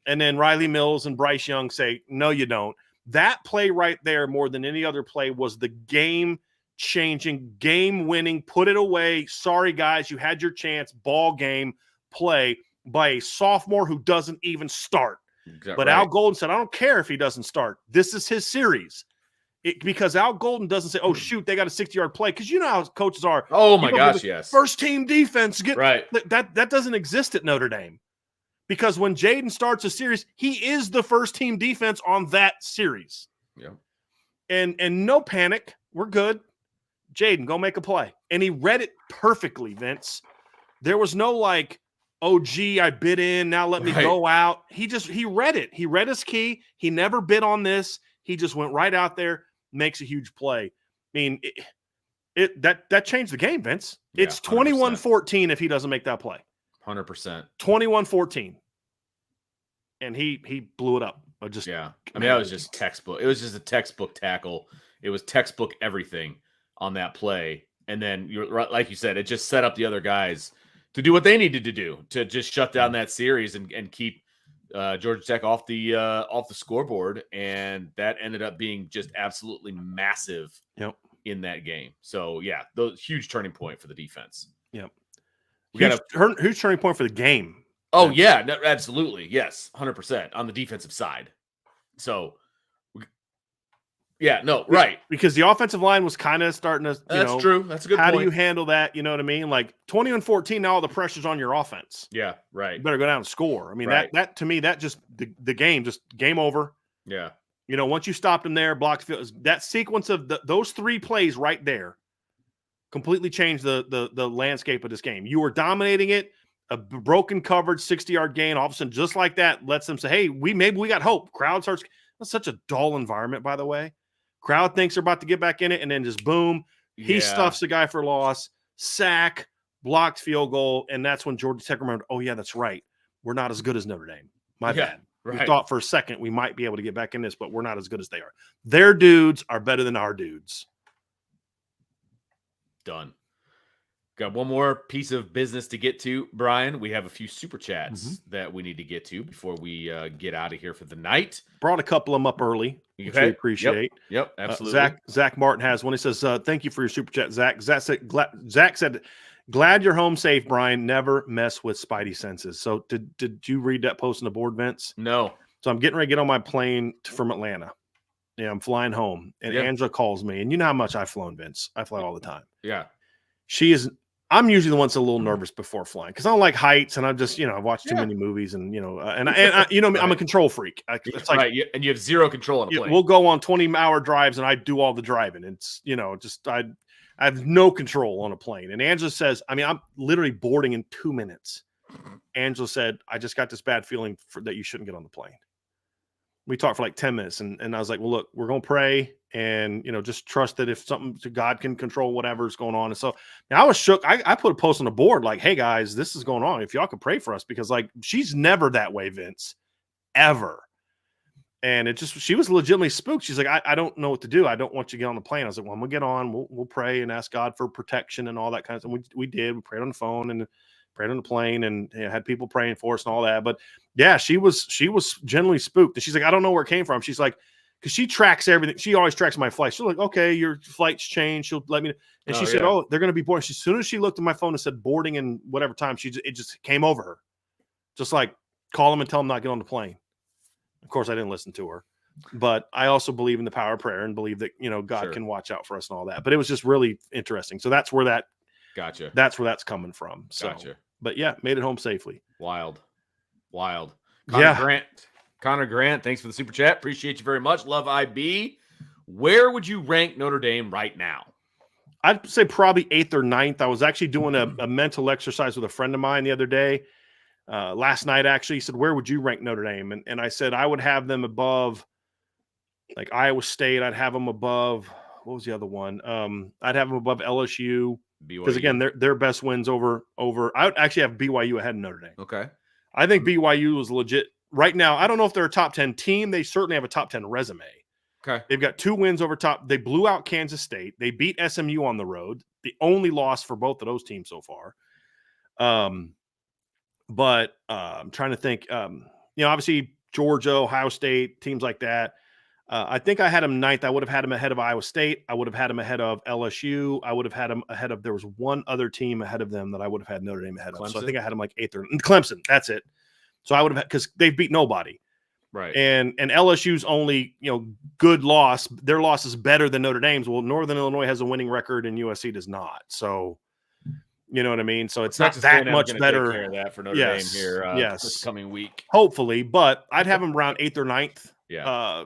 And then Riley Mills and Bryce Young say, no, you don't. That play right there, more than any other play, was the game-changing, game-winning, put it away, sorry, guys, you had your chance, ball game play by a sophomore who doesn't even start. Exactly. But Al Golden said, I don't care if he doesn't start. This is his series. Because Al Golden doesn't say, oh, shoot, they got a 60-yard play. Because you know how coaches are. Oh, my gosh, yes. First-team defense. Right. That doesn't exist at Notre Dame. Because when Jaden starts a series, he is the first-team defense on that series. Yeah. And no panic. We're good. Jaden, go make a play. And he read it perfectly, Vince. There was no like, oh, gee, I bid in. Now let me go out. He read it. He read his key. He never bid on this. He just went right out there, makes a huge play. I mean, that changed the game, Vince. Yeah, it's 21-14 if he doesn't make that play. 100%. 21-14. And he blew it up. I mean, that was just textbook. It was just a textbook tackle. It was textbook everything on that play. And then, like you said, it just set up the other guys to do what they needed to do to just shut down that series and keep Georgia Tech off the scoreboard. And that ended up being just absolutely massive in that game. So, yeah, those huge turning point for the defense. Yep. Huge turning point for the game. Oh, yeah, no, absolutely. Yes, 100% on the defensive side. So, right. Because the offensive line was kind of starting to, That's true. That's a good point. How do you handle that? You know what I mean? Like 21-14, now all the pressure's on your offense. Yeah, right. You better go down and score. I mean, that to me, that just the game, just game over. Yeah. You know, once you stopped him there, blocked the field, that sequence of those 3 plays right there completely changed the landscape of this game. You were dominating it. A broken coverage, 60-yard gain, all of a sudden, just like that, lets them say, hey, maybe we got hope. Crowd starts. That's such a dull environment, by the way. Crowd thinks they're about to get back in it, and then just boom, he stuffs the guy for loss, sack, blocked field goal, and that's when Georgia Tech remembered, oh, yeah, that's right. We're not as good as Notre Dame. My bad. Right. We thought for a second we might be able to get back in this, but we're not as good as they are. Their dudes are better than our dudes. Done. Got one more piece of business to get to, Brian. We have a few super chats that we need to get to before we get out of here for the night. Brought a couple of them up early, which we appreciate. Yep, absolutely. Zach Martin has one. He says, thank you for your super chat, Zach. Zach said, glad you're home safe, Brian. Never mess with spidey senses. So did you read that post on the board, Vince? No. So I'm getting ready to get on my plane from Atlanta. Yeah, I'm flying home. And Angela calls me. And you know how much I've flown, Vince. I fly all the time. Yeah. I'm usually the one that's a little nervous before flying because I don't like heights, and I'm just, I've watched too many movies, and I'm a control freak. It's like, and you have zero control on a plane. We'll go on 20-hour drives, and I do all the driving. It's I have no control on a plane. And Angela says, I'm literally boarding in 2 minutes. Angela said, I just got this bad feeling that you shouldn't get on the plane. We talked for like 10 minutes, and I was like, well, look, we're going to pray and, just trust that if something, God can control whatever's going on. And so I was shook. I put a post on the board like, hey, guys, this is going on. If y'all could pray for us, because like she's never that way, Vince, ever. And she was legitimately spooked. She's like, I don't know what to do. I don't want you to get on the plane. I was like, well, I'm going to get on. We'll pray and ask God for protection and all that kind of stuff. We did. We prayed on the phone and prayed on the plane and had people praying for us and all that. But yeah, she was genuinely spooked. And she's like, I don't know where it came from. She's like, because she tracks everything. She always tracks my flights. She's like, okay, your flight's changed. She'll let me know. And she said, oh, they're going to be boarding. As soon as she looked at my phone and said boarding in whatever time, it just came over her. Just like, call them and tell them not to get on the plane. Of course, I didn't listen to her. But I also believe in the power of prayer and believe that, God can watch out for us and all that. But it was just really interesting. So that's where that's where that's coming from. So, gotcha. But yeah, made it home safely. Wild. Connor Grant, thanks for the super chat. Appreciate you very much. Love IB. Where would you rank Notre Dame right now? I'd say probably 8th or 9th. I was actually doing a mental exercise with a friend of mine the other day. Last night, actually, he said, where would you rank Notre Dame? And I said, I would have them above, like Iowa State. I'd have them above, what was the other one? I'd have them above LSU. Because, again, their best wins over. I would actually have BYU ahead of Notre Dame. Okay. I think BYU was legit. Right now, I don't know if they're a top 10 team. They certainly have a top 10 resume. Okay. They've got 2 wins over top. They blew out Kansas State. They beat SMU on the road. The only loss for both of those teams so far. But I'm trying to think, obviously Georgia, Ohio State, teams like that. I think I had them 9th. I would have had them ahead of Iowa State. I would have had them ahead of LSU. I would have had them ahead of, there was one other team ahead of them that I would have had Notre Dame ahead of. So I think I had them like 8th or Clemson. That's it. So I would have, because they've beat nobody. Right. And LSU's only, good loss. Their loss is better than Notre Dame's. Well, Northern Illinois has a winning record and USC does not. So, you know what I mean? So it's not that much better. Take care of that for Notre Dame here this coming week. Hopefully, but I'd have them around 8th or 9th. Yeah.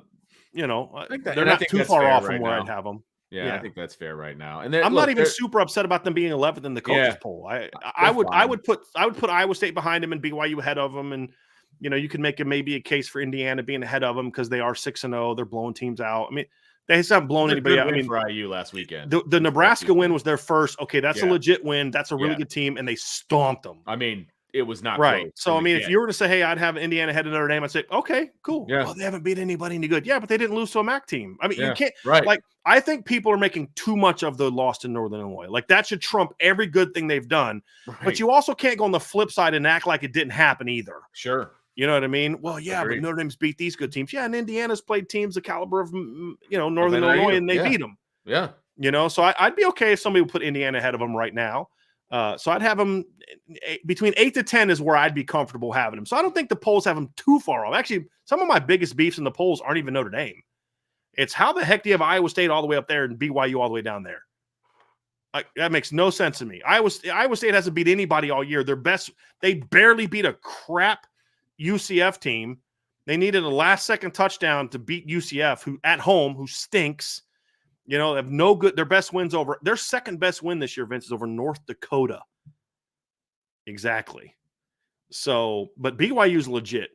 I think they're not too far off from where I'd have them. Yeah, I think that's fair right now. And I'm not even super upset about them being 11th in the coaches poll. I would put Iowa State behind them and BYU ahead of them, and you can make maybe a case for Indiana being ahead of them because they are 6-0. They're blowing teams out. I mean, they haven't blown anybody out. I mean, for IU last weekend. The Nebraska win was their first. Okay, that's a legit win. That's a really good team, and they stomped them. I mean, it was not right. Close so I mean, if you were to say, "Hey, I'd have Indiana ahead of Notre Dame," I'd say, "Okay, cool. Yeah. Well, they haven't beat anybody any good. Yeah, but they didn't lose to a MAC team. I mean, you can't. Right. Like, I think people are making too much of the loss to Northern Illinois. Like, that should trump every good thing they've done. Right. But you also can't go on the flip side and act like it didn't happen either. Sure. You know what I mean? Well, yeah, Agreed. But Notre Dame's beat these good teams. Yeah, and Indiana's played teams the caliber of Northern Illinois, and they beat them. Yeah. So I'd be okay if somebody would put Indiana ahead of them right now. So I'd have them between 8 to 10 is where I'd be comfortable having them. So I don't think the polls have them too far off. Actually, some of my biggest beefs in the polls aren't even Notre Dame. It's how the heck do you have Iowa State all the way up there and BYU all the way down there? That makes no sense to me. Iowa State hasn't beat anybody all year. They barely beat a crap UCF team. They needed a last-second touchdown to beat UCF, who at home, who stinks. Have no good. Their best wins over their second best win this year, Vince, is over North Dakota. Exactly. So, but BYU's legit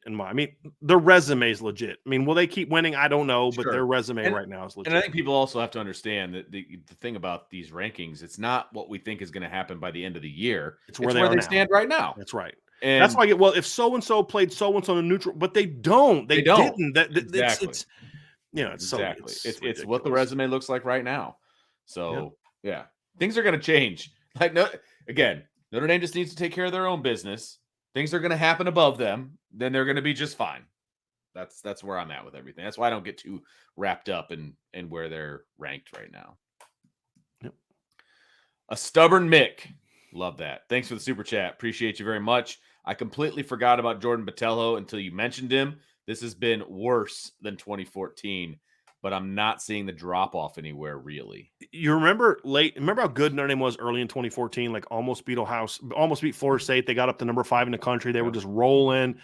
their resume is legit. I mean, will they keep winning? I don't know, but their resume right now is legit. And I think people also have to understand that the thing about these rankings, it's not what we think is going to happen by the end of the year. It's where they stand right now. That's right. And that's why if so-and-so played so-and-so in a neutral, but they don't. They didn't. Exactly. It's exactly. It's what the resume looks like right now. So things are going to change. Again, Notre Dame just needs to take care of their own business. Things are going to happen above them. Then they're going to be just fine. That's where I'm at with everything. That's why I don't get too wrapped up in where they're ranked right now. Yep. A stubborn Mick. Love that. Thanks for the super chat. Appreciate you very much. I completely forgot about Jordan Botelho until you mentioned him. This has been worse than 2014, but I'm not seeing the drop off anywhere really. You remember how good Notre Dame was early in 2014, like almost beat Florida State. They got up to number 5 in the country. They were just rolling.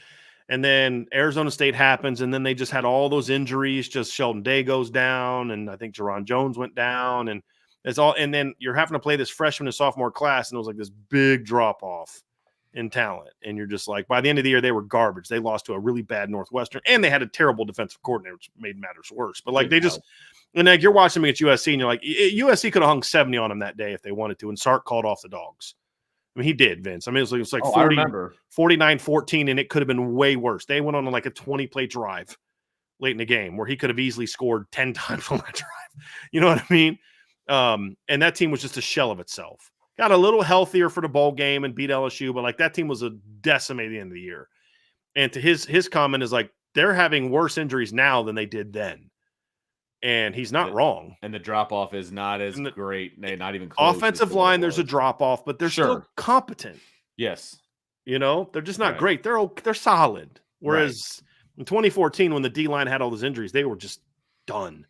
And then Arizona State happens, and then they just had all those injuries. Just Sheldon Day goes down, and I think Jerron Jones went down, and and then you're having to play this freshman and sophomore class, and it was like this big drop off in talent. And you're just like, by the end of the year, they were garbage. They lost to a really bad Northwestern, and they had a terrible defensive coordinator, which made matters worse. But like and like you're watching them against USC, and you're like, USC could have hung 70 on them that day if they wanted to. And Sark called off the dogs. I mean, he did, Vince. I mean, it was like 49-14, and it could have been way worse. They went on like a 20-play drive late in the game where he could have easily scored 10 times on that drive. You know what I mean? And that team was just a shell of itself. Got a little healthier for the bowl game and beat LSU, but like that team was a decimate at the end of the year. And to his comment is like, they're having worse injuries now than they did then. And he's not wrong. And the drop off is not as great. Not even close. Offensive line, there's a drop off, but they're still competent. Yes. They're just not great. They're solid. Whereas in 2014, when the D line had all those injuries, they were just done.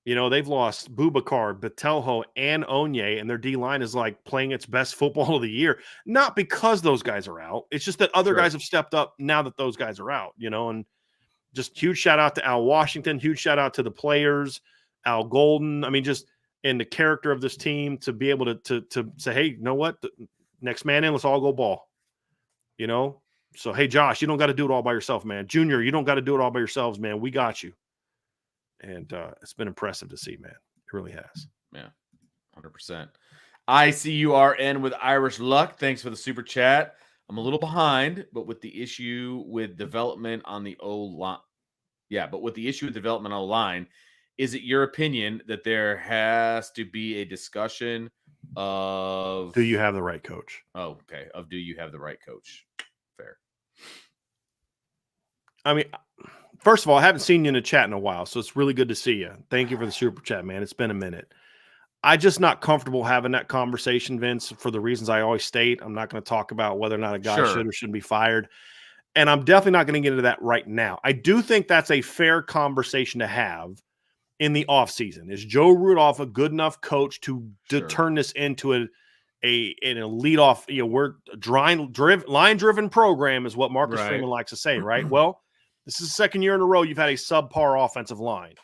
They've lost Boubacar, Botelho, and Onye, and their D-line is like playing its best football of the year. Not because those guys are out. It's just that other guys have stepped up now that those guys are out, and just huge shout out to Al Washington, huge shout out to the players, Al Golden. I mean, just in the character of this team to be able to say, hey, you know what? The next man in, let's all go ball. So, hey, Josh, you don't got to do it all by yourself, man. Junior, you don't got to do it all by yourselves, man. We got you. And it's been impressive to see, man. It really has. Yeah, 100%. ICURN with Irish Luck. Thanks for the super chat. I'm a little behind, but with the issue with development on the O-line. Yeah, but with the issue with development on the line, is it your opinion that there has to be a discussion of... Do you have the right coach? Oh, okay. Do you have the right coach? Fair. I mean... First of all, I haven't seen you in a chat in a while, so it's really good to see you. Thank you for the super chat, man. It's been a minute. I'm just not comfortable having that conversation, Vince, for the reasons I always state. I'm not going to talk about whether or not a guy should or shouldn't be fired. And I'm definitely not going to get into that right now. I do think that's a fair conversation to have in the offseason. Is Joe Rudolph a good enough coach to turn this into an elite off, we're line-driven program is what Marcus Freeman likes to say, right? Well, this is the second year in a row you've had a subpar offensive line.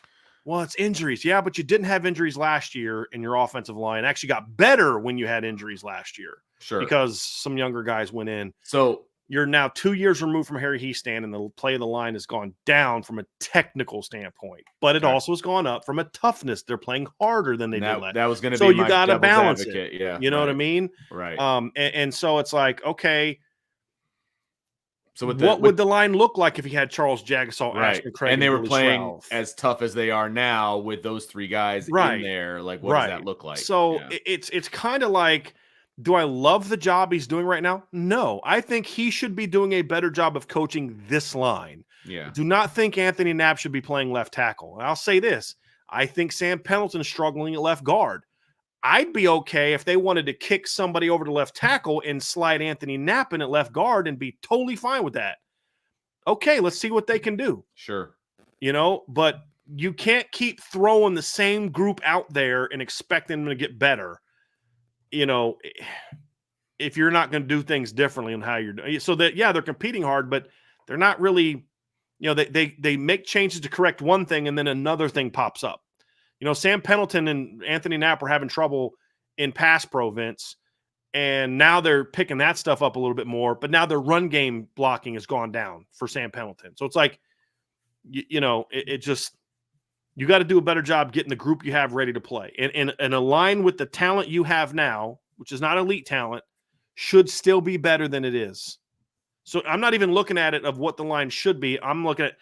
Well, it's injuries. Yeah, but you didn't have injuries last year, and your offensive line actually got better when you had injuries last year. Sure. Because some younger guys went in. So you're now 2 years removed from Harry Heastand, and the play of the line has gone down from a technical standpoint, but it also has gone up from a toughness. They're playing harder than they did last. That was going to be so you got to balance advocate. it. Yeah, you know what I mean? Right. And so it's like, okay. So what would the line look like if he had Charles Jagasaw, Ashton Craig, and they were Billy playing Schrauth? as tough as they are now with those 3 guys in there? Like, what does that look like? So it's kind of like, do I love the job he's doing right now? No, I think he should be doing a better job of coaching this line. Yeah. Do not think Anthony Knapp should be playing left tackle. And I'll say this. I think Sam Pendleton's struggling at left guard. I'd be okay if they wanted to kick somebody over to left tackle and slide Anthony Knapp in at left guard and be totally fine with that. Okay, let's see what they can do. Sure. But you can't keep throwing the same group out there and expecting them to get better. If you're not going to do things differently in how you're doing. So that, they're competing hard, but they're not really, they make changes to correct one thing and then another thing pops up. Sam Pendleton and Anthony Knapp are having trouble in pass pro, Vince, and now they're picking that stuff up a little bit more, but now their run game blocking has gone down for Sam Pendleton. So it's like, it just, you got to do a better job getting the group you have ready to play. And align with the talent you have now, which is not elite talent, should still be better than it is. So I'm not even looking at it of what the line should be. I'm looking at,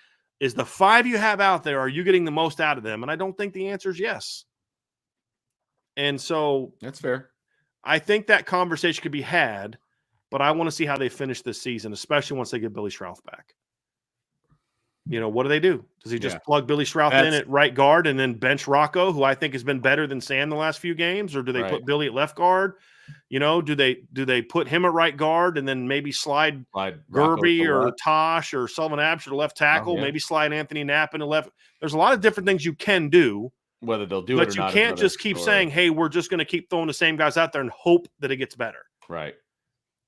is the 5 you have out there, are you getting the most out of them? And I don't think the answer is yes. And so that's fair. I think that conversation could be had, but I want to see how they finish this season, especially once they get Billy Schrauth back. What do they do? Does he just plug Billy Schrauth in at right guard and then bench Rocco, who I think has been better than Sam the last few games? Or do they put Billy at left guard? Do they put him at right guard and then maybe slide Gerby or Tosh or Sullivan Absher to left tackle? Maybe slide Anthony Knapp into left. There's a lot of different things you can do. Whether they'll do it or not. But you can't just keep saying, hey, we're just going to keep throwing the same guys out there and hope that it gets better. Right.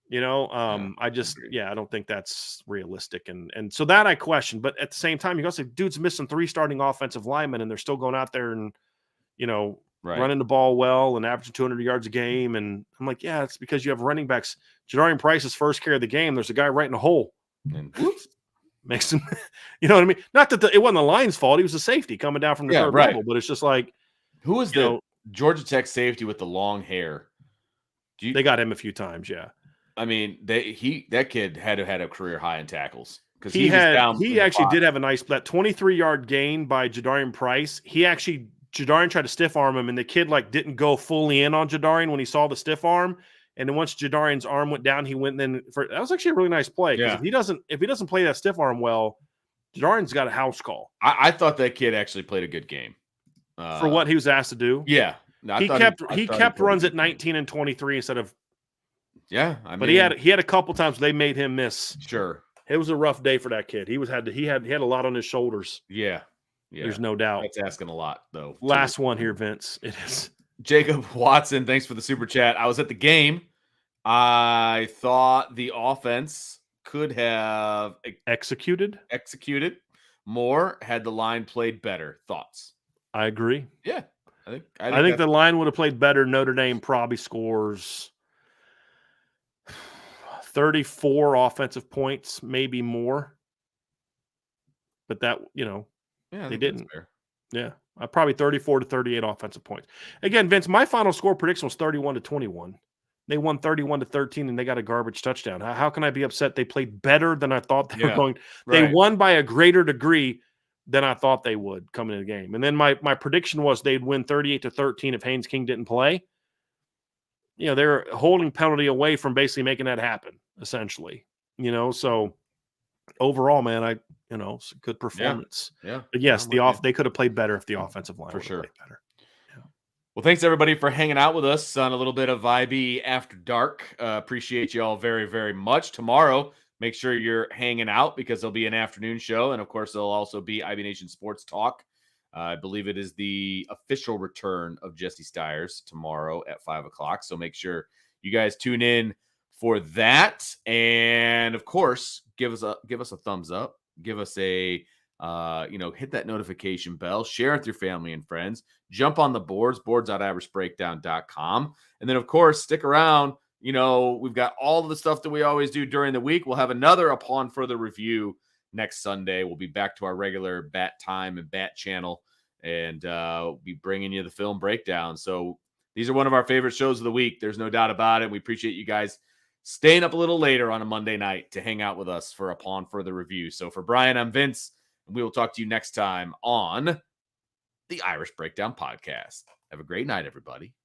I don't think that's realistic. And so that I question, but at the same time, you gotta say, dude's missing 3 starting offensive linemen and they're still going out there and, running the ball well and averaging 200 yards a game. And I'm like, yeah, it's because you have running backs. Jadarian Price's first carry of the game, there's a guy right in the hole. And makes him, you know what I mean? Not that it wasn't the line's fault. He was a safety coming down from the third level, but it's just like, who was the Georgia Tech safety with the long hair? They got him a few times. Yeah. I mean, that kid had a career high in tackles because he actually did have a nice, that 23-yard gain by Jadarian Price. Jadarian tried to stiff arm him, and the kid didn't go fully in on Jadarian when he saw the stiff arm. And then once Jadarian's arm went down, he went that was actually a really nice play. Yeah. If he doesn't play that stiff arm well, Jadarian's got a house call. I thought that kid actually played a good game for what he was asked to do. Yeah, no, he kept runs at 19 and 23 instead of. Yeah, but he had a couple times they made him miss. Sure, it was a rough day for that kid. He had a lot on his shoulders. Yeah, there's no doubt. That's asking a lot, though. Last one here, Vince. It is Jacob Watson. Thanks for the super chat. I was at the game. I thought the offense could have executed more had the line played better. Thoughts? I agree. Yeah, I think the line would have played better. Notre Dame probably scores 34 offensive points, maybe more. But that, they didn't. Yeah, probably 34 to 38 offensive points. Again, Vince, my final score prediction was 31-21. They won 31-13, and they got a garbage touchdown. How can I be upset? They played better than I thought they were going. They won by a greater degree than I thought they would coming into the game. And then my prediction was they'd win 38-13 if Haynes King didn't play. They're holding penalty away from basically making that happen, essentially. So overall, man, it's a good performance. Yeah. But yes, they could have played better if the offensive line for sure played better. Yeah. Well, thanks everybody for hanging out with us on a little bit of IB After Dark. Appreciate you all very, very much. Tomorrow, make sure you're hanging out because there'll be an afternoon show, and of course, there'll also be IB Nation Sports Talk. I believe it is the official return of Jesse Stiers tomorrow at 5:00. So make sure you guys tune in for that. And of course, give us a thumbs up, give us a hit that notification bell, share with your family and friends, jump on the boards.irishbreakdown.com. And then, of course, stick around. We've got all of the stuff that we always do during the week. We'll have another Upon Further Review next Sunday. We'll be back to our regular Bat Time and Bat channel, and we'll be bringing you the film breakdown. So these are one of our favorite shows of the week. There's no doubt about it. We appreciate you guys staying up a little later on a Monday night to hang out with us for Upon Further Review. So for Brian, I'm Vince, and we will talk to you next time on the Irish Breakdown Podcast. Have a great night, everybody.